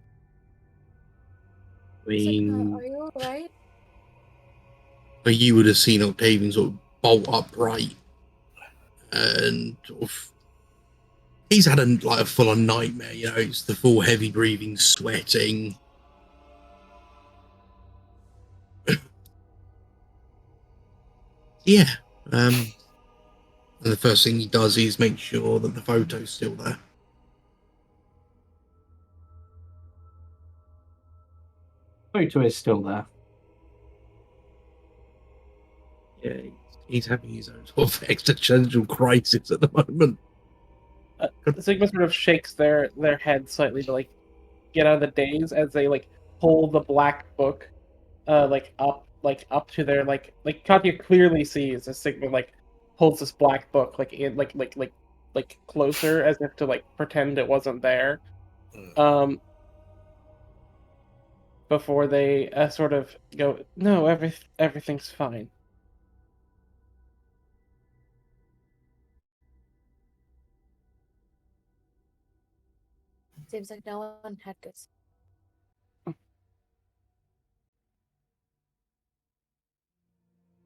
I Sigma, mean, are you alright? but you would have seen Octavian sort of bolt upright, and sort of, he's had a full-on nightmare. You know, it's the full heavy breathing, sweating. Yeah. And the first thing he does is make sure that the photo's still there. Photo is still there. Yeah, he's having his own sort of existential crisis at the moment. Sigma sort of shakes their head slightly, but like get out of the daze as they like pull the black book up to their like Katia clearly sees as Sigma like pulls this black book like in like closer as if to like pretend it wasn't there. Before they sort of go, no, everything's fine. Seems like no one had good.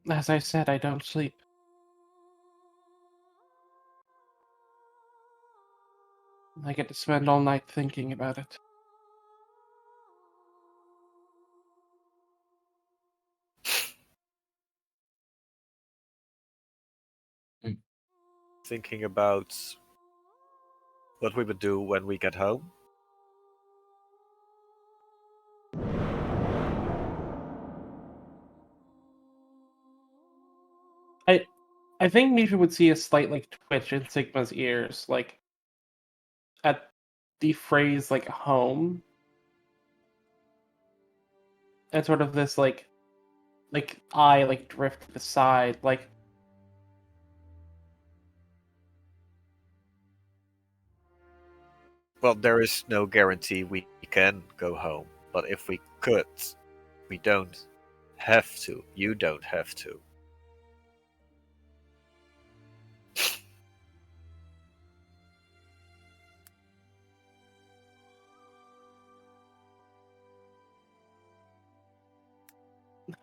As I said, I don't sleep. I get to spend all night thinking about it. Thinking about what we would do when we get home. I think Misha would see a slight like twitch in Sigma's ears, like at the phrase like home. And sort of this like eye like drift to the side, like Well, there is no guarantee we can go home, but if we could, we don't have to. You don't have to.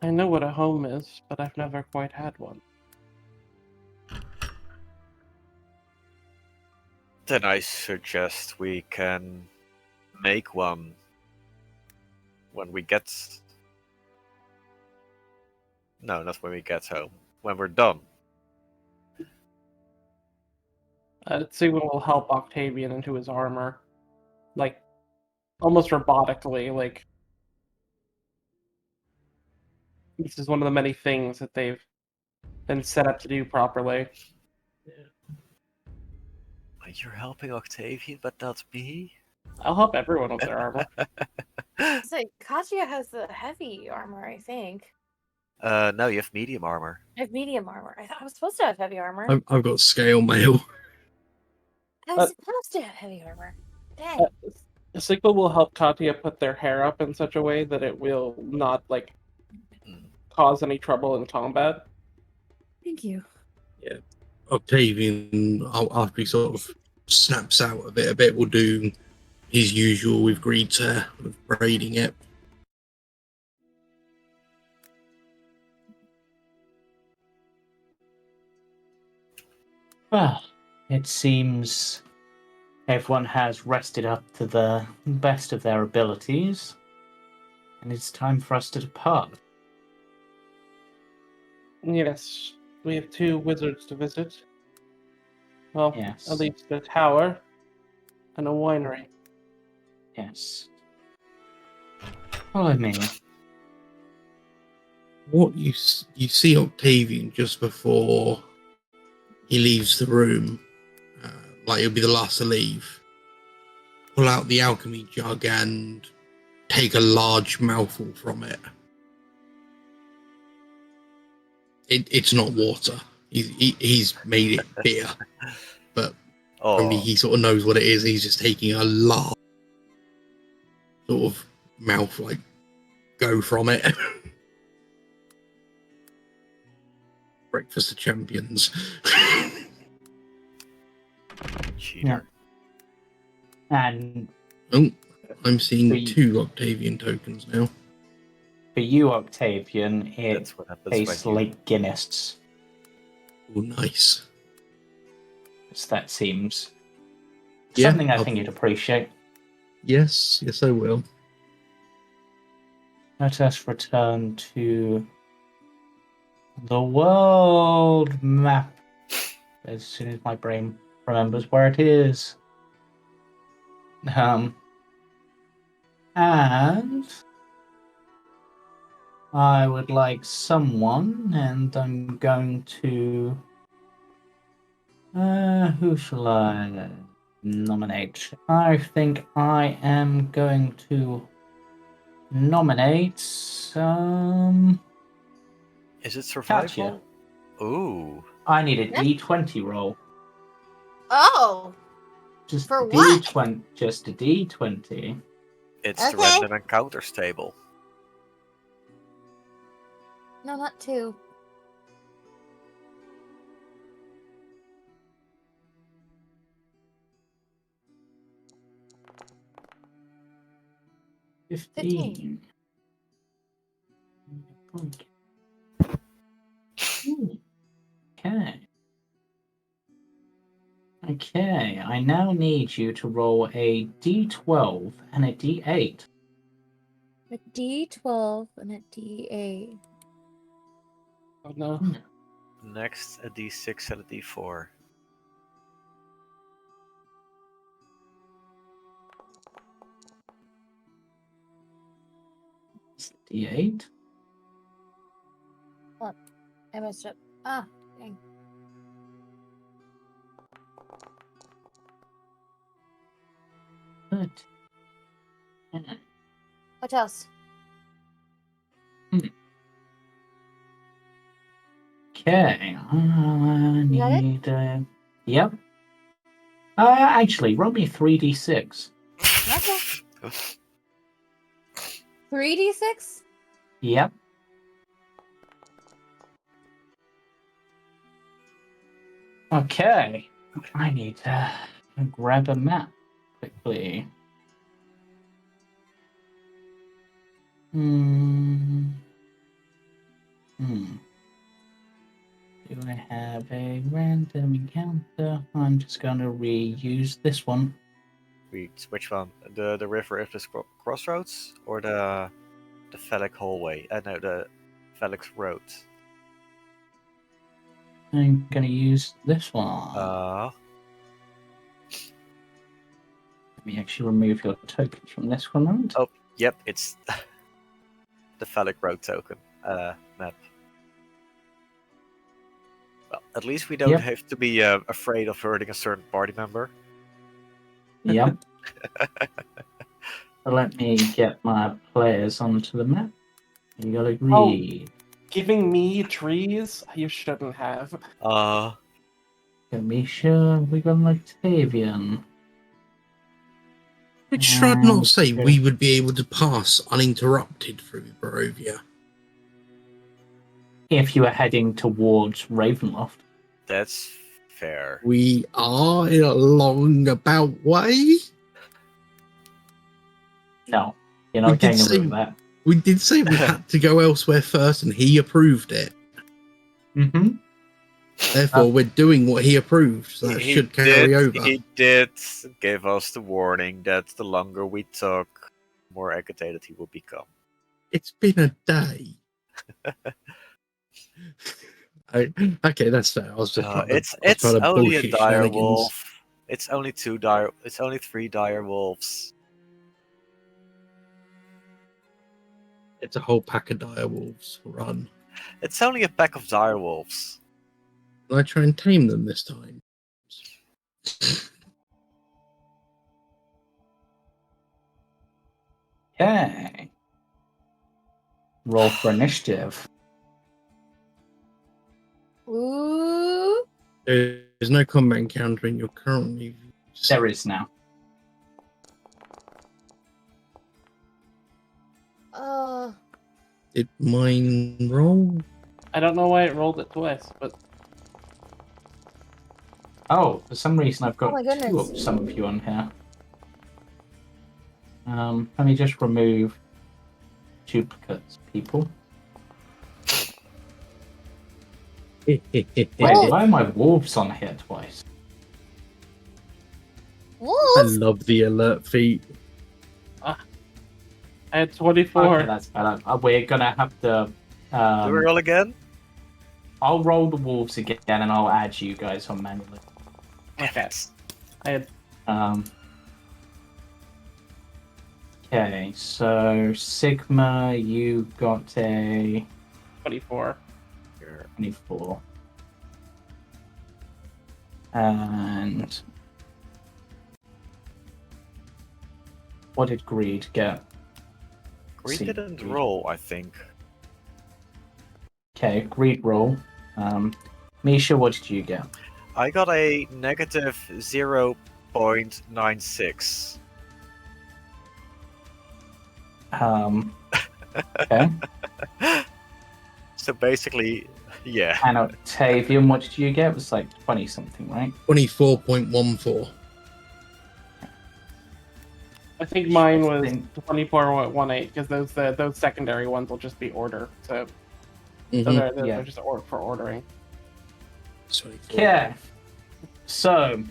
I know what a home is, but I've never quite had one. Then I suggest we can make one when we get... No, not when we get home. When we're done. Sigma will help Octavian into his armor, like almost robotically. Like this is one of the many things that they've been set up to do properly. You're helping Octavian, but not me? I'll help everyone with their armor. It's like Katia has the heavy armor, I think. No, you have medium armor. I have medium armor. I thought I was supposed to have heavy armor. I've got scale mail. I was supposed to have heavy armor. Dang. Sigma will help Katia put their hair up in such a way that it will not like cause any trouble in combat. Thank you. Yeah, Octavian, after he sort of snaps out of it a bit, will do his usual with Greed's hair, with braiding it. Well, it seems everyone has rested up to the best of their abilities, and it's time for us to depart. Yes, we have 2 wizards to visit. Well, Yes. at least a tower and a winery. Yes. Follow me. What you see Octavian just before he leaves the room, like he'll be the last to leave, pull out the alchemy jug and take a large mouthful from it. It's not water. He's made it beer, but only he sort of knows what it is. He's just taking a large sort of mouth, like, go from it. Breakfast of Champions. Cheater. And Oh, I'm seeing For you- 2 Octavian tokens now. for you, Octavian, it That's what happens tastes when you... like Guinness. Oh, nice. As that seems Yeah, something I think you'd appreciate. Yes, I will. Let us return to the world map as soon as my brain remembers where it is. And I would like someone, and I'm going to... who shall I... nominate? I think I am going to nominate Is it survival? Katia. Ooh. I need a D20 roll. Oh, Just For a what? D20. Just a D20. It's the Okay. random encounters table. no, not 2. $15. Okay. Okay, I now need you to roll a D12 and a D8. A D12 and a D8. Oh no. Next, a D6 and a D4. D8. I messed up. Ah, dang. Good. What else? Okay, I You got it? need. Yep. Actually, roll me 3d6. Okay. 3d6? Yep. Okay. I need to grab a map quickly. Do I have a random encounter? I'm just going to reuse this one. Which one? The River of the Crossroads or the Phallic Hallway? No, the Phallic Road. I'm going to use this one. Let me actually remove your tokens from this one. Right? Oh, yep, it's the Phallic Road token map. Well, at least we don't Yep. have to be afraid of hurting a certain party member. Yep. So let me get my players onto the map. You gotta agree. Giving me trees? You shouldn't have. Misha, we got an Octavian. Did Strahd not And- say we would be able to pass uninterrupted through Barovia? If you were heading towards Ravenloft. That's fair. We are in a long about way. No, you're not We did getting say- away with that. We did say we had to go elsewhere first, and he approved it. Mm-hmm. Therefore, we're doing what he approved, so that should carry over. He did give us the warning that the longer we took, the more agitated he will become. It's been a day. Okay, that's fair. I was just trying to, It's trying to only a bullshit dire shenanigans. wolf. It's only 3 dire wolves. It's a whole pack of dire wolves. Run. It's only a pack of dire wolves. Will I try and tame them this time? Okay. Roll for initiative. Ooh. There's no combat encounter in your currently. There is now. Did mine roll? I don't know why it rolled it twice, but Oh, for some reason I've got Oh my two goodness. of some of you on here. Let me just remove duplicates, people. Wait, Oh. why are my wolves on here twice? I Wolves? love the alert feat. I had 24. Okay, that's better. We're gonna have to. Do we roll again? I'll roll the wolves again, and I'll add you guys on manually. Okay. I had Okay, so Sigma, you got a 24. 24. And What did Greed get? Greed See, didn't Greed. roll, I think. Okay, Greed roll. Misha, what did you get? I got a negative 0.96. Okay. So basically, yeah. And Octavian, what did you get? It was like 20 something, right? 24.14. I think mine was 24.18 because those secondary ones will just be order. So those Yeah. are just for ordering. Okay. So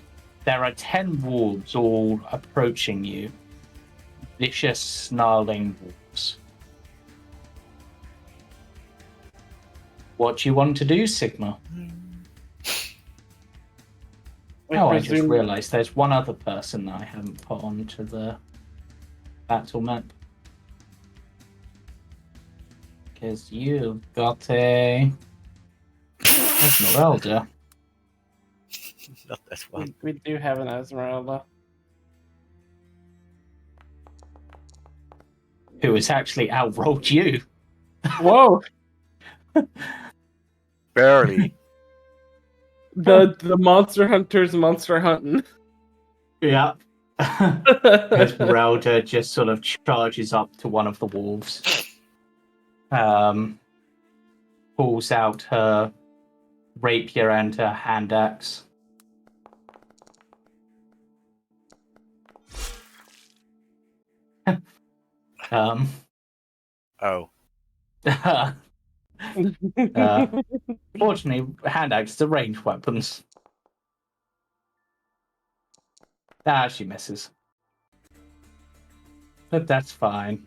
there are 10 wolves all approaching you. Vicious, snarling wolves. What do you want to do, Sigma? I just realised there's one other person that I haven't put onto the battle map. Because you've got a Esmeralda. Not this one. We do have an Esmeralda. Who has actually outrolled you. Whoa! Barely. The monster hunter's monster hunting. Yeah. Esmeralda just sort of charges up to one of the wolves. Pulls out her rapier and her hand axe. Oh. Fortunately, hand axe are ranged weapons. She misses. But that's fine.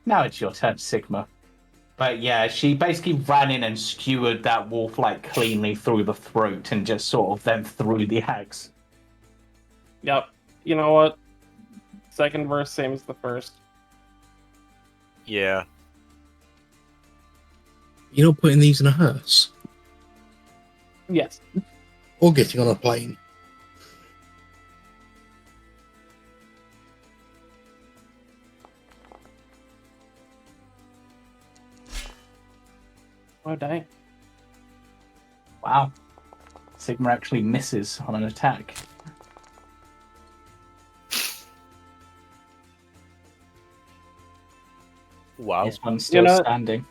Now it's your turn, Sigma. But yeah, she basically ran in and skewered that wolf like cleanly through the throat and just sort of then threw the axe. Yep. You know what? Second verse, same as the first. Yeah. You're not putting these in a hearse? Yes. Or getting on a plane? Oh, dang. Wow. Sigma actually misses on an attack. Wow. This one's still standing.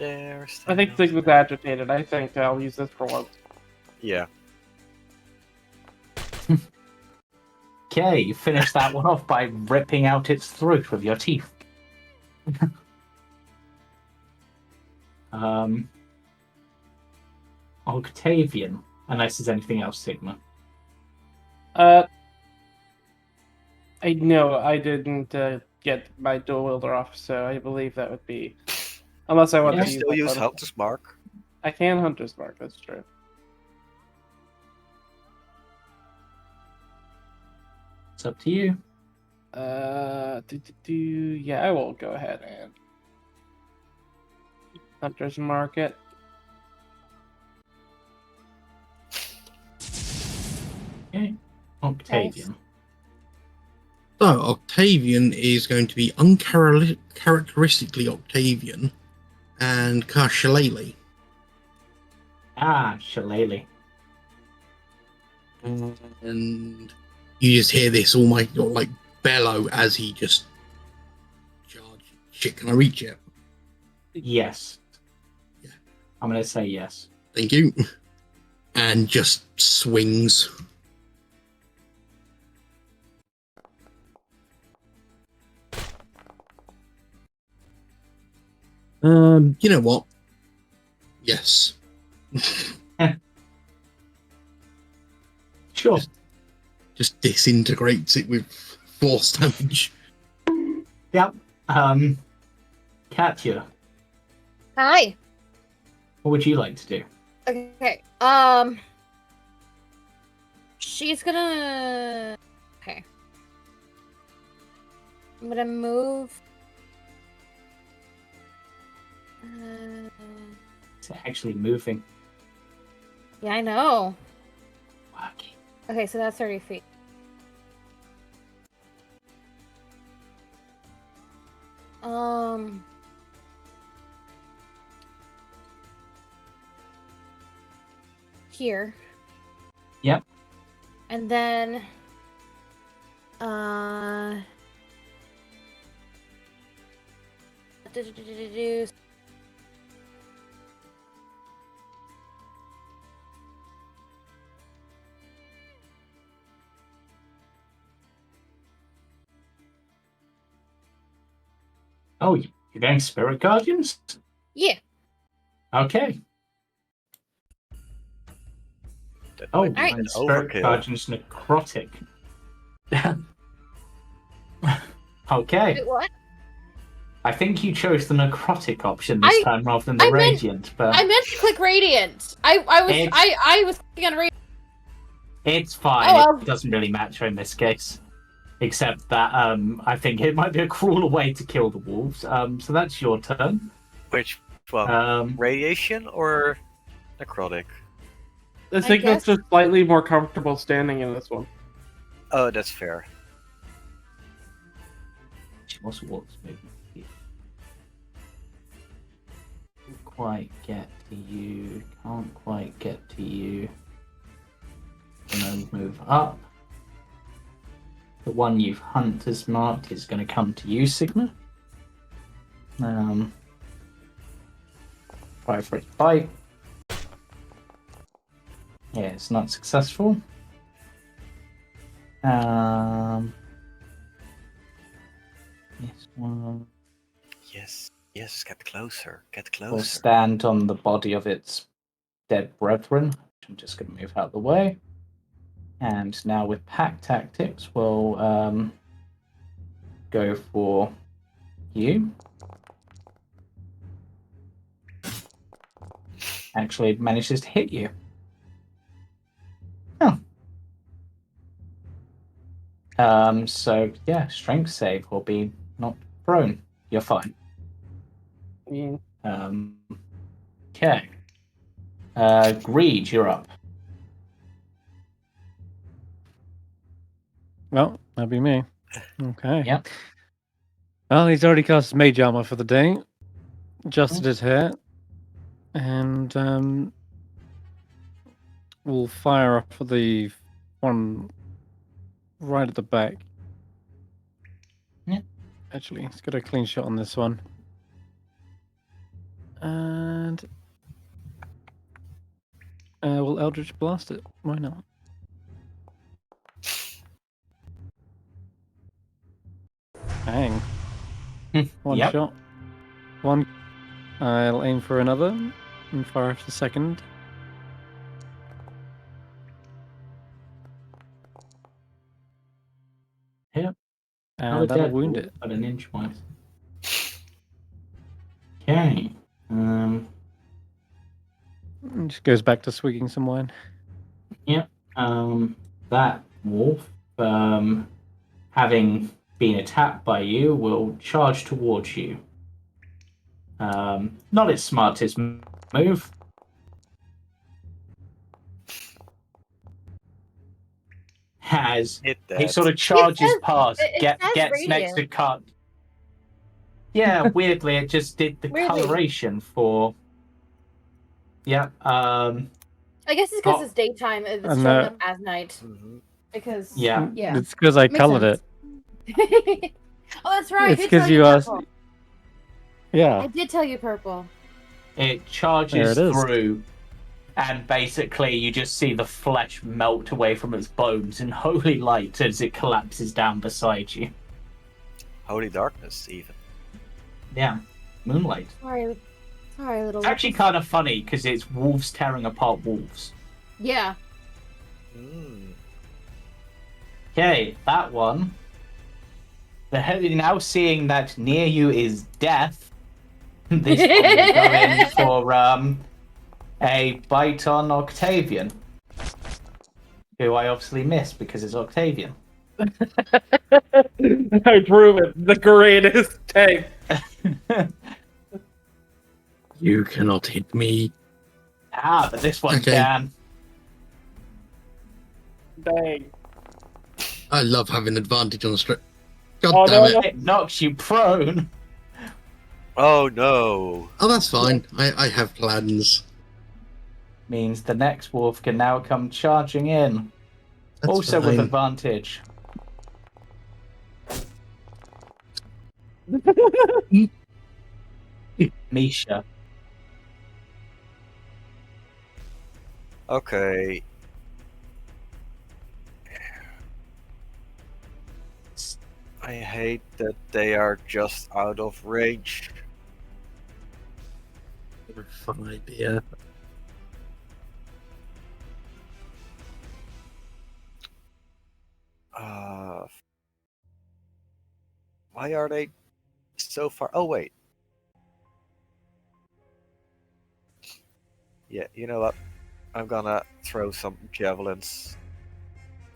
I think Sigma's agitated. I think I'll use this for once. Yeah. Okay, you finish that one off by ripping out its throat with your teeth. Octavian, unless there's anything else, Sigma. I know I didn't get my dual wielder off, so I believe that would be, unless I want You to still use Hunter's Mark. I can Hunter's Mark. That's true. It's up to you. Yeah, I will go ahead and Hunter's Mark it. Okay, Octavian. So, Octavian is going to be uncharacteristically Octavian and cast Shillelagh. Shillelagh. And you just hear this almighty like bellow as he just charges. Shit, can I reach it? Yes. Yeah. I'm going to say yes. Thank you. And just swings. You know what? Yes. Sure. Just disintegrates it with force damage. Yep. Katia, Hi. what would you like to do? Okay. She's gonna. Okay. I'm gonna move. It's actually moving. Yeah, I know. Working. Okay, so that's 30 feet. Here. Yep. And then Oh, you're going Spirit Guardians? yeah. Okay. That Oh, might be Alright. an Spirit overkill. Guardians Necrotic. Okay. Wait, what? I think you chose the Necrotic option this time rather than the I meant- Radiant, but I meant to click Radiant. I was clicking on Radiant. it's fine. Oh, well. It doesn't really matter in this case. Except that I think it might be a crueler way to kill the wolves. So that's your turn. Which one? Um, Radiation or necrotic? I think that's guess- just slightly more comfortable standing in this one. Oh, that's fair. what's wolves maybe? Can't quite get to you. Can't quite get to you. And then move up. The one you've hunters marked is going to come to you, Sigma. Try for its bite. Yeah, it's not successful. This one Yes, get closer. Get will closer. stand on the body of its dead brethren. I'm just going to move out of the way. And now with pack tactics, we'll go for you. Actually manages to hit you. Oh. So yeah, strength save will be not prone. You're fine. Yeah. Okay. Greed, you're up. Well, that'd be me. Okay. Yep. Well, he's already cast Mage Armor for the day. Adjusted his hair. And we'll fire off for the one right at the back. Yeah. Actually, he's got a clean shot on this one. And we'll Eldritch Blast it. Why not? Bang. One Yep. shot. One. I'll aim for another and fire off the second. Yep. And that'll wound it. But an inch wide. Okay. And just goes back to swigging some wine. Yep. That wolf, having been attacked by you, will charge towards you. Not its smartest move. Hit that. He sort of charges says- past, it says gets next to radiant. cut. Yeah, weirdly, it just did the Weirdly. coloration for. Yeah. I guess it's because Oh. it's daytime. It's And, showing up as night. Mhm. Because Yeah. yeah. It's because I Makes colored sense. it. Oh, that's right. It's I did tell because you asked. purple. Yeah. I did tell you purple. It charges There it is. through, and basically you just see the flesh melt away from its bones in holy light as it collapses down beside you. Holy darkness, even. Yeah, moonlight. Sorry, little. It's actually kind of funny because it's wolves tearing apart wolves. Yeah. Mm. Okay, that one. You're now seeing that near you is death. This one will go in for a bite on Octavian, who I obviously missed because it's Octavian. I prove it. The greatest tank. You cannot hit me. But this one Okay. can. Dang. I love having advantage on the strip. God Oh, damn no. it. It knocks you prone. Oh no! Oh, that's fine. I have plans. Means the next wolf can now come charging in. That's Also with fine. advantage. Misha. Okay. I hate that they are just out of range. Fun idea. Why are they so far? Oh wait. Yeah, you know what? I'm gonna throw some javelins.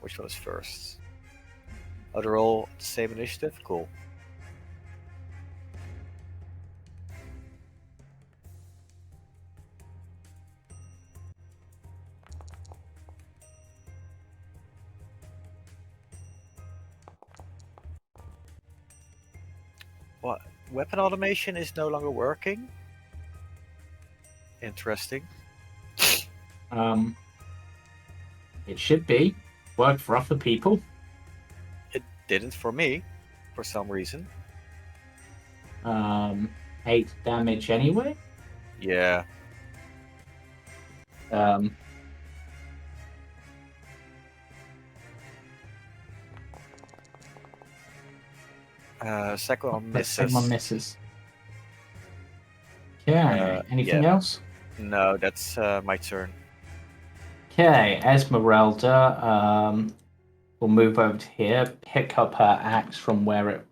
Which one is first? Oh, they're all the same initiative? Cool. What? Weapon automation is no longer working? Interesting. It should be. Worked for other people. It didn't for me, for some reason. 8 damage anyway. Yeah. Second one The misses. second one misses. Okay. Anything yeah. else? No, that's my turn. Okay, Esmeralda will move over to here, pick up her axe from where it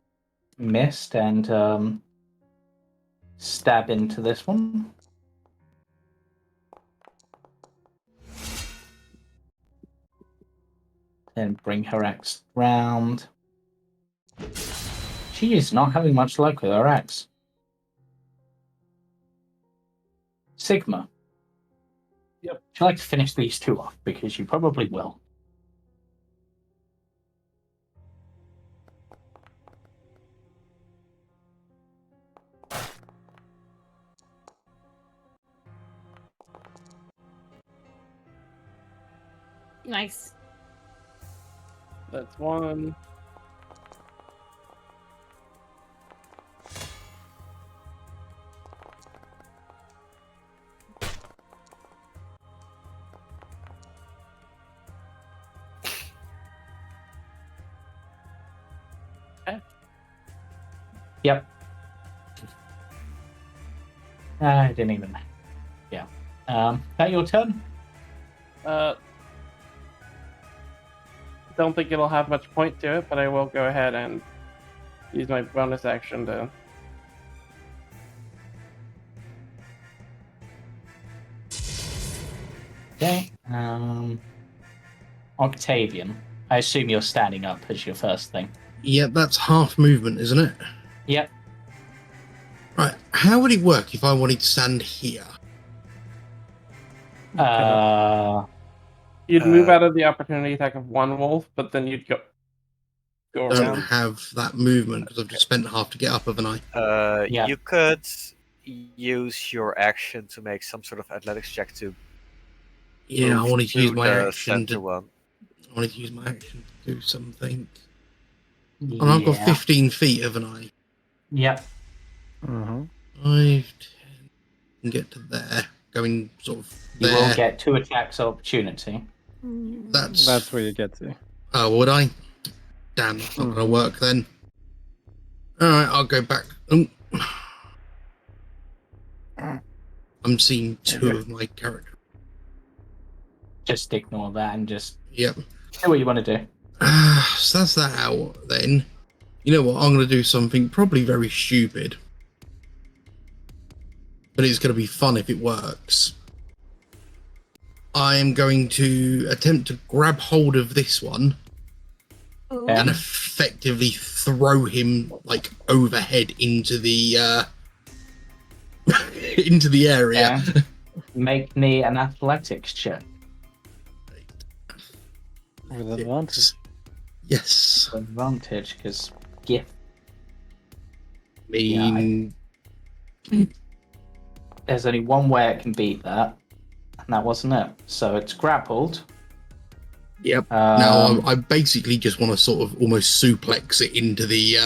missed, and stab into this one. Then bring her axe round. She is not having much luck with her axe. Sigma. Yep. Would you like to finish these two off? Because you probably will. Nice. That's one. Yep. I didn't even. Yeah. That your turn? Don't think it'll have much point to it, but I will go ahead and use my bonus action to. Okay. Octavian. I assume you're standing up as your first thing. Yeah, that's half movement, isn't it? Yep. Right. How would it work if I wanted to stand here? You'd move out of the opportunity attack of one wolf, but then you'd go I don't around. have that movement because I've just spent half to get up, haven't I? Yeah. You could use your action to make some sort of athletics check to Yeah, I move wanted to use to my the action center to. one. I wanted to use my action to do something. And I've got 15 feet, haven't I? Yep. 5, 10. And get to there. Going sort of You there. will get 2 attacks of opportunity. That's where you get to. Oh, would I? Damn, that's not going to work then. Alright, I'll go back. Oh. I'm seeing 2 of my characters. Just ignore that and just Yep. do what you want to do. So that's that out then. You know what? I'm going to do something probably very stupid. But it's going to be fun if it works. I am going to attempt to grab hold of this one and effectively throw him like overhead into the into the area. Okay. Make me an athletics check. With advantage. Yes. Advantage, because gift. I mean, There's only one way it can beat that, and that wasn't it. So it's grappled. Yep. Now I basically just want to sort of almost suplex it into the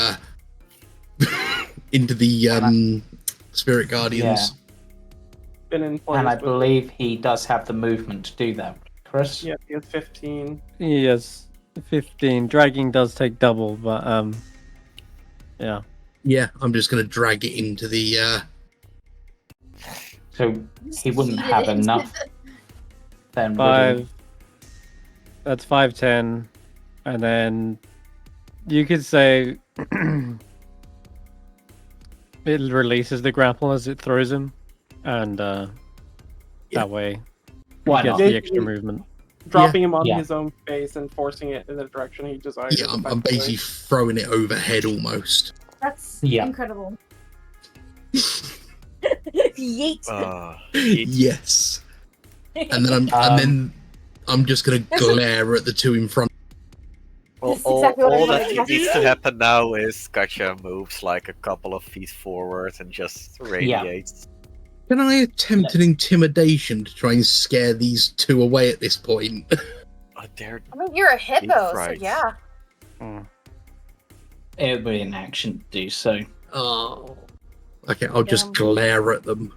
Spirit Guardians. Been in place. And I with- believe he does have the movement to do that, Chris. Yeah, he has 15. Yes, 15. Dragging does take double, but yeah. Yeah, I'm just going to drag it into the. So he wouldn't Yeet it have into enough. Then would 5. That's 5'10", and then you could say it releases the grapple as it throws him, and that way Why he gets not? the extra movement. Dropping him on Yeah. his own face and forcing it in the direction he desires. Yeah, I'm basically throwing it overhead almost. That's Yeah. incredible. Yeet. Yes. And then I'm just going to glare at the two in front. Well, That's exactly what I all wanted that to needs to happen now is Katia moves like a couple of feet forward and just radiates. Can I attempt an intimidation to try and scare these two away at this point? They're I mean, you're a hippo, so right. yeah. It would be an action to do so. Oh. Okay, I'll just glare at them.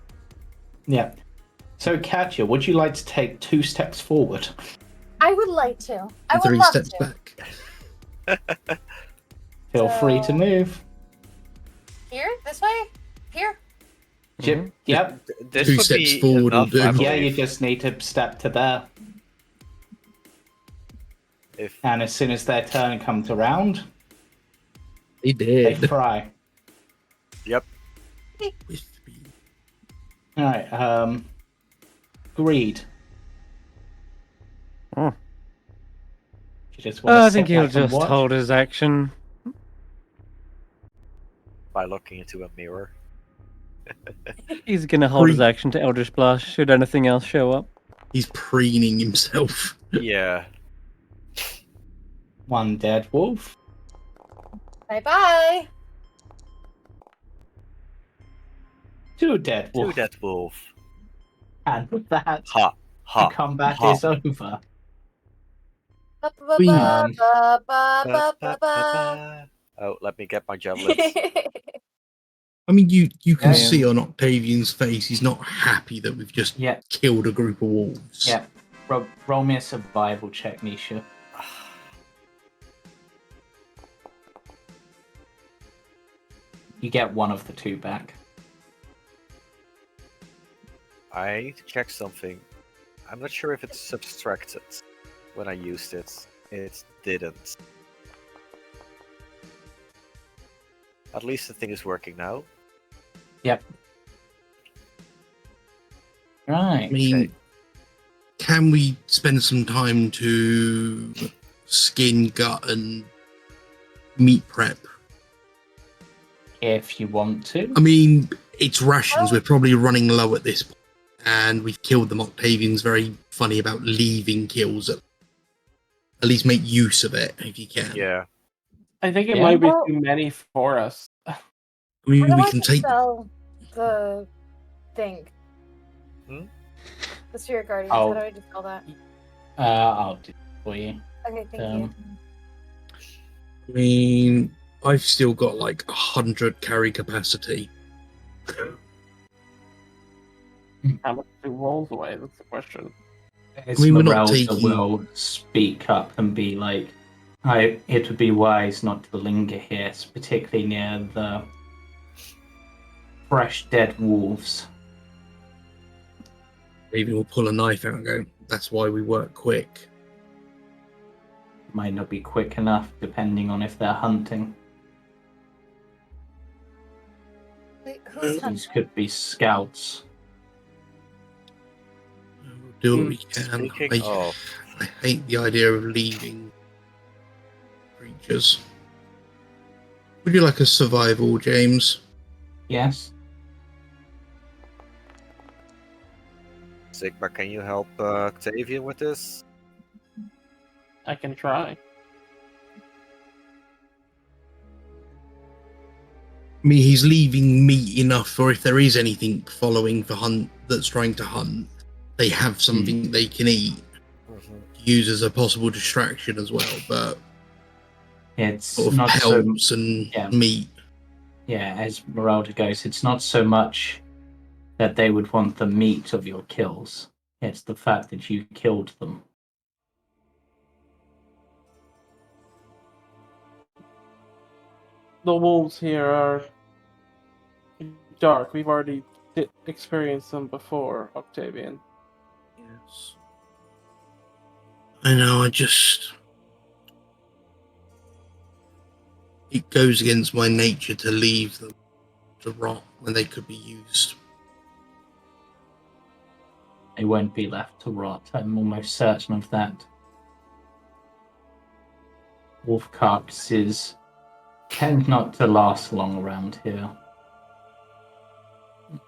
Yeah. So, Katia, would you like to take 2 steps forward? I would like to. I And would 3 love steps to. back. Feel free to move. Here? This way? Here? Yep. This 2 would steps be forward will enough, do. I Yeah, you believe. just need to step to there. And as soon as their turn comes around, They they did. fry. Yep. Alright, Greed. Oh. You just want to I think sit he'll back and just watch? hold his action. By looking into a mirror. He's gonna hold his action to Eldritch Blast should anything else show up. He's preening himself. Yeah. 1 dead wolf. Bye-bye. 2 dead wolf. 2 dead wolf. And with that, Ha. Ha. the combat ha. is over. Ba-ba-ba-ba-ba-ba-ba-ba. Oh, let me get my javelins. I mean, you can Yeah. see on Octavian's face, he's not happy that we've just Yeah. killed a group of wolves. Yeah. Roll me a survival check, Misha. You get 1 of the 2 back. I need to check something. I'm not sure if it's subtracted when I used it. It didn't. At least the thing is working now. Yep. Right. I mean, can we spend some time to skin, gut, and meat prep? If you want to. I mean, it's rations. We're probably running low at this point, and we've killed them. Octavian's very funny about leaving kills. At least make use of it if you can. Yeah. I think it Yeah. might be too many for us. I mean, How do we I can take. spell the thing? Hmm? The Spirit Guardians. Oh. How do I dispel that? I'll do it for you. Okay, thank Um, I mean, I've still got like 100 carry capacity. How much do rolls away? That's the question. We're not Esmeralda taking- will speak up and be like, it would be wise not to linger here, particularly near the fresh dead wolves. Maybe we'll pull a knife out and go, that's why we work quick. Might not be quick enough, depending on if they're hunting. Wait, who's These could be scouts. We'll do what we can. Speaking of, I hate the idea of leaving creatures. Would you like a survival, James? Yes? Sigma, can you help Octavian with this? I can try. I mean, he's leaving meat enough for if there is anything following for hunt that's trying to hunt, they have something they can eat. Use as a possible distraction as well, but It's sort of not so. pelts and Yeah. meat. Yeah, as Meralda goes, it's not so much that they would want the meat of your kills. It's the fact that you killed them. The wolves here are dark. We've already experienced them before, Octavian. Yes. I know, it goes against my nature to leave them to rot when they could be used. They won't be left to rot. I'm almost certain of that. Wolf carcasses tend not to last long around here.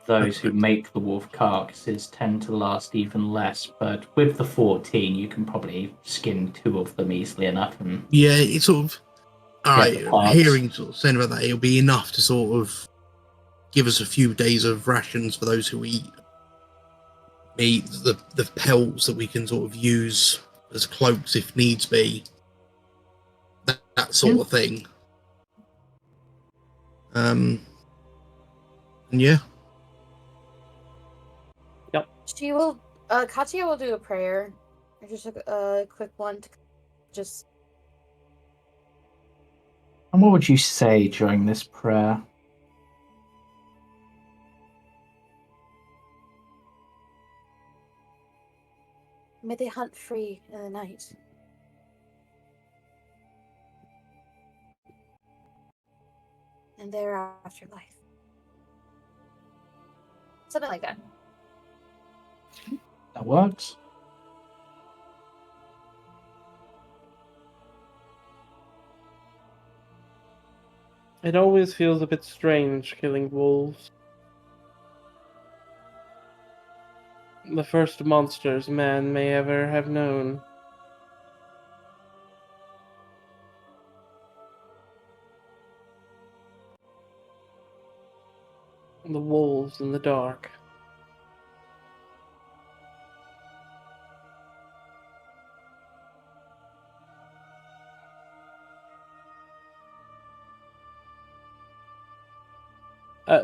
Those who make the wolf carcasses tend to last even less, but with the 14, you can probably skin 2 of them easily enough. And Yeah, it's sort of... the parts. Hearing sort of saying about that, it'll be enough to sort of give us a few days of rations for those who eat meat, the pelts that we can sort of use as cloaks if needs be, that sort of thing. And yeah. Yep. She will. Katia will do a prayer, just a quick one to just. And what would you say during this prayer? May they hunt free in the night. And their afterlife. Something like that. That works. It always feels a bit strange killing wolves. The first monsters man may ever have known. The wolves in the dark.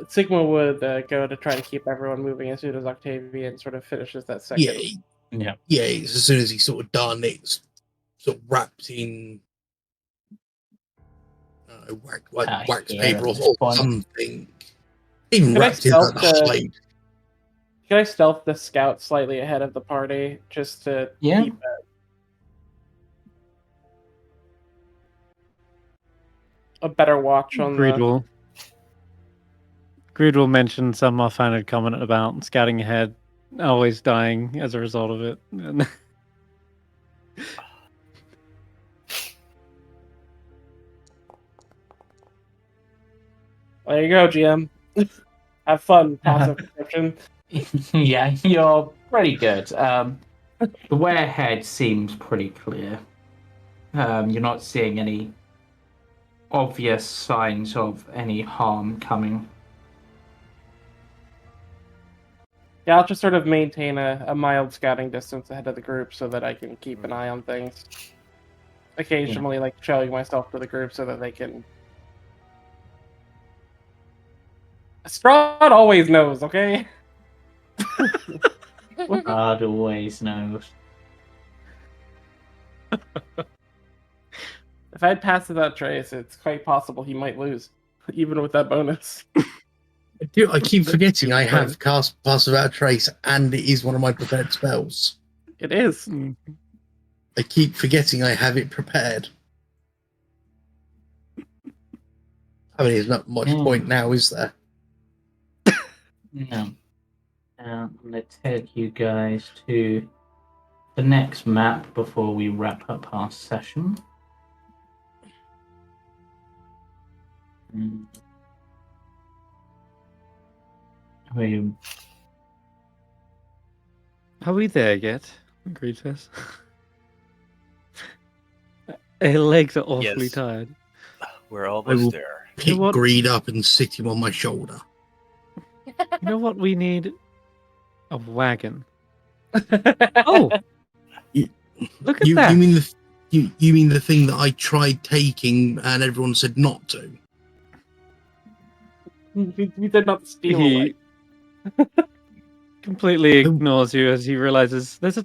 Sigma would go to try to keep everyone moving as soon as Octavian sort of finishes that second. Yeah, it's as soon as he's sort of done, it's sort of wrapped in wax paper or something. Even wrapped in the hide. Can I stealth the scout slightly ahead of the party just to keep a better watch on Greed will mention some offhanded comment about scouting ahead, always dying as a result of it. There you go, GM. Have fun, passive perception. Yeah, you're pretty good. The way ahead seems pretty clear. You're not seeing any obvious signs of any harm coming. Yeah, I'll just sort of maintain a mild scouting distance ahead of the group so that I can keep an eye on things. Occasionally, like, showing myself to the group so that they can... Strahd always knows, okay? Strahd always knows. If I'd passed that trace, it's quite possible he might lose, even with that bonus. I keep forgetting I have cast Pass Without Trace, and it is one of my prepared spells. It is. I keep forgetting I have it prepared. I mean, there's not much point now, is there? No. Let's head you guys to the next map before we wrap up our session. Are we there yet? Greed says. Her legs are awfully tired. We're almost there. You know what? Greed up and sit him on my shoulder. You know what we need? A wagon. Oh, You- look at You that! mean you mean the thing that I tried taking and everyone said not to? We did not steal He completely ignores you as he realizes there's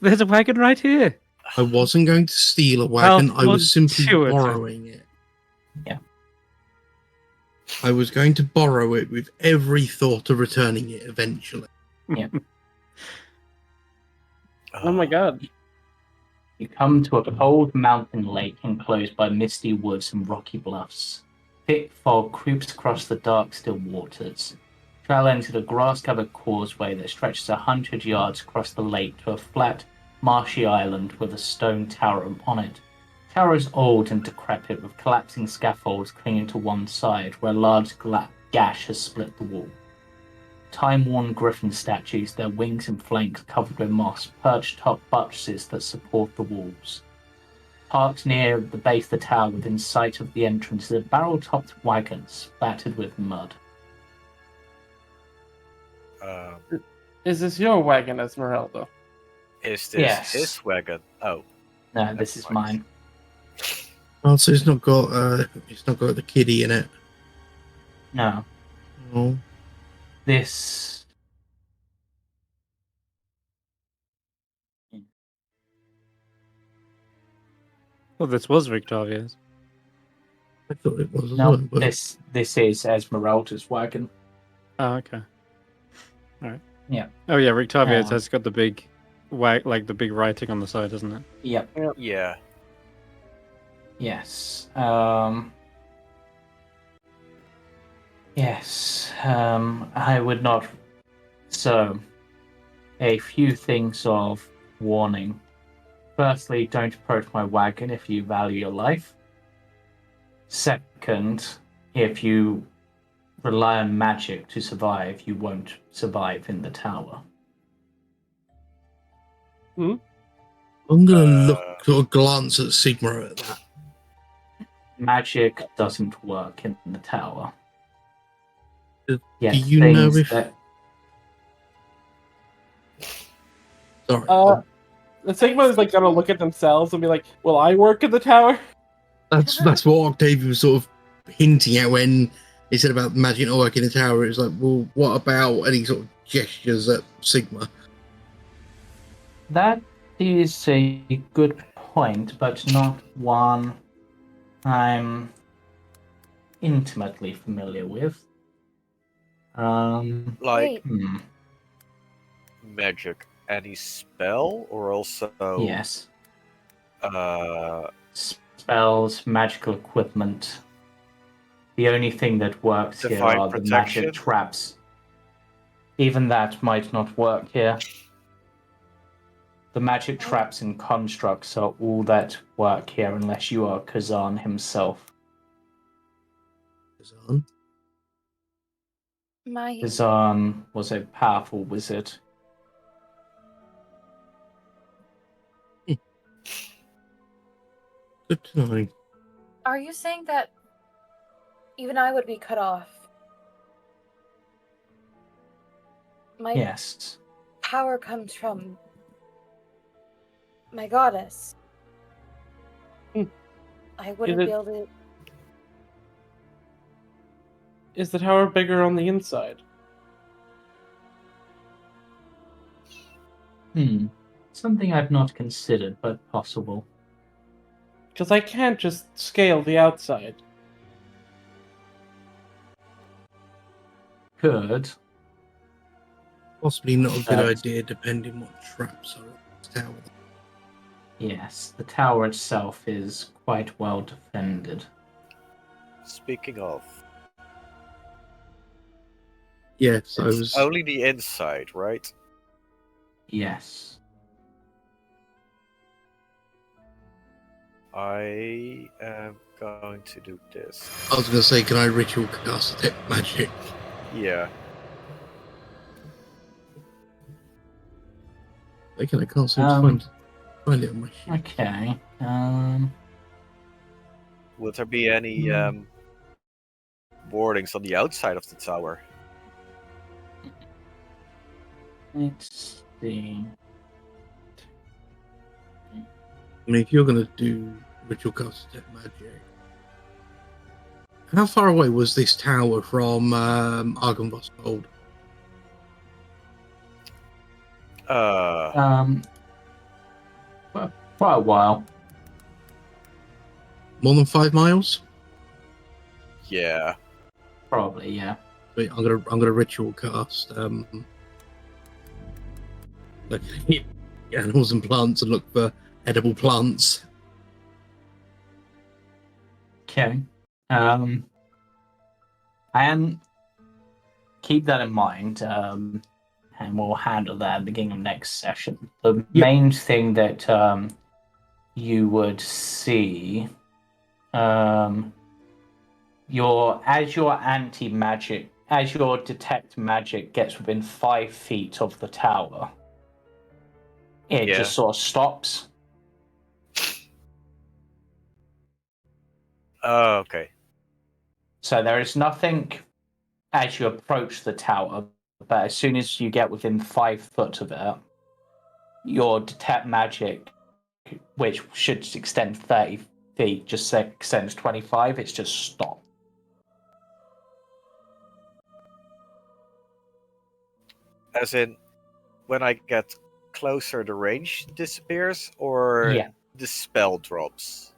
there's a wagon right here. I wasn't going to steal a wagon. I was simply fortuitous. borrowing it. Yeah. I was going to borrow it with every thought of returning it eventually. Oh my god. You come to a cold mountain lake enclosed by misty woods and rocky bluffs. Thick fog creeps across the dark, still waters. Trail enters a grass-covered causeway that stretches 100 yards across the lake to a flat, marshy island with a stone tower upon it. The tower is old and decrepit, with collapsing scaffolds clinging to one side, where a large gash has split the wall. Time-worn griffin statues, their wings and flanks covered with moss, perch atop buttresses that support the walls. Parked near the base of the tower within sight of the entrance is a barrel-topped wagon spattered with mud. Is this your wagon, Esmeralda? Is this Yes. his wagon? Oh, No, this is mine. Oh, so it's not got the kiddie in it. No, Oh, this... Well, this was Victoria's. I thought it was as No, well. But this is Esmeralda's wagon. Oh, okay. All right. Yeah. Oh yeah, Victoria's Um, has got the big, like the big writing on the side, doesn't it? Yep. yeah. Yes. Yes. I would not. So, a few things of warning. Firstly, don't approach my wagon if you value your life. Second, if you rely on magic to survive, you won't survive in the tower. I'm gonna sort of glance at Sigma at that. Magic doesn't work in the tower. Do Yet you know things if? that Sorry, The Sigma is like gonna look at themselves and be like, "Will I work in the tower?" that's what Octavian was sort of hinting at when he said about magic not working in the tower. It was like, well, what about any sort of gestures at Sigma? That is a good point, but not one I'm intimately familiar with. Like Wait, magic, any spell, or also Yes. uh, Spells, magical equipment. The only thing that works here Divine are the protection? magic traps. Even that might not work here. The magic traps and constructs are all that work here unless you are Kazan himself. my Kazan was a powerful wizard. Good to know. Are you saying that even I would be cut off? My Yes. power comes from my goddess. I wouldn't it- be able to. Is the tower bigger on the inside? Something I've not considered, but possible. Because I can't just scale the outside. Could. Possibly not a good That's- idea, depending what traps are on the tower. Yes, the tower itself is quite well defended. speaking of, Yes, I it's was. only the inside, right? Yes. I am going to do this. I was gonna say, can I ritual cast detect magic? Yeah. Again, I can't seem to find it on my sheet. Okay. Would there be any wardings on the outside of the tower. Let's see. I mean, if you're going to do ritual cast detect magic, how far away was this tower from Argynvost Hold? Well, quite a while. More than 5 miles? Yeah. Probably, yeah. Wait, I'm gonna ritual cast like animals and plants and look for edible plants. Okay. And keep that in mind, and we'll handle that at the beginning of next session. The main thing that you would see, as your anti-magic, as your detect magic gets within 5 feet of the tower, it just sort of stops. Oh, okay. So there is nothing as you approach the tower, but as soon as you get within 5 foot of it, your detect magic, which should extend 30 feet, just extends 25. It's just stopped. As in, when I get closer, the range disappears, or the spell drops?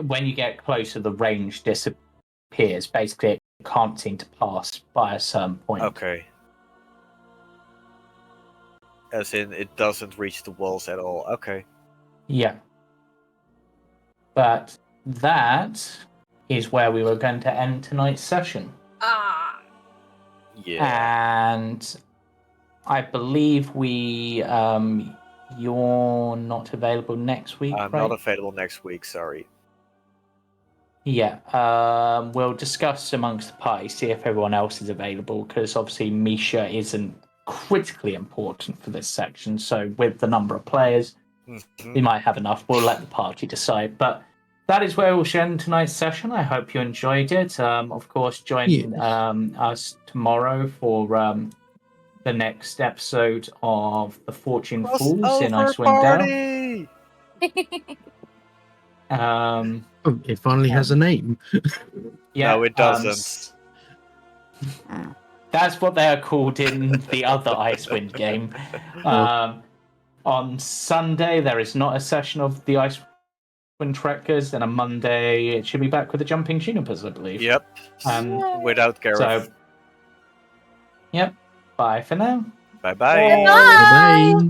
When you get closer, the range disappears. Basically, it can't seem to pass by a certain point. Okay. As in, it doesn't reach the walls at all. Okay. Yeah. But that is where we were going to end tonight's session. Yeah. And I believe you're not available next week, I'm right? not available next week, sorry. Yeah, we'll discuss amongst the party, see if everyone else is available, because obviously Misha isn't critically important for this section, so with the number of players, we might have enough. We'll let the party decide. But that is where we'll end tonight's session. I hope you enjoyed it. Of course, join us tomorrow for the next episode of The Fortune Falls in Icewind Dale. It finally has a name. Yeah, no, it doesn't. That's what they are called in the other Icewind game. On Sunday, there is not a session of the Icewind Trekkers, and on Monday, it should be back with the Jumping Junipers, I believe. Yep. Without Gareth. So, yep. Bye for now. Bye-bye. Bye.